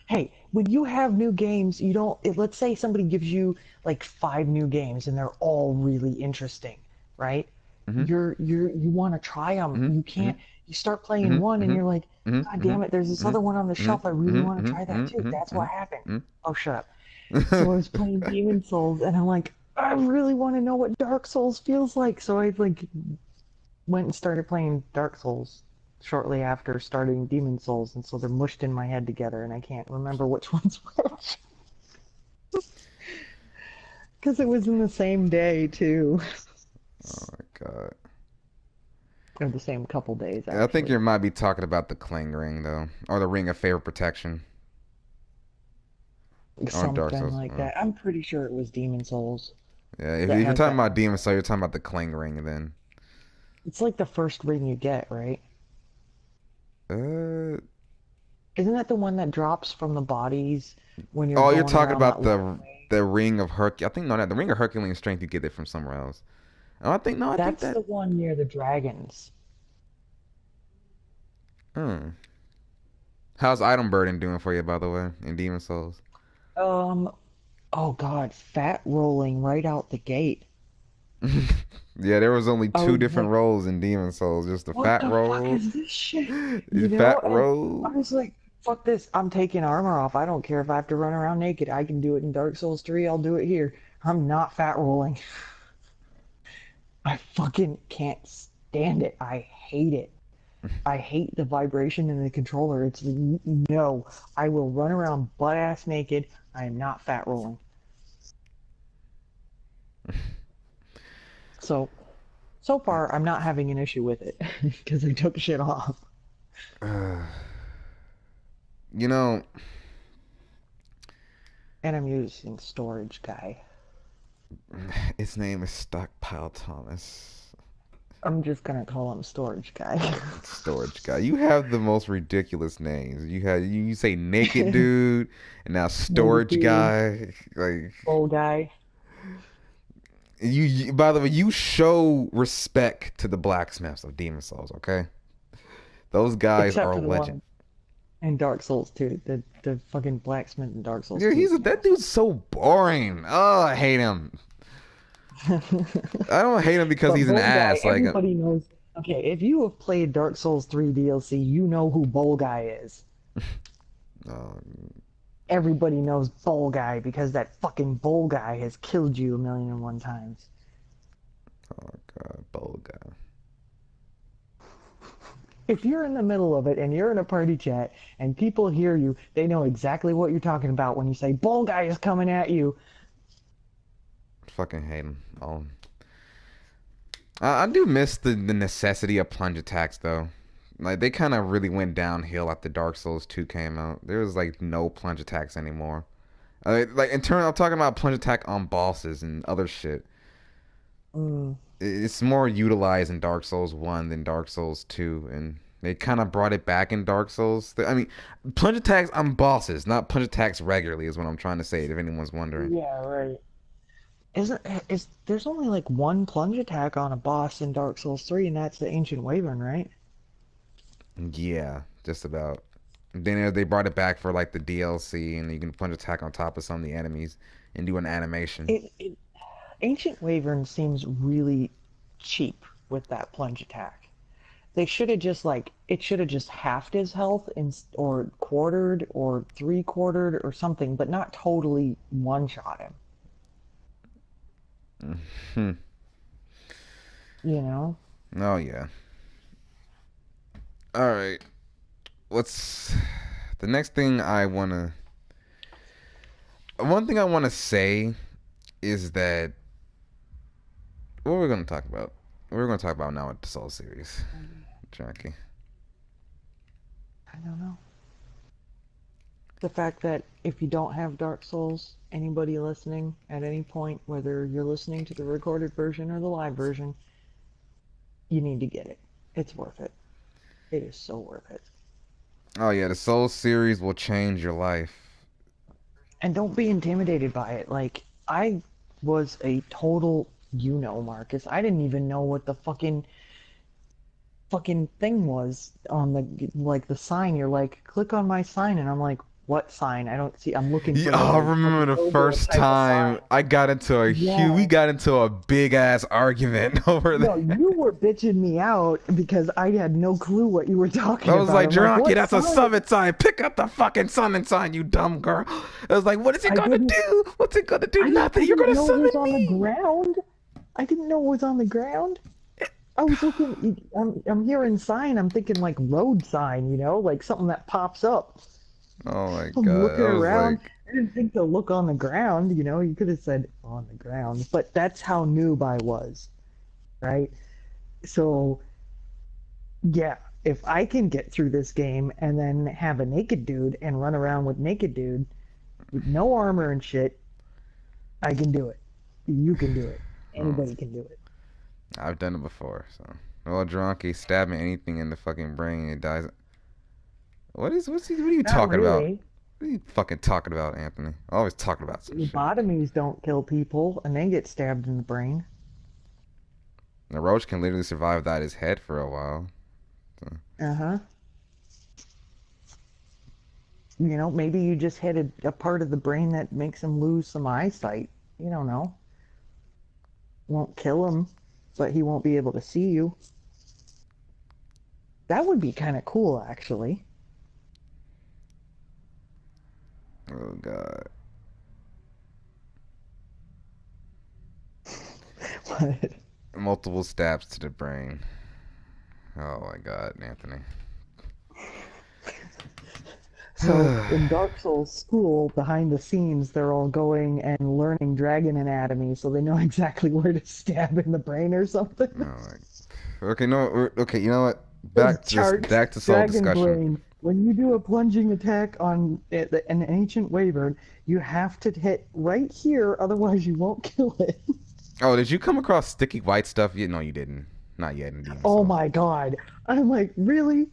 Hey, when you have new games, you don't. Let's say somebody gives you like five new games and they're all really interesting, right? Mm-hmm. You want to try them. You Mm-hmm. can't. You start playing one and Mm-hmm. you're like, God Mm-hmm. damn it! There's this Mm-hmm. other one on the Mm-hmm. shelf. I really Mm-hmm. want to try that too. Mm-hmm. That's what happened. Mm-hmm. Oh, shut up. So I was Mm-hmm. playing Demon Souls and I'm like, I really want to know what Dark Souls feels like. So I like went and started playing Dark Souls shortly after starting Demon Souls, and so they're mushed in my head together, and I can't remember which one's which because it was in the same day too, Oh my god. or the same couple days I think actually. you might be talking about the Cling ring though, or the Ring of Favor Protection, or Dark Something Souls. like that. I'm pretty sure it was Demon Souls Yeah, if that you're has talking that about ring Demon on Soul, it. you're talking about the Cling ring, then It's like the first ring you get, right? Uh, Isn't that the one that drops from the bodies when you're oh, you're going talking around that about long way? the ring of Herc. I think no, not the ring of Herculean strength. You get it from somewhere else. Oh, I think no, I think That's that. the one near the dragons. Hmm. How's item burden doing for you, by the way, in Demon Souls? Um, oh God, fat rolling right out the gate. Yeah, there was only I two was different like, roles in Demon Souls, just the what fat the fuck roll, is this shit? the You know? fat And I roll. was like, fuck this. I'm taking armor off. I don't care if I have to run around naked. I can do it in Dark Souls 3. I'll do it here. I'm not fat rolling. I fucking can't stand it. I hate it. I hate the vibration in the controller. It's no. I will run around butt ass naked. I am not fat rolling. So far, I'm not having an issue with it because I took shit off. Uh, you know, And I'm using storage guy. his name is Stockpile Thomas. I'm just gonna call him storage guy. Storage guy. You have the most ridiculous names. You say naked dude and now Naked storage dude, guy. Like bull guy. by the way, you show respect to the blacksmiths of Demon Souls, okay? Those guys Except are for the legend. one in Dark Souls 2. The fucking blacksmith in Dark Souls Yeah, 2 is that nasty. dude's so boring. Oh, I hate him. I don't hate him because But he's an bull guy, ass. Like, everybody knows. Okay, if you have played Dark Souls 3 DLC, you know who bull guy is. oh, Everybody knows bull guy because that fucking bull guy has killed you a million and one times. oh God, bold guy. If you're in the middle of it and you're in a party chat and people hear you, they know exactly what you're talking about when you say bull guy is coming at you. Fucking hate him. Oh, I do miss the necessity of plunge attacks though. Like they kind of really went downhill after Dark Souls 2 came out. There was like no plunge attacks anymore. Like in turn, I'm talking about plunge attack on bosses and other shit. Mm, It's more utilized in Dark Souls 1 than Dark Souls 2, and they kind of brought it back in Dark Souls. I mean, plunge attacks on bosses, not plunge attacks regularly, is what I'm trying to say. If anyone's wondering. yeah, right. Isn't is there's only like one plunge attack on a boss in Dark Souls 3 and that's the Ancient Wyvern, right? Yeah, just about. Then they brought it back for like the DLC, and you can plunge attack on top of some of the enemies and do an animation. It Ancient Wyvern seems really cheap with that plunge attack. They should have just like it should have just halved his health in, or quartered or three quartered or something, but not totally one shot him. Hmm. You know? Oh yeah. All right. What's the next thing I wanna? One thing I wanna say is that what we're gonna talk about. We're gonna talk about now with the Soul series, Jackie. I don't know. The fact that if you don't have Dark Souls, anybody listening at any point, whether you're listening to the recorded version or the live version, you need to get it. It's worth it. It is so worth it. Oh yeah, the Soul series will change your life. And don't be intimidated by it. Like, I was a total, Marcus. I didn't even know what the fucking thing was on the sign. You're like, click on my sign, and I'm like, what sign? I don't see. I'm looking Yeah, for oh, I the fucking remember the logo first type of time sign. I got into we Yeah. got into a big ass argument over No, that. you were bitching me out because I had no clue what you were I talking was about. like, I'm like, Drunky, what that's a sign? summon sign. Pick up the fucking summon sign, you dumb girl. I was like, what is it I gonna didn't, do? What's it gonna do? I Nothing. You're didn't gonna know it summon was on the me. ground. I didn't know it was on the ground. I was looking, I'm hearing sign, I'm thinking like road sign, like something that pops up. Oh my I'm god. looking I was around. like, I didn't think to look on the ground, you could have said on the ground, but that's how noob I was, right? So, yeah, if I can get through this game and then have a naked dude and run around with naked dude with no armor and shit, I can do it. You can do it. oh, Anybody can do it. I've done it before. So, well, Drunky, stab me anything in the fucking brain, it dies. what are you Not talking about? really. What are you fucking talking about, Anthony? Always talking about some shit. Lobotomies don't kill people, and they get stabbed in the brain. The roach can literally survive without his head for a while. So, Uh-huh. Maybe you just hit a part of the brain that makes him lose some eyesight. You don't know. Won't kill him, but he won't be able to see you. That would be kind of cool, actually. oh god. But Multiple stabs to the brain. Oh my god, Anthony. so in Dark Souls school, behind the scenes, they're all going and learning dragon anatomy, so they know exactly where to stab in the brain or something. Okay, no, okay. You know what? Those charts, Back to soul dragon discussion. brain. When you do a plunging attack on an ancient wyvern, you have to hit right here, otherwise you won't kill it. Oh, did you come across sticky white stuff? No, you didn't. Not yet in Demon Oh Souls. my god. I'm like, really?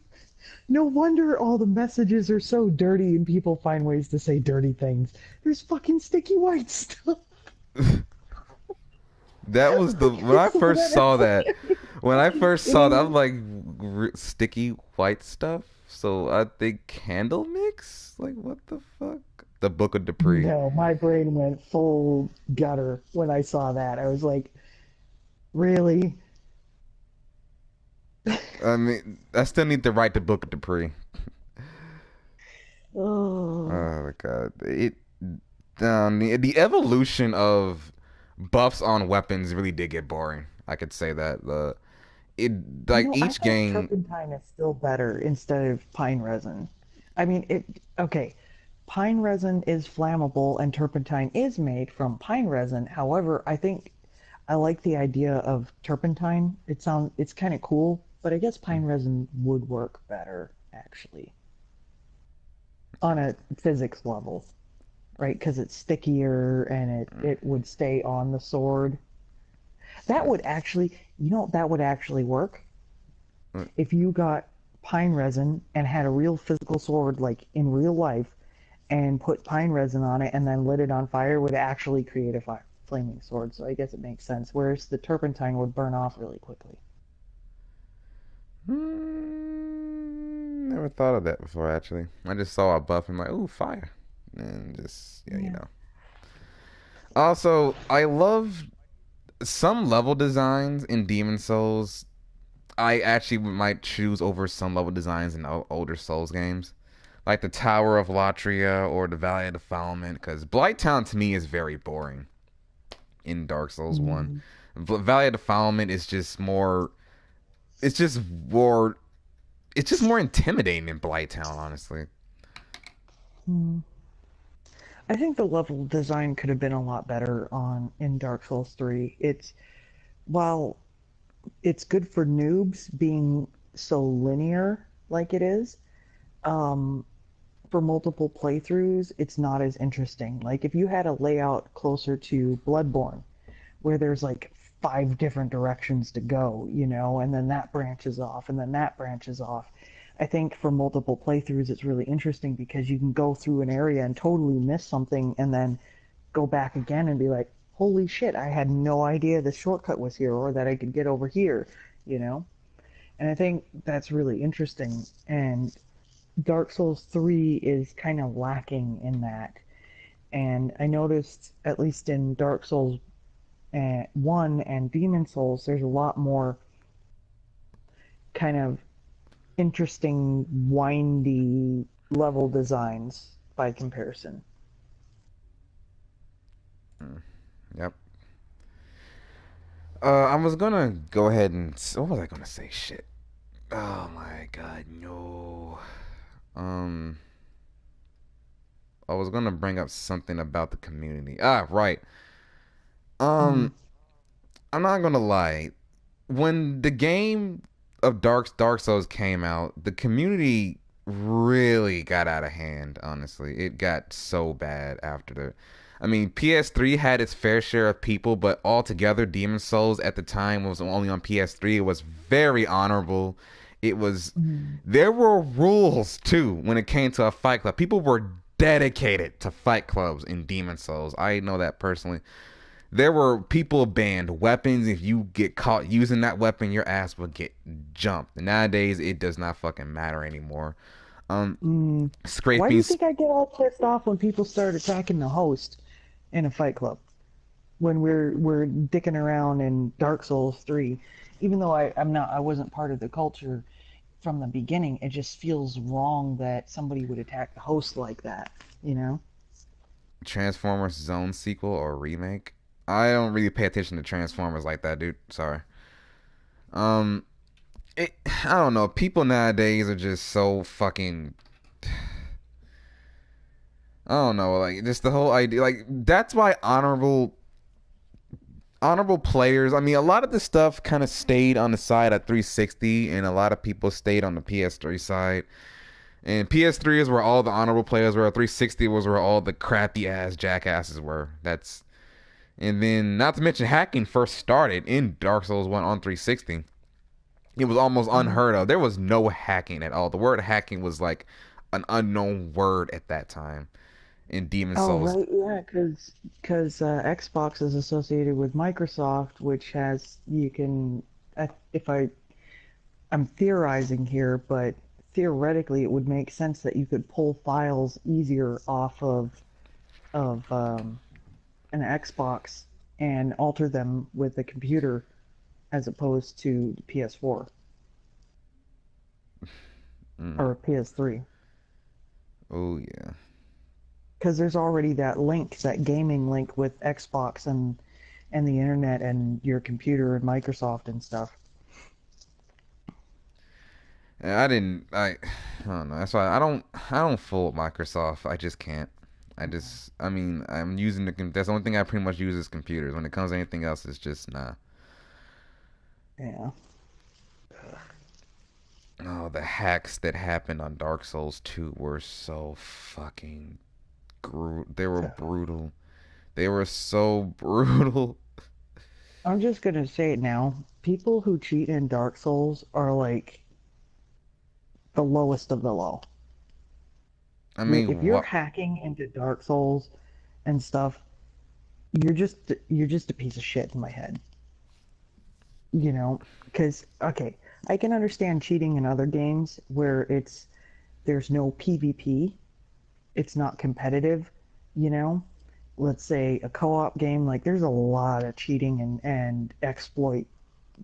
No wonder all the messages are so dirty and people find ways to say dirty things. There's fucking sticky white stuff. That was the when I first saw that. When I first In saw that, I'm English, like sticky white stuff. So I think candle mix. Like what the fuck? The Book of Dupree. no, my brain went full gutter when I saw that. I was like, really? I mean, I still need to write the Book of Dupree. Oh, Oh my god! The evolution of buffs on weapons really did get boring. I could say that it like I each think game. turpentine is still better instead of pine resin. I mean, okay, pine resin is flammable and turpentine is made from pine resin. However, I think I like the idea of turpentine. It's kind of cool, but I guess pine resin would work better actually on a physics level, right? Because it's stickier and it would stay on the sword. That would actually, that would actually work if you got pine resin and had a real physical sword like in real life and put pine resin on it and then lit it on fire would actually create a flaming sword. So I guess it makes sense. Whereas the turpentine would burn off really quickly. Never thought of that before. Actually, I just saw a buff and like, ooh, fire, and just yeah, you Yeah. know. Also, I love some level designs in Demon Souls. I actually might choose over some level designs in older Souls games, like the Tower of Latria or the Valley of Defilement, because Blighttown to me is very boring in Dark Souls One. Mm, Valley of Defilement is just more. It's just more. It's just more intimidating than Blighttown, honestly. mm. I think the level design could have been a lot better on in Dark Souls 3. While it's good for noobs being so linear like it is, um, for multiple playthroughs, it's not as interesting. Like if you had a layout closer to Bloodborne, where there's like five different directions to go, and then that branches off, and then that branches off. I think for multiple playthroughs, it's really interesting because you can go through an area and totally miss something, and then go back again and be like, "Holy shit! I had no idea the shortcut was here, or that I could get over here," you know. And I think that's really interesting. And Dark Souls 3 is kind of lacking in that. And I noticed, at least in Dark Souls 1 and Demon Souls, there's a lot more kind of interesting, windy level designs by comparison. Mm, yep. I was gonna go ahead and what was I gonna say? Shit. Oh my god, no. Um, I was gonna bring up something about the community. Ah, right. Mm, Um, I'm not gonna lie. When the game of Dark Souls came out, the community really got out of hand, honestly. It got so bad after the I mean, PS3 had its fair share of people, but altogether Demon Souls at the time was only on PS3. It was very honorable It was Mm. there were rules too when it came to a fight club. People were dedicated to fight clubs in Demon Souls. I know that personally. There were people banned weapons. If you get caught using that weapon, your ass will get jumped. And nowadays, it does not fucking matter anymore. Um, Mm. Why do scraping. you think I get all pissed off when people start attacking the host in a fight club? When we're dicking around in Dark Souls 3, even though I wasn't part of the culture from the beginning, it just feels wrong that somebody would attack the host like that, you know? Transformers Zone sequel or remake. I don't really pay attention to Transformers like that, dude. Sorry. Um, I don't know. People nowadays are just so fucking. I don't know. Like just the whole idea. Like that's why honorable players. I mean, a lot of the stuff kind of stayed on the side at 360, and a lot of people stayed on the PS3 side. And PS3 is where all the honorable players were. 360 was where all the crappy ass jackasses were. That's and then not to mention hacking first started in Dark Souls 1 on 360. It was almost Mm. unheard of. There was no hacking at all. The word hacking was like an unknown word at that time in Demon Oh, Souls. right, yeah, because Xbox is associated with Microsoft, which has you can if I'm theorizing here, but theoretically it would make sense that you could pull files easier off of an Xbox and alter them with a computer as opposed to the PS4 Mm. or PS3. Oh yeah. Because there's already that link, that gaming link with Xbox and the internet and your computer and Microsoft and stuff. I didn't. I don't know. That's why I don't fool with Microsoft. I just can't. I just. I mean, I'm using the. That's the only thing I pretty much use is computers. When it comes to anything else, it's just nah. Yeah. Oh, the hacks that happened on Dark Souls 2 were so fucking They were brutal. They were so brutal. I'm just gonna say it now. People who cheat in Dark Souls are like the lowest of the low. I If mean, you're what? hacking into Dark Souls and stuff, you're just a piece of shit in my head. You know, because okay, I can understand cheating in other games where there's no PvP, it's not competitive, you know. Let's say a co-op game, like there's a lot of cheating and exploit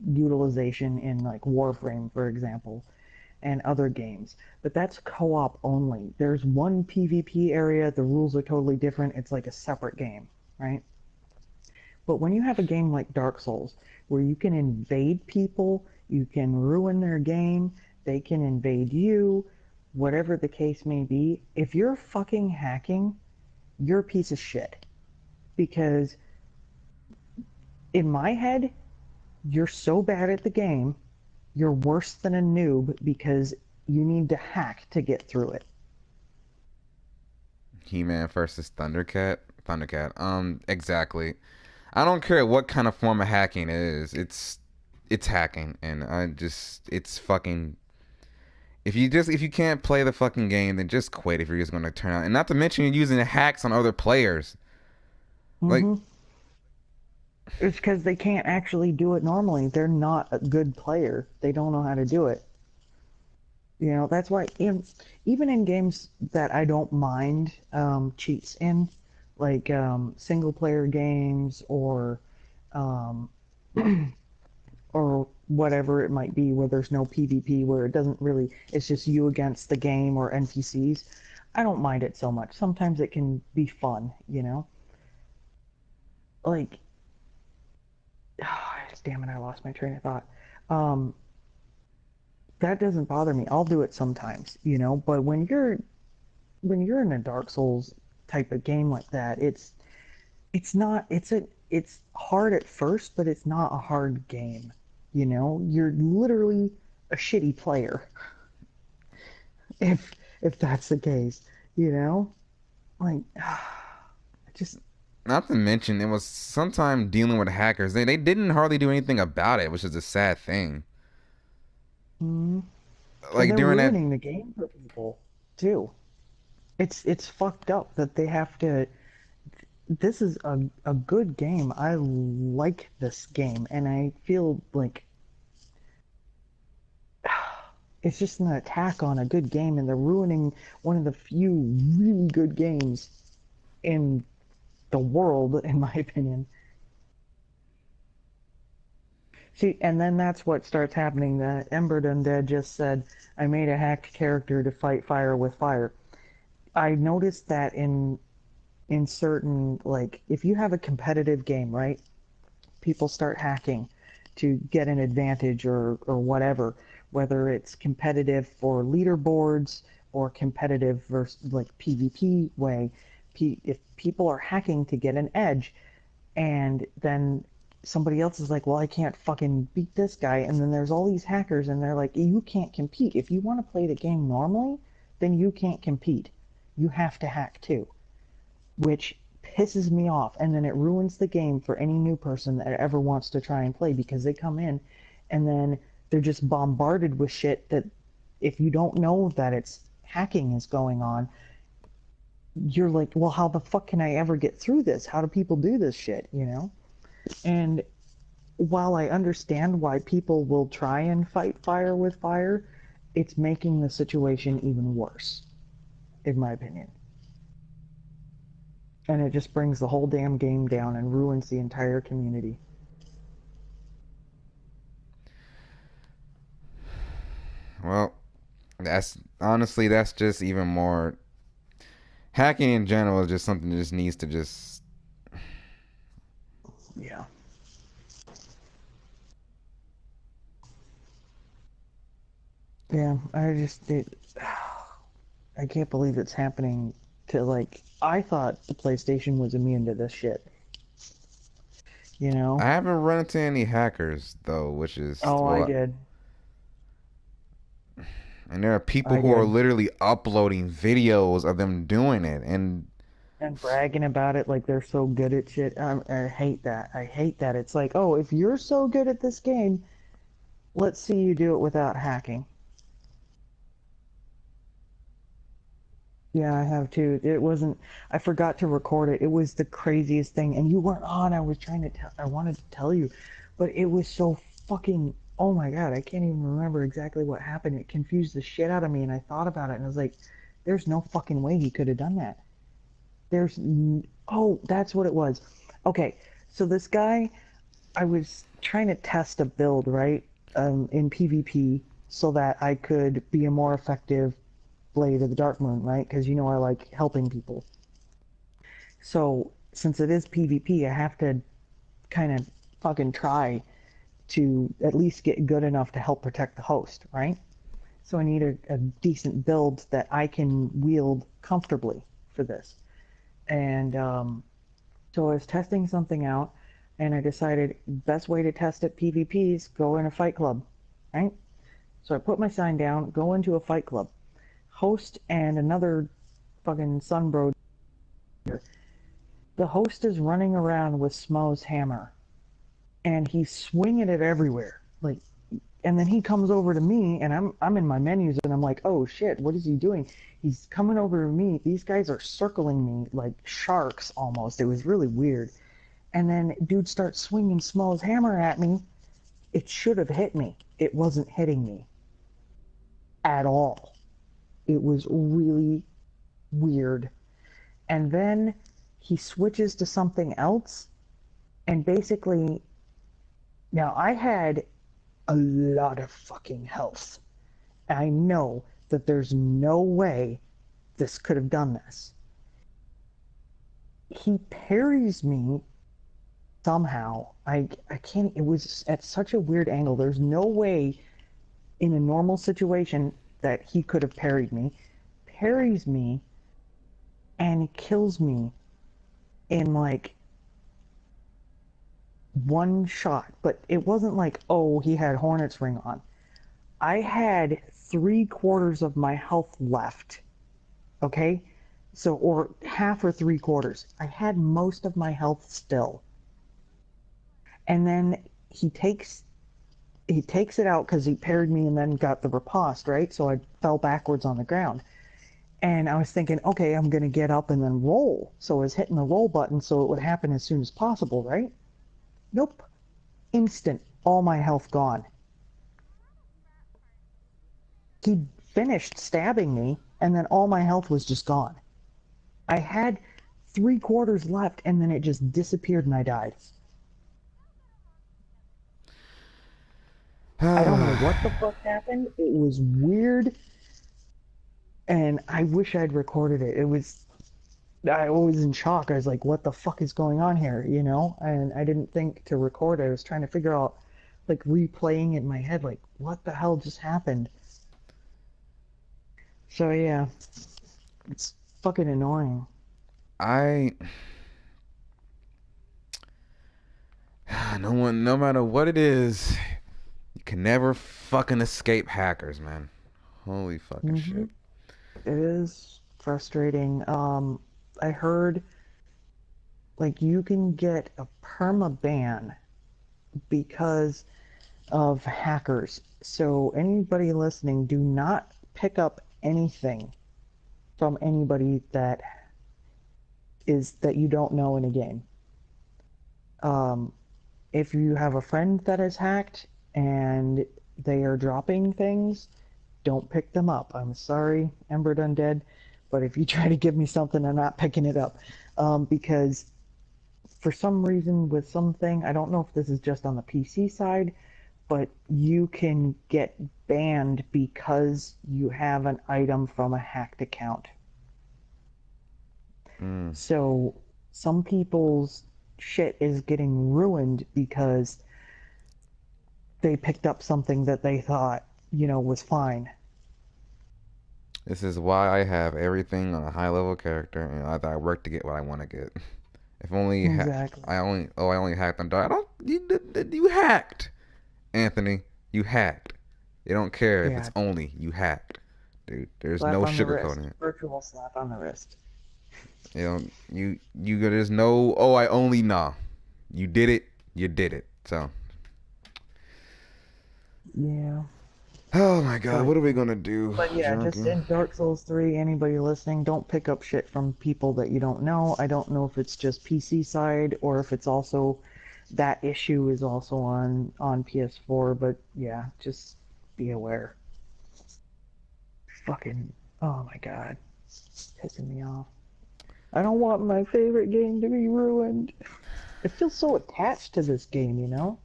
utilization in like Warframe, for example, and other games. But that's co-op only. There's one PvP area, the rules are totally different. It's like a separate game, right? But when you have a game like Dark Souls, where you can invade people, you can ruin their game, they can invade you, whatever the case may be, if you're fucking hacking, you're a piece of shit. Because in my head, you're so bad at the game, you're worse than a noob because you need to hack to get through it. He-Man versus Thundercat? Thundercat. Exactly. I don't care what kind of form of hacking it is. It's hacking, and it's fucking. If you can't play the fucking game, then just quit. If you're just gonna turn out, and not to mention you're using hacks on other players. Like Mm-hmm. It's because they can't actually do it normally. They're not a good player. They don't know how to do it. You know, that's why even in games that I don't mind cheats in, like single player games um, or whatever it might be, where there's no PvP, where it doesn't really, it's just you against the game or NPCs. I don't mind it so much. Sometimes it can be fun, you know? Like, damn it, I lost my train of thought. Um, that doesn't bother me. I'll do it sometimes, you know? But when you're in a Dark Souls type of game like that, it's not it's hard at first, but it's not a hard game. You know, you're literally a shitty player if that's the case. You know, like just not to mention it was sometime dealing with hackers. They didn't hardly do anything about it, which is a sad thing. mm. And like they're during that. ruining the game for people too. It's fucked up that they have to. This is a good game. I like this game, and I feel like it's just an attack on a good game, and they're ruining one of the few really good games in the world, in my opinion. See, and then that's what starts happening. That Ember Undead just said, "I made a hacked character to fight fire with fire." I noticed that in certain, like, if you have a competitive game, right? People start hacking to get an advantage or whatever, whether it's competitive for leaderboards or competitive versus like PvP way. If people are hacking to get an edge, and then somebody else is like, well, I can't fucking beat this guy, and then there's all these hackers, and they're like, you can't compete. If you want to play the game normally, then you can't compete. You have to hack too, which pisses me off, and then it ruins the game for any new person that ever wants to try and play, because they come in and then they're just bombarded with shit that if you don't know that it's hacking is going on, you're like, well, how the fuck can I ever get through this? How do people do this shit, you know? And while I understand why people will try and fight fire with fire, it's making the situation even worse, in my opinion. And it just brings the whole damn game down and ruins the entire community. Well, that's honestly that's just even more hacking in general is just something that just needs to just. Yeah. Yeah, I can't believe it's happening to, like, I thought the PlayStation was immune to this shit, you I know? haven't run into any hackers though, which is Oh, I well, did. and there are people I who are did. literally uploading videos of them doing it, and And bragging about it like they're so good at shit. I hate that. I hate that. It's like, oh, if you're so good at this game, let's see you do it without hacking. Yeah, I have too. It wasn't, I forgot to record it. It was the craziest thing. And you weren't on. I was trying to tell, I wanted to tell you, but it was so fucking, oh my God, I can't even remember exactly what happened. It confused the shit out of me. And I thought about it and I was like, there's no fucking way he could have done that. Oh, that's what it was. Okay, so this guy, I was trying to test a build, right, in PvP so that I could be a more effective Blade of the Dark Moon, right? Because you know I like helping people. So since it is PvP, I have to kind of fucking try to at least get good enough to help protect the host, right? So I need a decent build that I can wield comfortably for this. And so I was testing something out, and I decided best way to test it PvP is go in a fight club, right? So I put my sign down, go into a fight club. Host and another fucking sunbro. The host is running around with Smo's hammer, and he's swinging it everywhere. Like, and then he comes over to me, and I'm in my menus, and I'm like, oh shit, what is he doing? He's coming over to me. These guys are circling me like sharks almost. It was really weird. And then dude starts swinging Smo's hammer at me. It should have hit me. It wasn't hitting me at all. It was really weird. And then he switches to something else, and basically, now I had a lot of fucking health. I know that there's no way this could have done this. He parries me somehow. I can't, it was at such a weird angle. There's no way in a normal situation that he could have parried me. Parries me and kills me in like one shot. But it wasn't like, oh, he had Hornet's Ring on. I had 3/4 of my health left. Okay? So, or half or 3/4. I had most of my health still. And then he takes he takes it out because he parried me and then got the riposte, right? So I fell backwards on the ground. And I was thinking, okay, I'm going to get up and then roll. So I was hitting the roll button so it would happen as soon as possible, right? Nope. Instant. All my health gone. He finished stabbing me, and then all my health was just gone. I had 3/4 left, and then it just disappeared and I died. I don't know what the fuck happened. It was weird, and I wish I'd recorded it. I was in shock. I was like, what the fuck is going on here, you know? And I didn't think to record it. I was trying to figure out, like, replaying it in my head, like, what the hell just happened? So, yeah, it's fucking annoying. I no matter what it is, you can never fucking escape hackers, man. Holy fucking hmm shit. It is frustrating. I heard, like, you can get a perma ban because of hackers. So, anybody listening, do not pick up anything from anybody that you don't know in a game. Um, if you have a friend that is hacked and they are dropping things, don't pick them up. I'm sorry, Embered Undead, but if you try to give me something, I'm not picking it up. Because for some reason, with something, I don't know if this is just on the PC side, but you can get banned because you have an item from a hacked account. Mm. So some people's shit is getting ruined because they picked up something that they thought, was fine. This is why I have everything on a high level character, and I work to get what I want to get. If only Exactly. I only hacked on dark. I don't you hacked, Anthony. You hacked. They don't care if it's Yeah. only you hacked, dude. There's Slap no on the wrist. sugarcoating it. Virtual slap on the wrist. You know, there's no I only nah. You did it. You did it. So, Yeah. oh my God, But what are we gonna do, but yeah, just Junkie? in Dark Souls 3, anybody listening, don't pick up shit from people that you don't know. I don't know if it's just PC side or if it's also that issue is also on PS4, but yeah, just be aware. Fucking oh my god, pissing me off. I don't want my favorite game to be ruined. I feel so attached to this game, you know?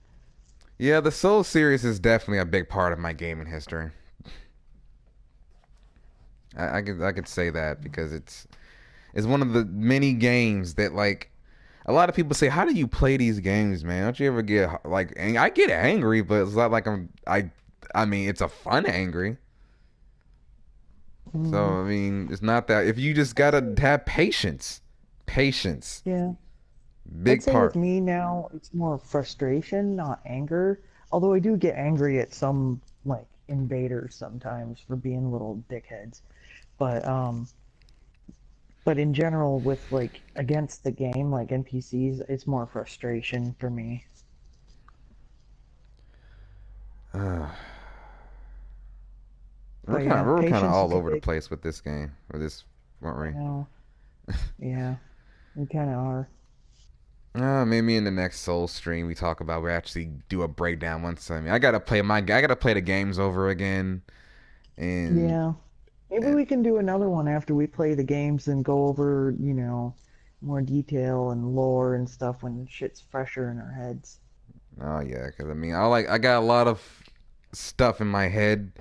Yeah, the Soul series is definitely a big part of my gaming history. I could say that because it's one of the many games that like a lot of people say, how do you play these games, man? Don't you ever get like I get angry, but it's not like I mean it's a fun angry. Mm. So I mean it's not that if you just gotta have patience, patience, Yeah. I'd big say with part. me now, it's more frustration, not anger. Although I do get angry at some like invaders sometimes for being little dickheads. But but in general with like against the game, like NPCs, it's more frustration for me. Uh, But yeah, we're kind of patience all is a over the big, place with this game, with this, I weren't know. Yeah, we kind of are. we? Maybe in the next Soul stream we talk about we actually do a breakdown once. I mean, I gotta play the games over again, and, Yeah. Maybe and we can do another one after we play the games and go over, more detail and lore and stuff when shit's fresher in our heads. oh yeah, because I mean, I got a lot of stuff in my head,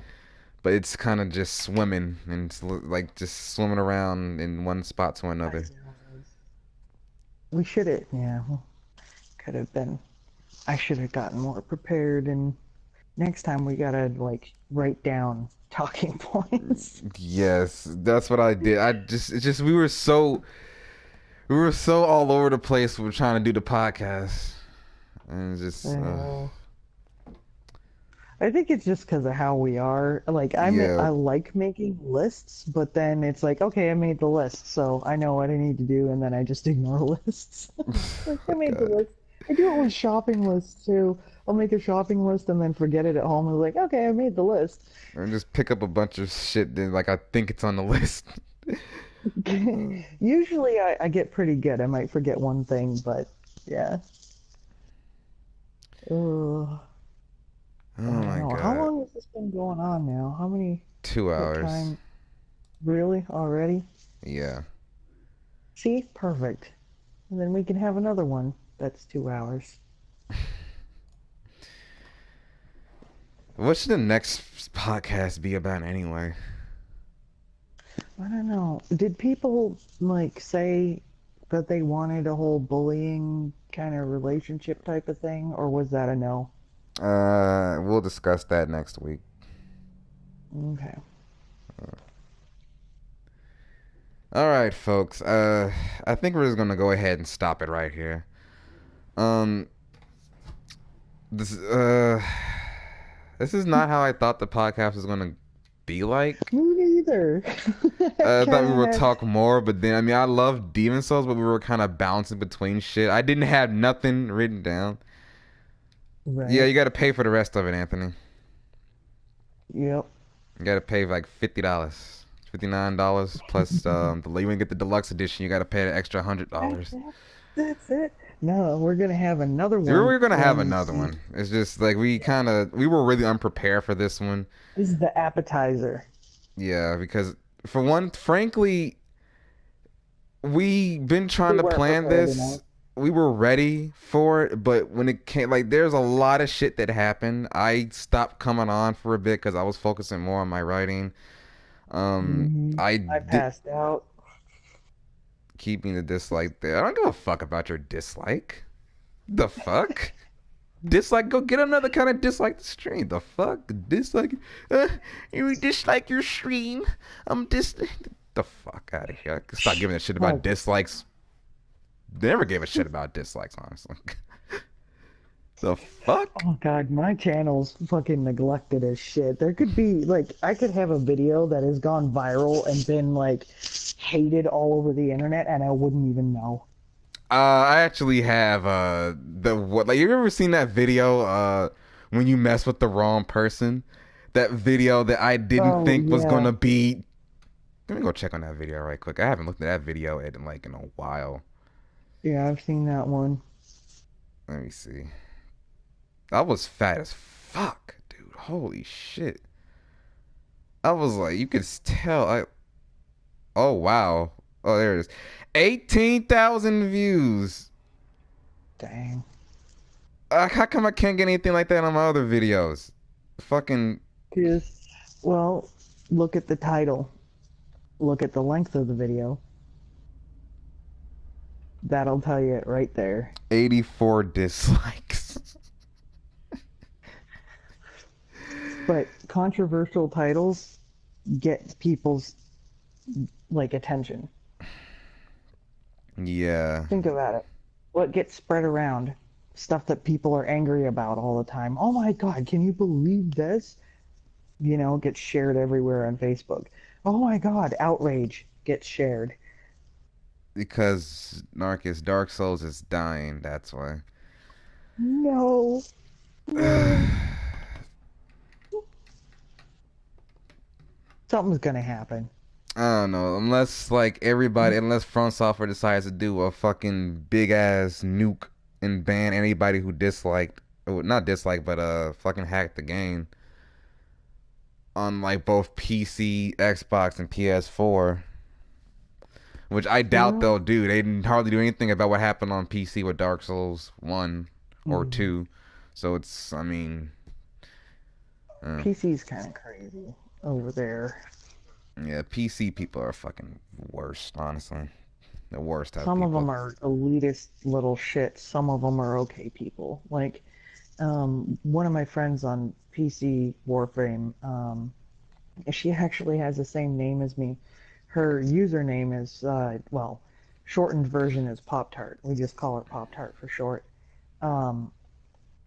but it's kind of just swimming and it's like just swimming around in one spot to I another. know. We should have, yeah, could have been. I should have gotten more prepared, and next time we gotta, like, write down talking points. Yes, that's what I did. It's just we were so all over the place. We were trying to do the podcast, and it's I just know. I think it's just because of how we are. Like, yeah, I like making lists, but then it's like, okay, I made the list, so I know what I need to do, and then I just ignore lists. Like, I oh made the God. list. I do it with shopping lists too. I'll make a shopping list and then forget it at home. I'm like, okay, I made the list. And just pick up a bunch of shit that like I think it's on the list. Usually I get pretty good. I might forget one thing, but yeah. Ugh, Oh I don't my know. How god. long has this been going on now? Two What hours. time? Really? Already? Yeah. See? Perfect. And then we can have another one. That's 2 hours. What should the next podcast be about anyway? I don't know. Did people like say that they wanted a whole bullying kind of relationship type of thing, or was that a no? We'll discuss that next week. Okay. All right, folks. I think we're just gonna go ahead and stop it right here. Um, this this is not how I thought the podcast was gonna be like. Me neither. I I thought we kind of would had. talk more, but then I mean I love Demon Souls, but we were kind of bouncing between shit. I didn't have nothing written down. Yeah, Right. you got to pay for the rest of it, Anthony. Yep. You got to pay like $50, $59 plus the you want to get the deluxe edition. You got to pay an extra That's $100. it. That's it. No, we're gonna have another We one were gonna have when another one. It's just like we were really unprepared for this one. this is the appetizer. Yeah, because for one, frankly, we been trying We to weren't plan prepared enough. this. We were ready for it, but when it came, like, there's a lot of shit that happened. I stopped coming on for a bit because I was focusing more on my writing. I I did passed out. keeping the dislike there. I don't give a fuck about your dislike. The fuck? Dislike, go get another kind of dislike the stream. The fuck? Dislike, uh, you dislike your stream. I'm dis. The fuck out of here. Stop giving a shit about Oh, dislikes. Never gave a shit about dislikes, honestly. The fuck? oh God, my channel's fucking neglected as shit. There could be like I could have a video that has gone viral and been like hated all over the internet and I wouldn't even know. I actually have the what like you ever seen that video when you mess with the wrong person? That video that I didn't Oh think was yeah. gonna be. Let me go check on that video right quick. I haven't looked at that video in a while. Yeah, I've seen that one. Let me see. I was fat as fuck, dude. Holy shit. I was like, you could tell. Oh wow. Oh, there it is. 18,000 views. Dang. How come I can't get anything like that on my other videos? Fucking Just well, look at the title. Look at the length of the video. That'll tell you it right there. 84 dislikes. But controversial titles get people's like attention. Yeah. Think about it. What gets spread around? Stuff that people are angry about all the time. Oh my God, can you believe this? Gets shared everywhere on Facebook. Oh my God, outrage gets shared. Because Narcus Dark Souls is dying, that's why. No, no. I Something's gonna happen. don't know. Unless Front Software decides to do a fucking big ass nuke and ban anybody who disliked, or not disliked, but fucking hacked the game on like both PC, Xbox, and PS4. Which I doubt Well, they'll do. They didn't hardly do anything about what happened on PC with Dark Souls 1 or mm, 2. So it's, I mean, uh, PC's kind of crazy over there. yeah, PC people are fucking worst, honestly. The worst type of Some of people. them are elitist little shits. Some of them are okay people. Like, one of my friends on PC Warframe, she actually has the same name as me. Her username is, well, shortened version is Pop Tart. We just call her Pop Tart for short. Um,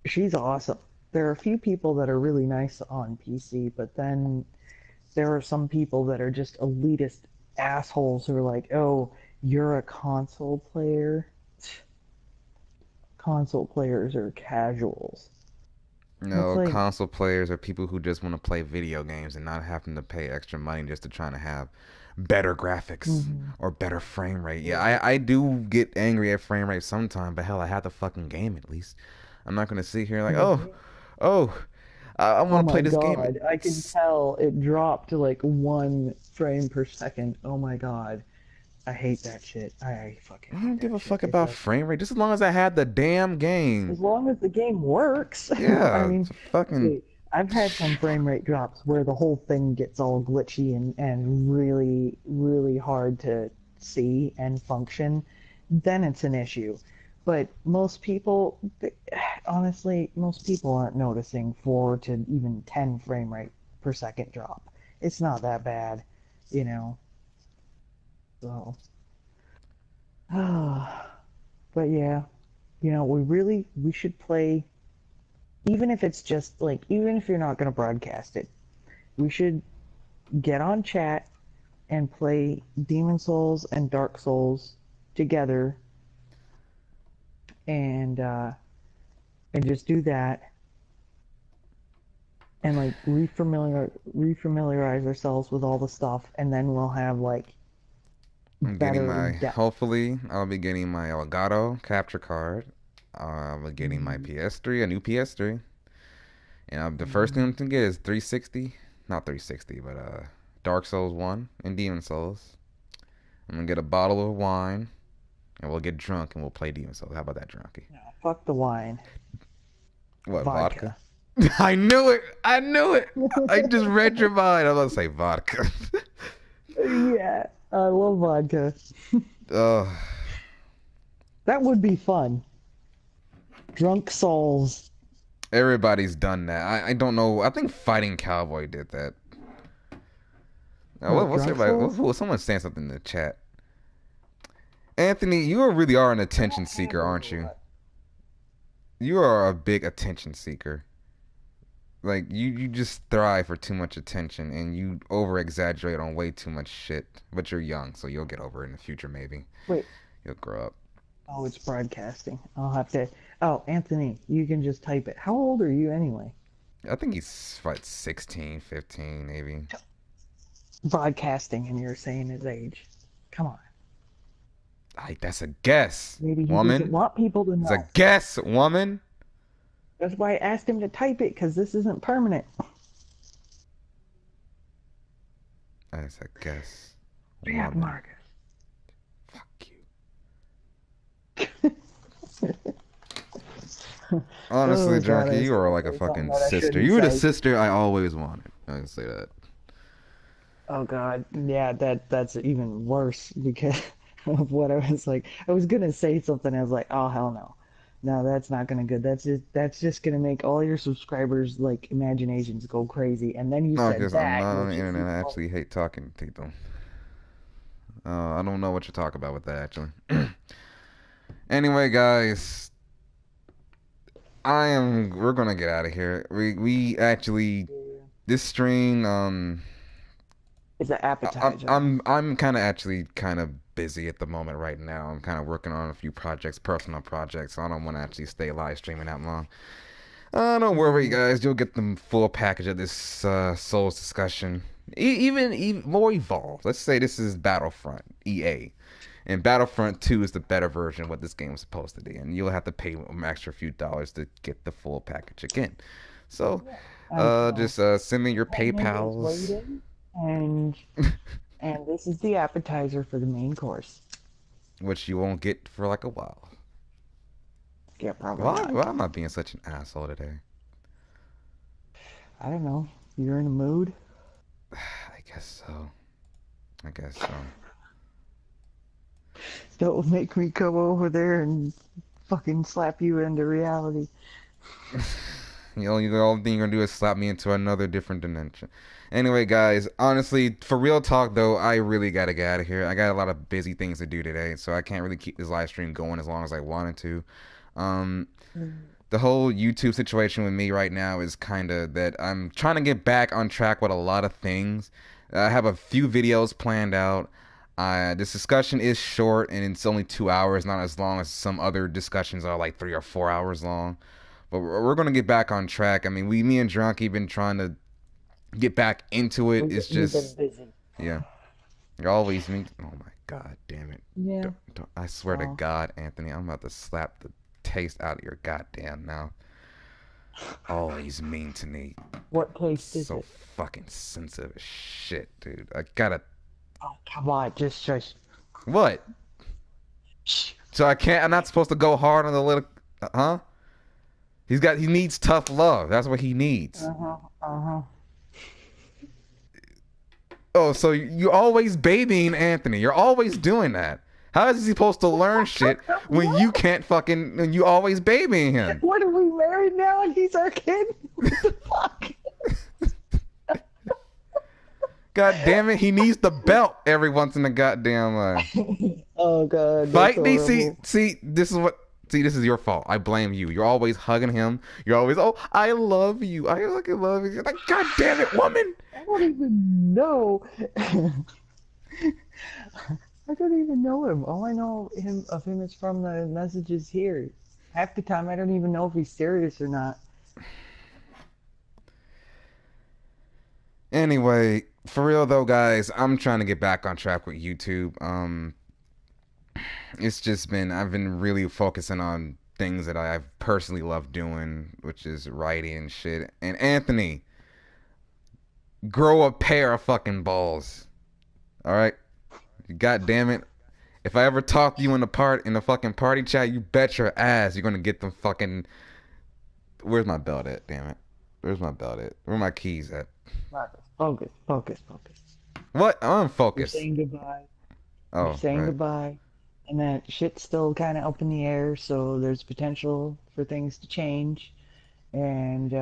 she's awesome. There are a few people that are really nice on PC, but then there are some people that are just elitist assholes who are like, oh, you're a console player? console players are casuals. It's No, like, console players are people who just want to play video games and not having to pay extra money just to try to have better graphics mhm, or better frame rate. Yeah, right, I do get angry at frame rate sometimes, but hell, I have the fucking game at least. I'm not gonna sit here like, right. oh, I Oh want to play my this game. God, I can tell it dropped to like 1 frame per second. Oh my God, I hate that shit. I fucking I hate don't give that a shit. fuck It's about like, frame rate, just as long as I had the damn game. as long as the game works. I Yeah, mean, it's a fucking. see, I've had some frame rate drops where the whole thing gets all glitchy and really, really hard to see and function. Then it's an issue. But most people, honestly, most people aren't noticing 4 to even 10 frame rate per second drop. It's not that bad, you know. So, but yeah, we should play, even if it's just like, even if you're not going to broadcast it, we should get on chat and play Demon Souls and Dark Souls together, and just do that, and like refamiliarize ourselves with all the stuff, and then we'll have like I'm getting better my. depth. Hopefully, I'll be getting my Elgato capture card. I'll be getting my Mm-hmm. PS3, a new PS3, and the first thing Mm-hmm. I'm gonna get is 360, not 360, but Dark Souls 1 and Demon Souls. I'm gonna get a bottle of wine, and we'll get drunk and we'll play Demon Souls. How about that, drunkie? No, fuck the wine, What, vodka? vodka. I knew it. I knew it. I just read your mind. I was about to say vodka. Yeah, I love vodka. Oh, That would be fun. Drunk souls. everybody's done that. I don't know. I think Fighting Cowboy did that. What, What's drunk everybody? souls? Someone's saying something in the chat. Anthony, you really are an I attention don't have seeker, a aren't whole you? lot. You are a big attention seeker. Like you just thrive for too much attention and you over exaggerate on way too much shit. But you're young, so you'll get over it in the future maybe. Wait. You'll grow up. Oh, it's broadcasting. I'll have to. Oh, Anthony, you can just type it. How old are you anyway? I think he's what 16, 15 maybe. Broadcasting, and you're saying his age. Come on. That's a guess, Maybe he doesn't woman. want people to It's a know. guess, woman. That's why I asked him to type it, because this isn't permanent. That's a guess, Yeah, woman. Marcus. Fuck you. Honestly, Oh God, I Junkie, was you are gonna like a say something fucking that I sister. shouldn't You were the say. sister I always wanted. I can say that. Oh God, yeah, that's even worse because of what I was like. I was gonna say something. I was like, oh hell no, no, that's not gonna good. That's just gonna make all your subscribers like imaginations go crazy. And then you No, said because I'm that, not on the which is internet. even I worse. actually hate talking to people. I don't know what you're talking about with that, actually. Anyway, guys, We're gonna get out of here. We actually this stream. It's an I'm appetizer. I'm I'm kind of actually kind of busy at the moment right now. I'm kind of working on a few projects, personal projects. So I don't want to actually stay live streaming that long. Don't worry, Mm, guys. You'll get the full package of this Souls discussion. Even more evolved. Let's say this is Battlefront EA, and Battlefront 2 is the better version of what this game is supposed to be, and you'll have to pay an extra few dollars to get the full package again. So, yeah, I know. just send me your Payment is PayPal's, waiting, and this is the appetizer for the main course. which you won't get for like a while. Yeah, probably Why? not. Why am I being such an asshole today? I don't know. You're in a mood. I guess so. I guess so. Don't make me come over there and fucking slap you into reality. The only thing you're gonna do is slap me into another different dimension. Anyway, guys, honestly, for real talk though, I really gotta get out of here. I got a lot of busy things to do today, so I can't really keep this live stream going as long as I wanted to. Um, Mm. the whole YouTube situation with me right now is kind of that I'm trying to get back on track with a lot of things. I have a few videos planned out. This discussion is short and it's only 2 hours, not as long as some other discussions are like 3 or 4 hours long. But we're gonna get back on track. I mean, me and Drunky been trying to get back into it. It's We've been just, busy. yeah, you always mean. Oh my god, damn it! Yeah. I swear to Well, God, Anthony, I'm about to slap the taste out of your goddamn mouth. Always mean to me. what taste is So it? fucking sensitive as shit, dude. I gotta. Oh, come on, just What? shh. So I can't. I'm not supposed to go hard on the little. Huh? He needs tough love. That's what he needs. Uh-huh, uh-huh. Oh, so you always babying Anthony. You're always doing that. How is he supposed to learn shit when you What? can't fucking when you always babying him? What are we married now and he's our kid? What the fuck? God damn it, he needs the belt every once in a goddamn Oh god, that's fight. Me, see, horrible. see, this is what. See, this is your fault. I blame you. You're always hugging him. You're always, oh, I love you. I fucking love you. You're like, God damn it, woman. I don't even know. I don't even know him. All I know of him is from the messages here. Half the time I don't even know if he's serious or not. Anyway, for real though, guys, I'm trying to get back on track with YouTube. It's just been I've been really focusing on things that I've personally loved doing, which is writing and shit. And Anthony, grow a pair of fucking balls. All right, God damn it. If I ever talk to you in the fucking party chat, you bet your ass you're gonna get them fucking. Where's my belt at? Damn it. Where's my belt at? Where my keys at? Marcus, focus, focus, focus. What? I'm You're focused. saying goodbye. You're Oh, saying right. goodbye. And that shit's still kind of up in the air, so there's potential for things to change. And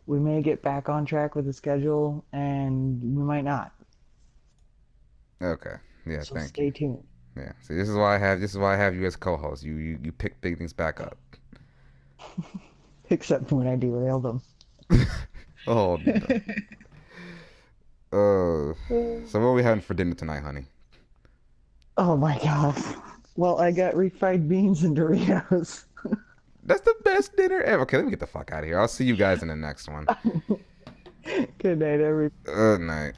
we may get back on track with the schedule, and we might not. Okay. Yeah. So Thank you. stay tuned. Yeah. See, this is why I have you as co-host. You pick big things back up. Except when I derail them. Oh. So what are we having for dinner tonight, honey? Oh my gosh. Well, I got refried beans and Doritos. That's the best dinner ever. Okay, let me get the fuck out of here. I'll see you guys in the next one. Good night, everybody. Good night.